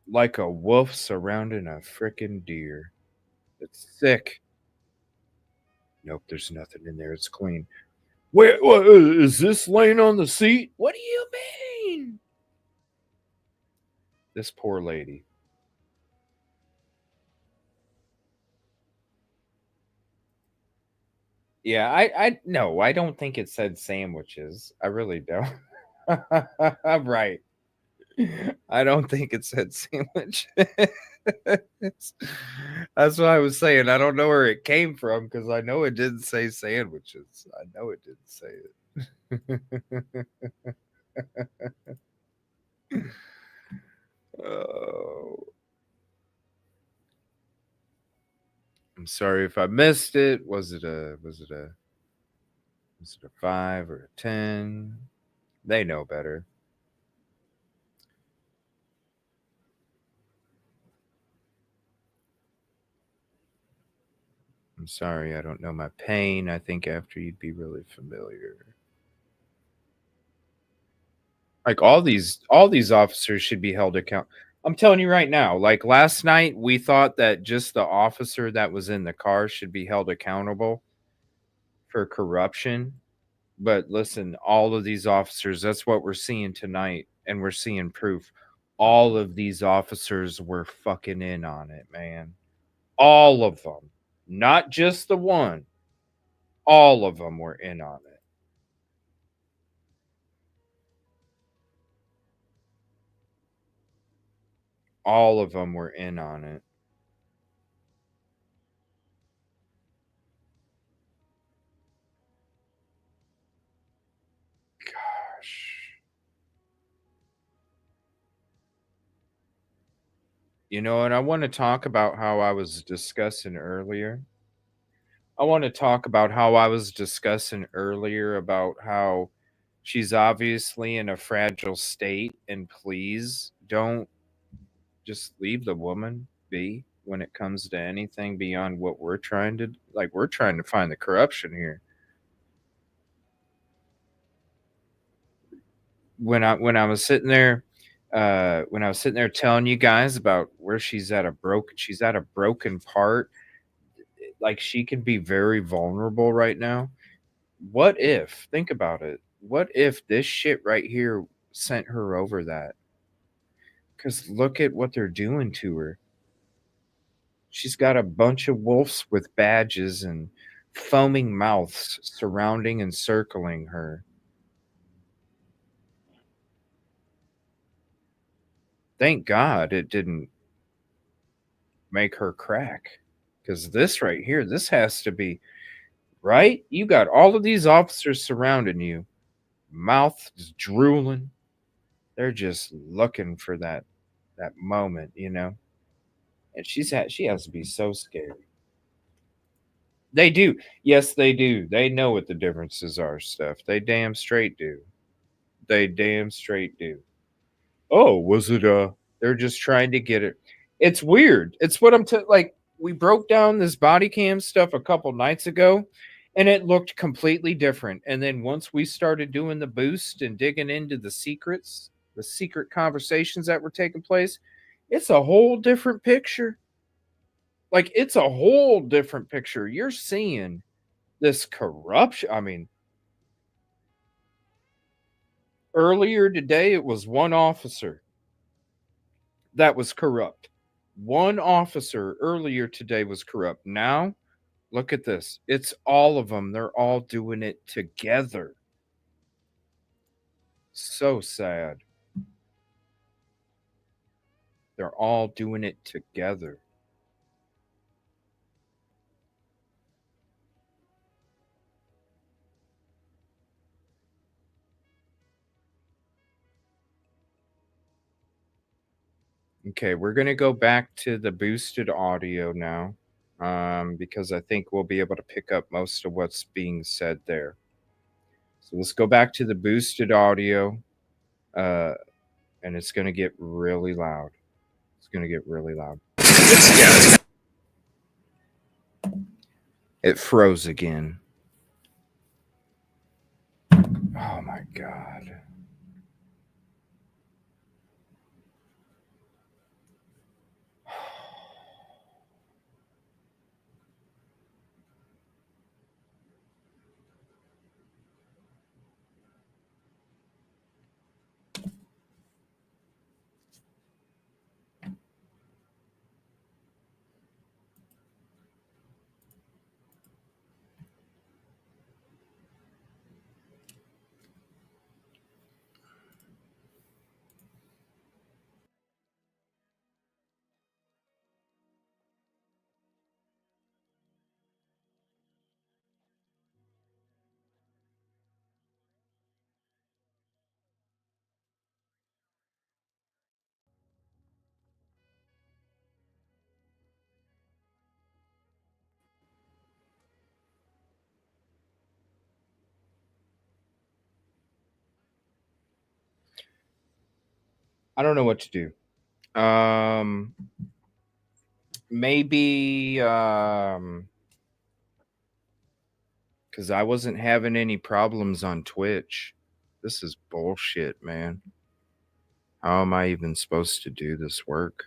like a wolf surrounding a freaking deer. It's sick. Nope, there's nothing in there. It's clean. Wait, what, is this laying on the seat? What do you mean? This poor lady. Yeah, I don't think it said sandwiches. I really don't. Right. I don't think it said sandwich. That's what I was saying. I don't know where it came from because I know it didn't say sandwiches. I know it didn't say it. Oh. I'm sorry if I missed it. Was it a 5 or a 10? They know better. I'm sorry, I don't know my pain. I think after you'd be really familiar. Like all these officers should be held accountable. I'm telling you right now, like last night we thought that just the officer that was in the car should be held accountable for corruption. But listen, all of these officers, that's what we're seeing tonight, and we're seeing proof. All of these officers were fucking in on it, man. All of them. Not just the one. All of them were in on it. All of them were in on it. Gosh. You know, and I want to talk about how I was discussing earlier. I want to talk about how I was discussing earlier about how she's obviously in a fragile state, and please don't just leave the woman be when it comes to anything beyond what we're trying to like. We're trying to find the corruption here. When I was sitting there, when I was sitting there telling you guys about where she's at a broken part, like she can be very vulnerable right now. What if, think about it, what if this shit right here sent her over that? Because look at what they're doing to her. She's got a bunch of wolves with badges and foaming mouths surrounding and circling her. Thank God it didn't make her crack. Because this right here, this has to be, right? You got all of these officers surrounding you, mouths drooling. They're just looking for that moment, you know? And she has to be so scared. They do. Yes, they do. They know what the differences are, stuff. They damn straight do. They damn straight do. Oh, was it they're just trying to get it. It's weird. It's what like we broke down this body cam stuff a couple nights ago and it looked completely different. And then once we started doing the boost and digging into the secrets, the secret conversations that were taking place, it's a whole different picture. Like it's a whole different picture. You're seeing this corruption. I mean, earlier today it was one officer that was corrupt. One officer earlier today was corrupt. Now, look at this. It's all of them. They're all doing it together. So sad. They're all doing it together. Okay, we're going to go back to the boosted audio now because I think we'll be able to pick up most of what's being said there. So let's go back to the boosted audio uh, and it's going to get really loud. It's going to get really loud. It froze again. Oh my God. I don't know what to do. Maybe because I wasn't having any problems on Twitch. This is bullshit, man. How am I even supposed to do this work?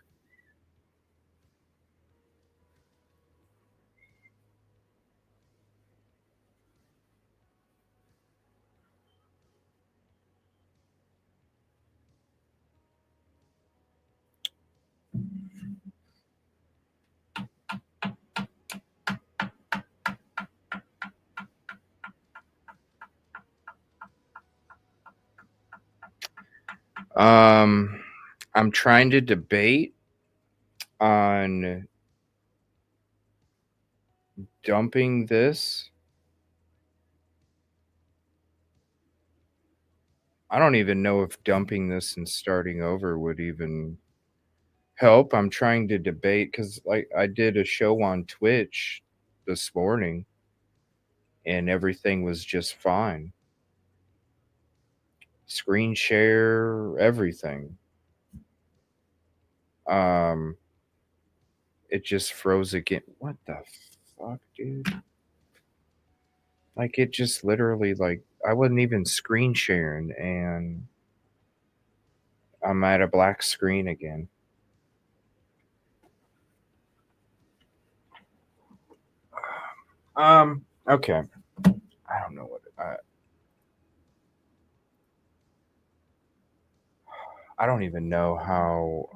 I'm trying to debate on dumping this. I don't even know if dumping this and starting over would even help. I'm trying to debate because, like, I did a show on Twitch this morning and everything was just fine. Screen share, everything. Um, it just froze again. What the fuck, dude? Like, it just literally, like, I wasn't even screen sharing and I'm at a black screen again. Okay. I don't know what I don't even know how.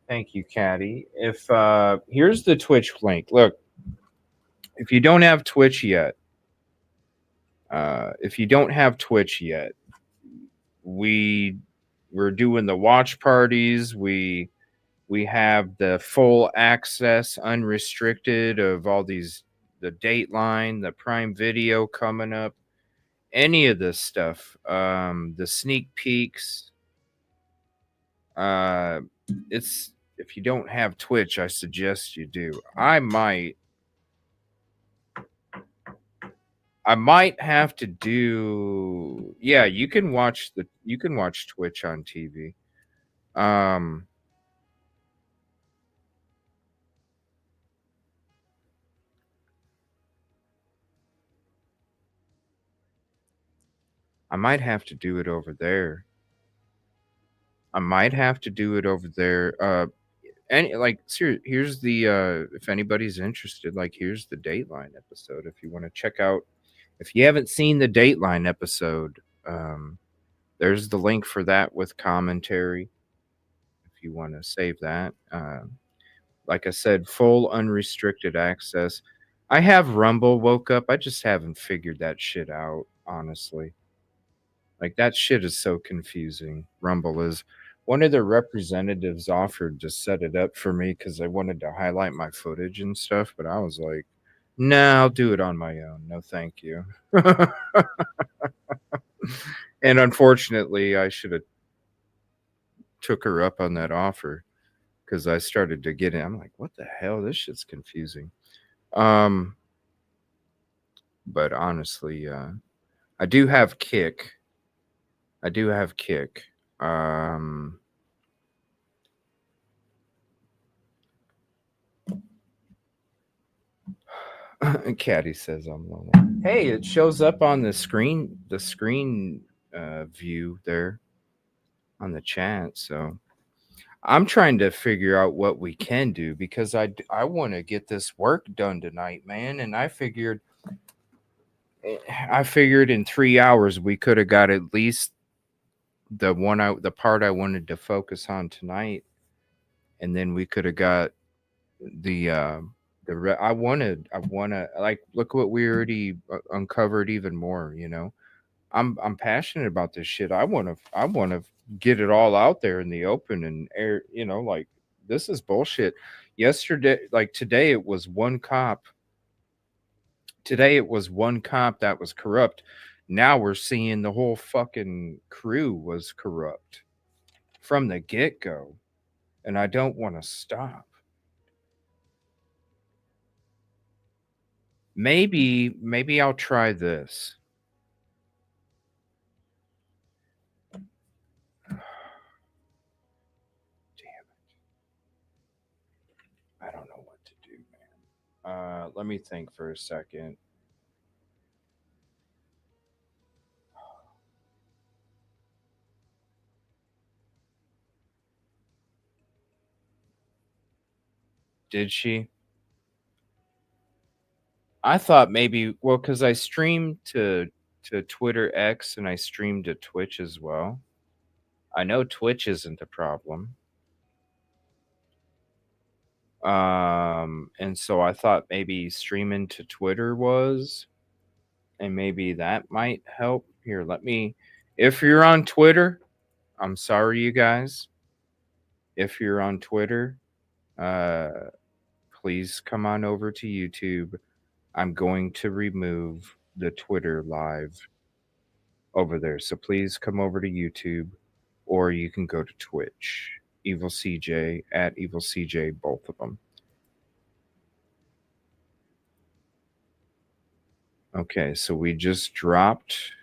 Thank you, Caddy. If here's the Twitch link. Look, if you don't have Twitch yet, we're doing the watch parties. We have the full access, unrestricted of all these, the Dateline, the Prime Video coming up, any of this stuff, the sneak peeks. It's, if you don't have Twitch, I suggest you do. I might have to do. Yeah, you can watch Twitch on TV. I might have to do it over there. And like, here's the if anybody's interested, like, here's the Dateline episode. If you want to check out, if you haven't seen the Dateline episode, there's the link for that with commentary. If you want to save that, like I said, full unrestricted access. I have Rumble woke up. I just haven't figured that shit out, honestly. Like, that shit is so confusing. Rumble is. One of their representatives offered to set it up for me because I wanted to highlight my footage and stuff, but I was like, nah, I'll do it on my own. No, thank you. And unfortunately, I should have took her up on that offer because I started to get in. I'm like, what the hell? This shit's confusing. But honestly, I do have Kick. Caddy says I'm lonely. Hey, it shows up on the screen view there on the chat. So I'm trying to figure out what we can do because I want to get this work done tonight, man. And I figured in 3 hours we could have got at least the part I wanted to focus on tonight, and then we could have got the I want to, like, look what we already uncovered even more. I'm passionate about this shit. I want to get it all out there in the open and air. Like, this is bullshit. Yesterday, like, today it was one cop. That was corrupt. Now we're seeing the whole fucking crew was corrupt from the get-go, and I don't want to stop. Maybe I'll try this. Damn it. I don't know what to do, man. Let me think for a second. Did she? I thought maybe, well, because I streamed to Twitter X and I streamed to Twitch as well. I know Twitch isn't a problem. And so I thought maybe streaming to Twitter was, and maybe that might help. Here, if you're on Twitter, I'm sorry, you guys. If you're on Twitter, uh, please come on over to YouTube. I'm going to remove the Twitter live over there. So please come over to YouTube, or you can go to Twitch. EvilleCJ at EvilleCJ, both of them. Okay, so we just dropped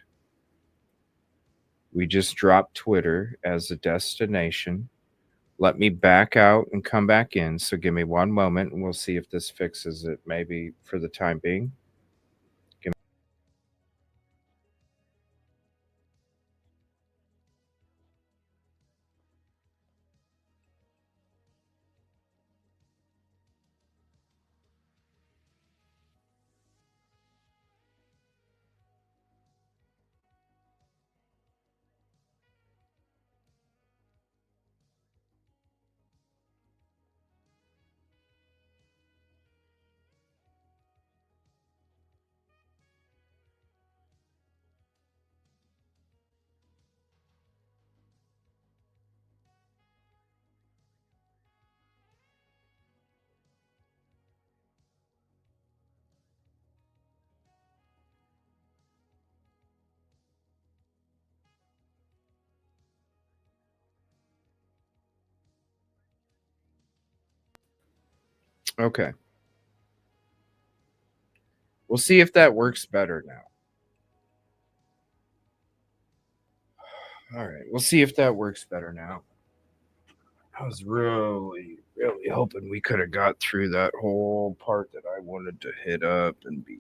Twitter as a destination. Let me back out and come back in. So give me one moment and we'll see if this fixes it, maybe for the time being. Okay. We'll see if that works better now. All right. We'll see if that works better now. I was really, really hoping we could have got through that whole part that I wanted to hit up and be.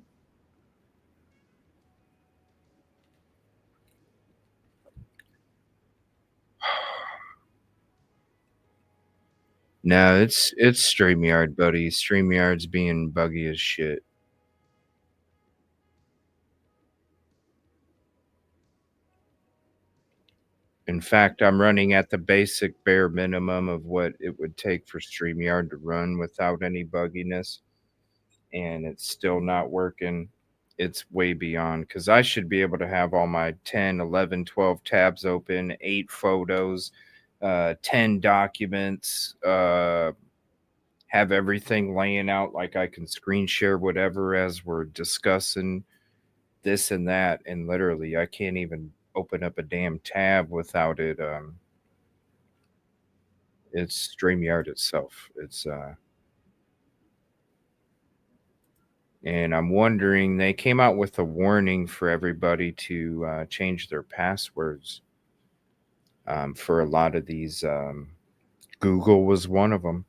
No, it's StreamYard, buddy. StreamYard's being buggy as shit. In fact, I'm running at the basic bare minimum of what it would take for StreamYard to run without any bugginess, and it's still not working. It's way beyond, because I should be able to have all my 10, 11, 12 tabs open, 8 photos, 10 documents, have everything laying out like I can screen share whatever as we're discussing this and that. And literally, I can't even open up a damn tab without it. It's StreamYard itself. And I'm wondering, they came out with a warning for everybody to change their passwords for a lot of these. Google was one of them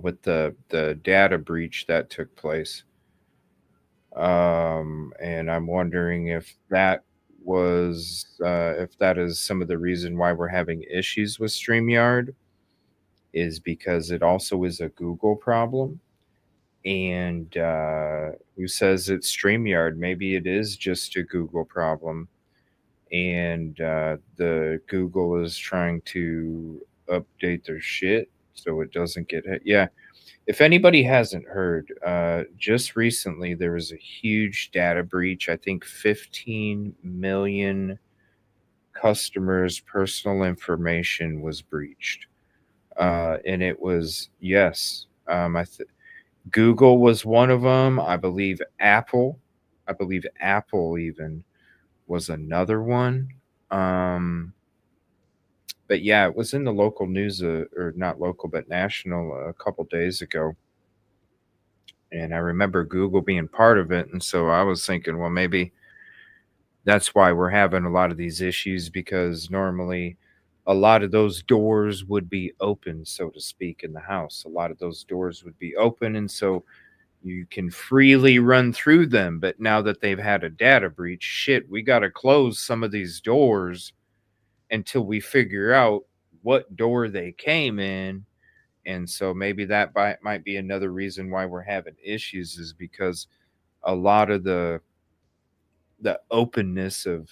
with the data breach that took place. And I'm wondering if that is some of the reason why we're having issues with StreamYard, is because it also is a Google problem. And who says it's StreamYard? Maybe it is just a Google problem, and the Google is trying to update their shit so it doesn't get hit. Yeah. If anybody hasn't heard, just recently there was a huge data breach. I think 15 million customers' personal information was breached. And it was, yes, Google was one of them. I believe Apple even was another one. But yeah, it was in the local news, or not local, but national, a couple days ago. And I remember Google being part of it. And so I was thinking, well, maybe that's why we're having a lot of these issues, because normally a lot of those doors would be open, so to speak, in the house. A lot of those doors would be open. And so you can freely run through them. But now that they've had a data breach, shit, we got to close some of these doors until we figure out what door they came in. And so maybe that might be another reason why we're having issues, is because a lot of the openness of,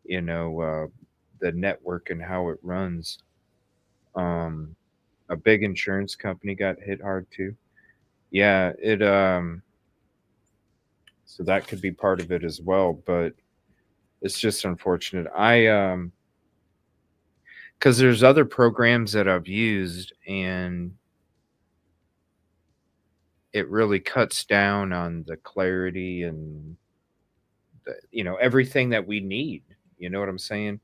the network and how it runs, a big insurance company got hit hard too. Yeah, it so that could be part of it as well, but it's just unfortunate. I cuz there's other programs that I've used and it really cuts down on the clarity and everything that we need. You know what I'm saying?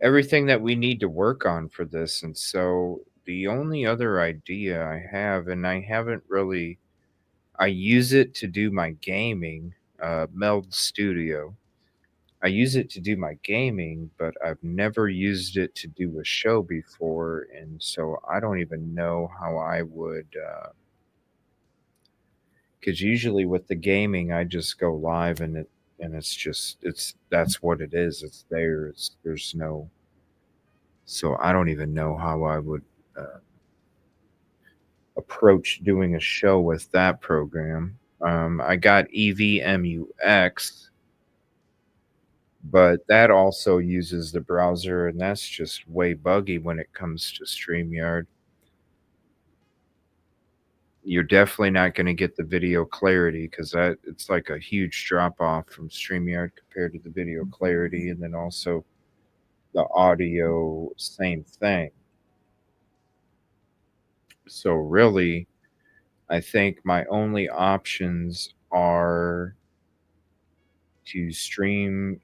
Everything that we need to work on for this. And so the only other idea I have, and I haven't really, I use it to do my gaming, Meld Studio. I use it to do my gaming, but I've never used it to do a show before. And so I don't even know how I would, because usually with the gaming, I just go live and it's just, that's what it is. It's there. There's no, so I don't even know how I would approach doing a show with that program. I got EvMUX, but that also uses the browser, and that's just way buggy when it comes to StreamYard. You're definitely not going to get the video clarity because it's like a huge drop off from StreamYard compared to the video clarity, and then also the audio, same thing. So really, I think my only options are to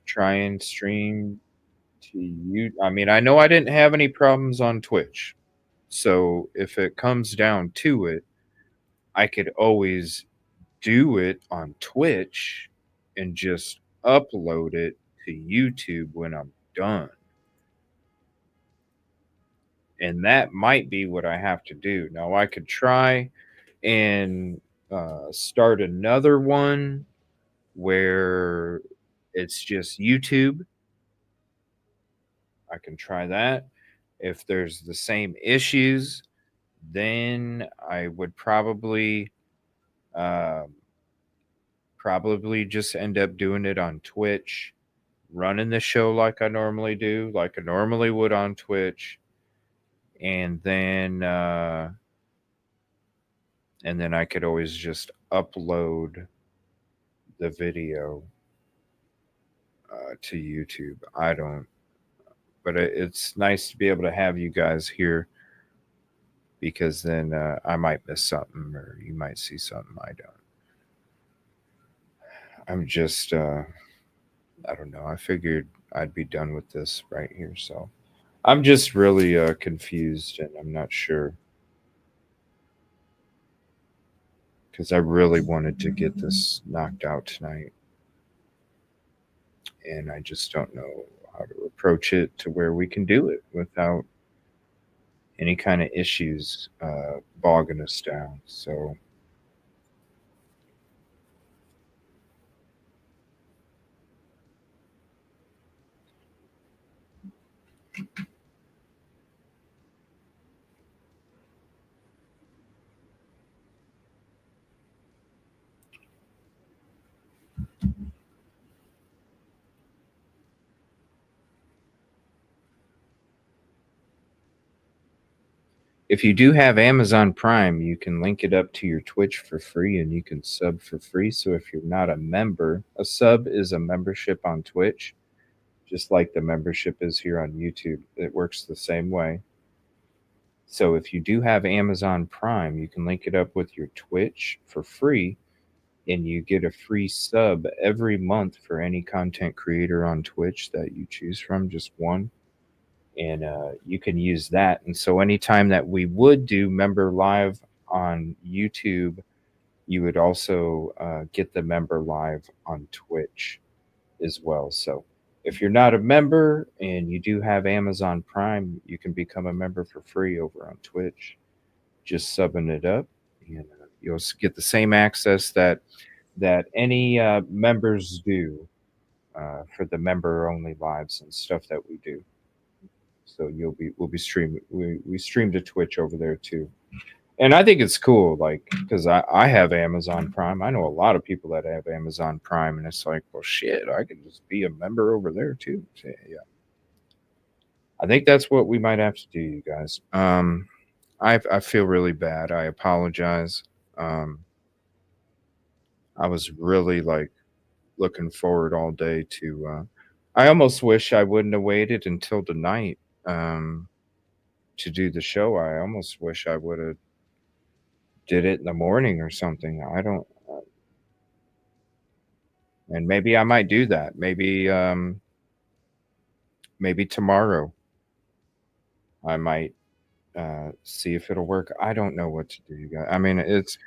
try and stream to you. I mean, I know I didn't have any problems on Twitch. So if it comes down to it, I could always do it on Twitch and just upload it to YouTube when I'm done. And that might be what I have to do. Now, I could try and start another one where it's just YouTube. I can try that. If there's the same issues, then I would probably just end up doing it on Twitch, running the show like I normally do, like I normally would on Twitch, and then I could always just upload the video to YouTube. But it's nice to be able to have you guys here because then I might miss something or you might see something I don't. I'm just, I don't know. I figured I'd be done with this right here. So I'm just really confused and I'm not sure because I really wanted to get this knocked out tonight. And I just don't know how to approach it to where we can do it without any kind of issues bogging us down. So if you do have Amazon Prime, you can link it up to your Twitch for free and you can sub for free. So if you're not a member, a sub is a membership on Twitch, just like the membership is here on YouTube. It works the same way. So if you do have Amazon Prime, you can link it up with your Twitch for free and you get a free sub every month for any content creator on Twitch that you choose from, just one. And you can use that. And so anytime that we would do member live on YouTube, you would also get the member live on Twitch as well. So if you're not a member and you do have Amazon Prime, you can become a member for free over on Twitch, just subbing it up. And you'll get the same access that any members do for the member only lives and stuff that we do. So we'll be streaming. We stream to Twitch over there too. And I think it's cool, like, because I have Amazon Prime. I know a lot of people that have Amazon Prime, and it's like, well, shit, I can just be a member over there too. So, yeah. I think that's what we might have to do, you guys. I feel really bad. I apologize. Um, I was really like looking forward all day to. I almost wish I wouldn't have waited until tonight um, to do the show. I almost wish I would have did it in the morning or something. I don't. And maybe I might do that. Maybe tomorrow I might see if it'll work. I don't know what to do, you guys. I mean, it's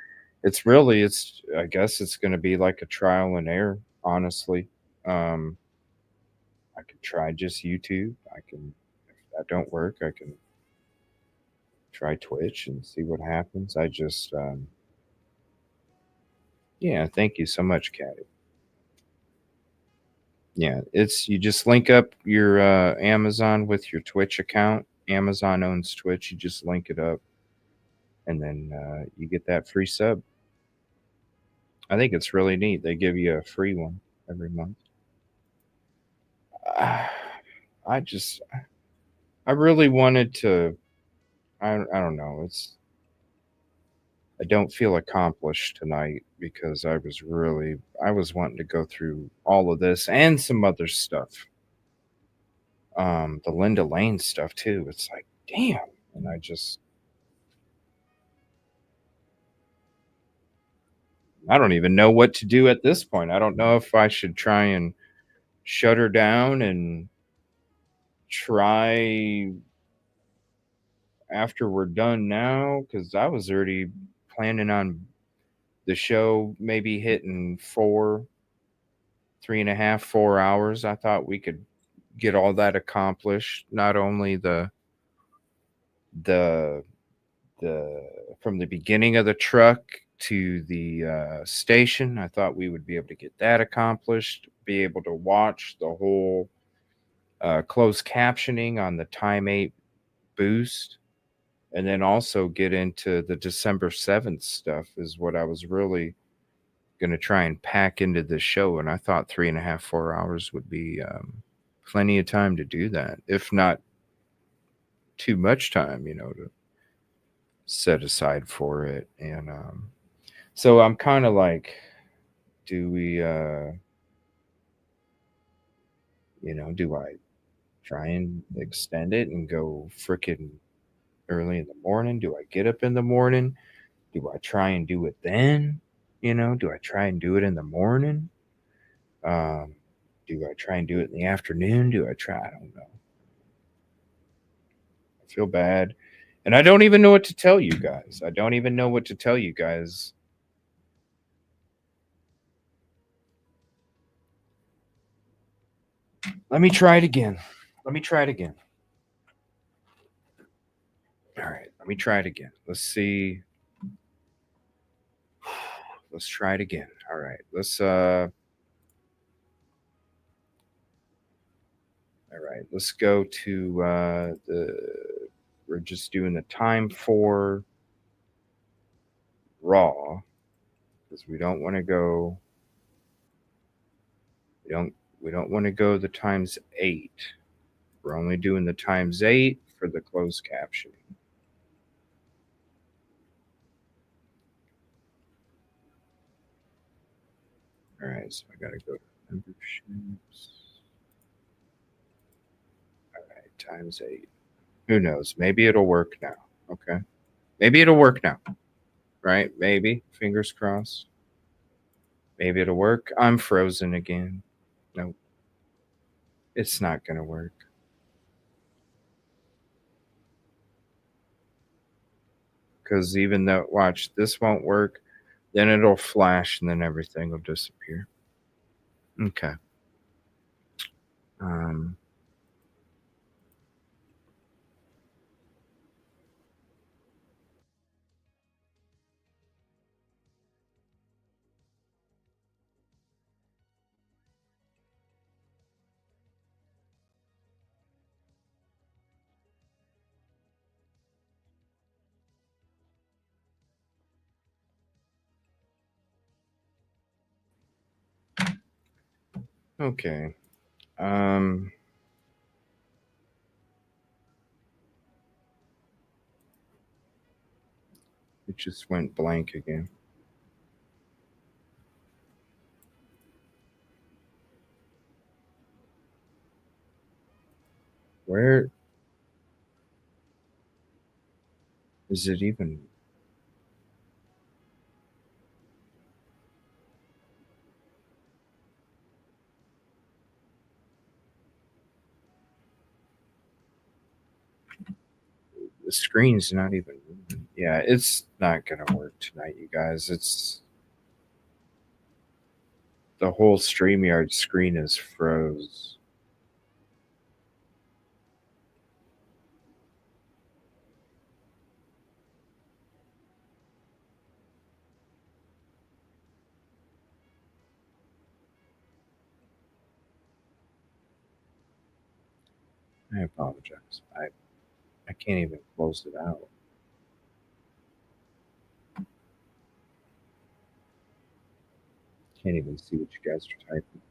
really it's. I guess it's going to be like a trial and error. Honestly, um, I could try just YouTube. I can. If that don't work, I can try Twitch and see what happens. I just, yeah. Thank you so much, Caddy. Yeah, it's you just link up your Amazon with your Twitch account. Amazon owns Twitch. You just link it up, and then you get that free sub. I think it's really neat. They give you a free one every month. I just, I really wanted to. I don't know. I don't feel accomplished tonight because I was wanting to go through all of this and some other stuff. The Linda Lane stuff too. It's like, damn. And I don't even know what to do at this point. I don't know if I should try and shut her down and try after we're done now because I was already planning on the show maybe hitting 3.5, 4 hours. I thought we could get all that accomplished. Not only the the from the beginning of the truck to the station. I thought we would be able to get that accomplished. Be able to watch the whole closed captioning on the Time 8 boost, and then also get into the December 7th stuff is what I was really going to try and pack into the show. And I thought 3.5, 4 hours would be plenty of time to do that, if not too much time, to set aside for it. And so I'm kind of like, do we, do I try and extend it and go freaking early in the morning? Do I get up in the morning? Do I try and do it then? Do I try and do it in the morning? Um, do I try and do it in the afternoon? Do I try? I don't know. I feel bad. And I don't even know what to tell you guys. I don't even know what to tell you guys. Let me try it again. Let me try it again. All right. Let me try it again. Let's see. Let's try it again. All right. All right. Let's go to we're just doing the time for Raw because we don't want to go we don't want to go the times 8. We're only doing the times 8 for the closed captioning. All right, so I got to go to memberships. All right, times 8. Who knows? Maybe it'll work now. Okay. Maybe it'll work now. Right? Maybe. Fingers crossed. Maybe it'll work. I'm frozen again. Nope. It's not going to work. Because even though, watch, this won't work, then it'll flash and then everything will disappear. Okay. Okay. just went blank again. Where is it even? The screen's not even moving. Yeah, it's not gonna work tonight, you guys. It's the whole StreamYard screen is froze. I apologize. I can't even close it out. Can't even see what you guys are typing.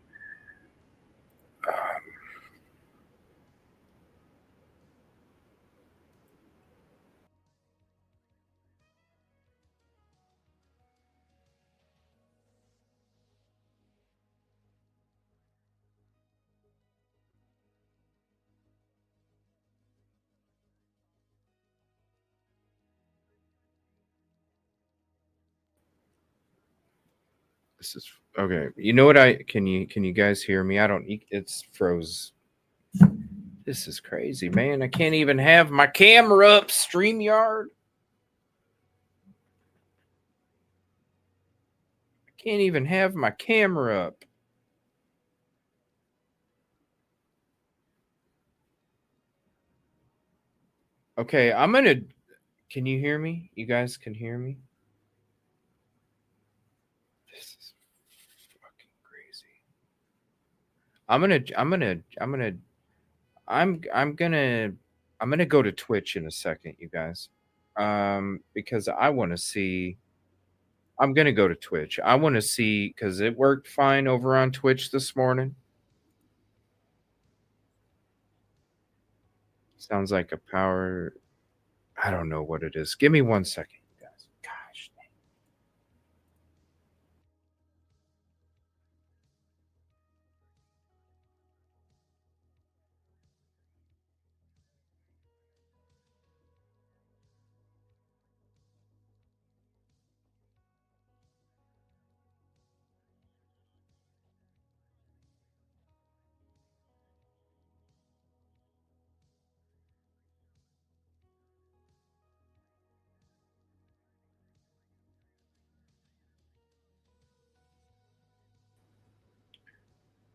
This is okay. You know what? Can you guys hear me? I don't. It's froze. This is crazy, man. I can't even have my camera up. StreamYard. I can't even have my camera up. Okay, I'm gonna. Can you hear me? You guys can hear me? This is fucking crazy. I'm gonna go to Twitch in a second, you guys. Because I want to see. I'm gonna go to Twitch. I want to see because it worked fine over on Twitch this morning. Sounds like a power. I don't know what it is. Give me 1 second, you guys. Gosh.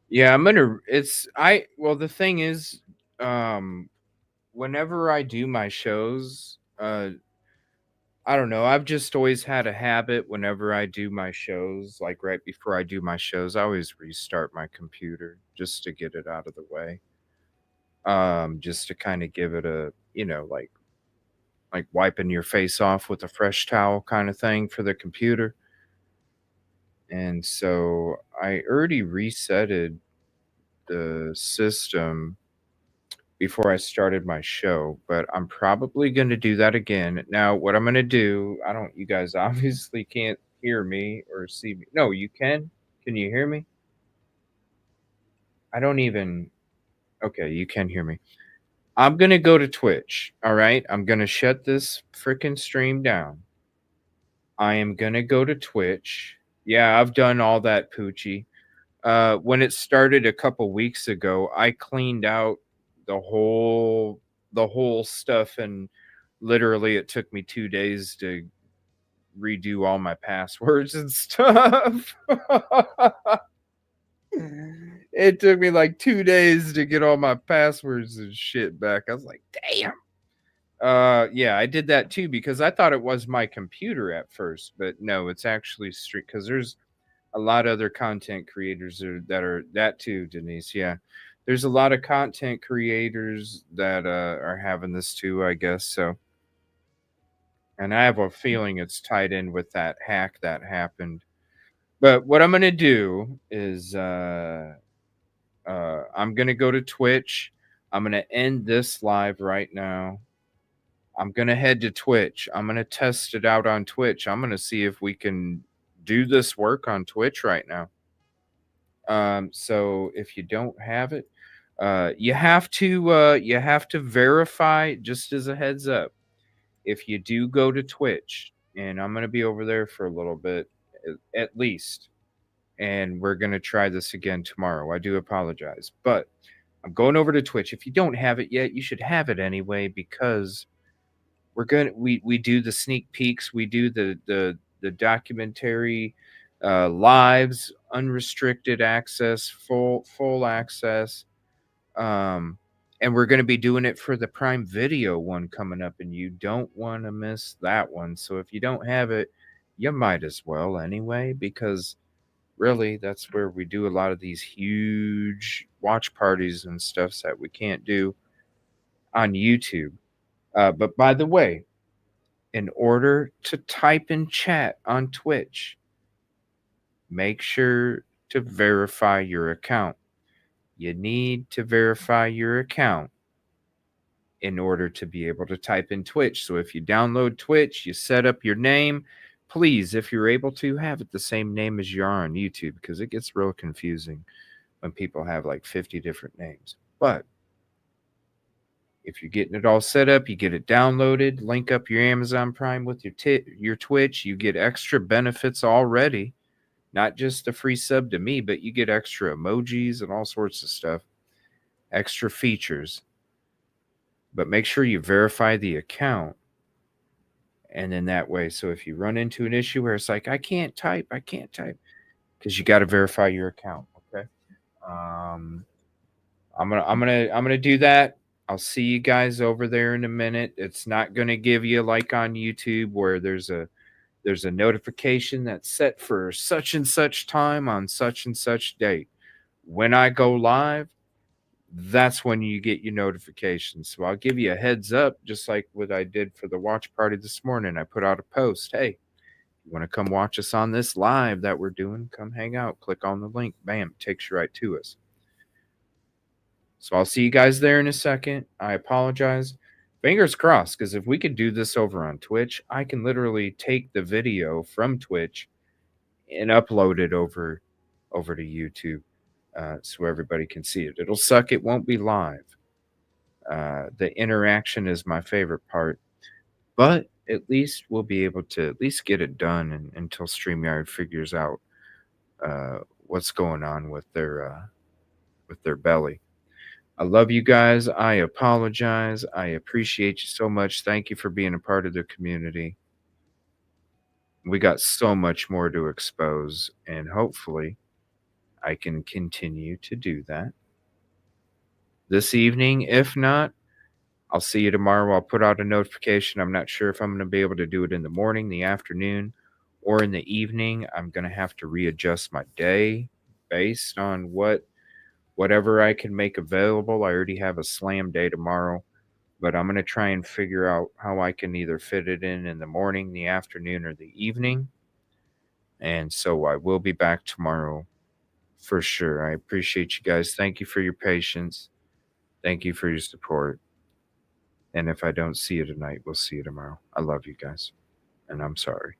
Yeah, I'm gonna. Well, the thing is, whenever I do my shows, I don't know. I've just always had a habit whenever I do my shows, like right before I do my shows, I always restart my computer just to get it out of the way. Just to kind of give it a, like wiping your face off with a fresh towel kind of thing for the computer. And so I already resetted the system before I started my show, but I'm probably going to do that again. Now, what I'm going to do, you guys obviously can't hear me or see me. No, you can. Can you hear me? I don't even. Okay, you can hear me. I'm going to go to Twitch. All right. I'm going to shut this freaking stream down. I am going to go to Twitch. Yeah, I've done all that, Poochie. When it started a couple weeks ago, I cleaned out the whole stuff, and literally it took me 2 days to redo all my passwords and stuff. It took me like 2 days to get all my passwords and shit back. I was like, damn. Yeah, I did that too because I thought it was my computer at first, but no, it's actually street because there's a lot of other content creators that are that too, Denise. Yeah, there's a lot of content creators that are having this too, I guess. So, and I have a feeling it's tied in with that hack that happened. But what I'm gonna do is I'm gonna go to Twitch. I'm gonna end this live right now. I'm going to head to Twitch. I'm going to test it out on Twitch. I'm going to see if we can do this work on Twitch right now. So if you don't have it, you have to verify, just as a heads up. If you do go to Twitch, and I'm going to be over there for a little bit, at least, and we're going to try this again tomorrow. I do apologize, but I'm going over to Twitch. If you don't have it yet, you should have it anyway, because we do the sneak peeks, we do the documentary lives, unrestricted access, full access, and we're going to be doing it for the Prime Video one coming up, and you don't want to miss that one. So if you don't have it, you might as well anyway, because really that's where we do a lot of these huge watch parties and stuff that we can't do on YouTube. But by the way, in order to type in chat on Twitch, make sure to verify your account. You need to verify your account in order to be able to type in Twitch. So if you download Twitch, you set up your name, please, if you're able to, have it the same name as you are on YouTube, because it gets real confusing when people have like 50 different names. But if you're getting it all set up, you get it downloaded, link up your Amazon Prime with your Twitch, you get extra benefits already. Not just a free sub to me, but you get extra emojis and all sorts of stuff, extra features. But make sure you verify the account. And then that way, so if you run into an issue where it's like, I can't type, because you got to verify your account. Okay. I'm gonna do that. I'll see you guys over there in a minute. It's not gonna give you like on YouTube where there's a notification that's set for such and such time on such and such date. When I go live, that's when you get your notifications. So I'll give you a heads up, just like what I did for the watch party this morning. I put out a post. Hey, you want to come watch us on this live that we're doing? Come hang out. Click on the link. Bam, it takes you right to us. So I'll see you guys there in a second. I apologize. Fingers crossed, because if we could do this over on Twitch, I can literally take the video from Twitch and upload it over to YouTube so everybody can see it. It'll suck. It won't be live. The interaction is my favorite part, but at least we'll be able to at least get it done until StreamYard figures out what's going on with their belly. I love you guys. I apologize. I appreciate you so much. Thank you for being a part of the community. We got so much more to expose, and hopefully I can continue to do that this evening. If not, I'll see you tomorrow. I'll put out a notification. I'm not sure if I'm going to be able to do it in the morning, the afternoon, or in the evening. I'm going to have to readjust my day based on whatever I can make available. I already have a slam day tomorrow, but I'm going to try and figure out how I can either fit it in the morning, the afternoon, or the evening. And so I will be back tomorrow for sure. I appreciate you guys. Thank you for your patience. Thank you for your support. And if I don't see you tonight, we'll see you tomorrow. I love you guys, and I'm sorry.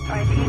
Alright,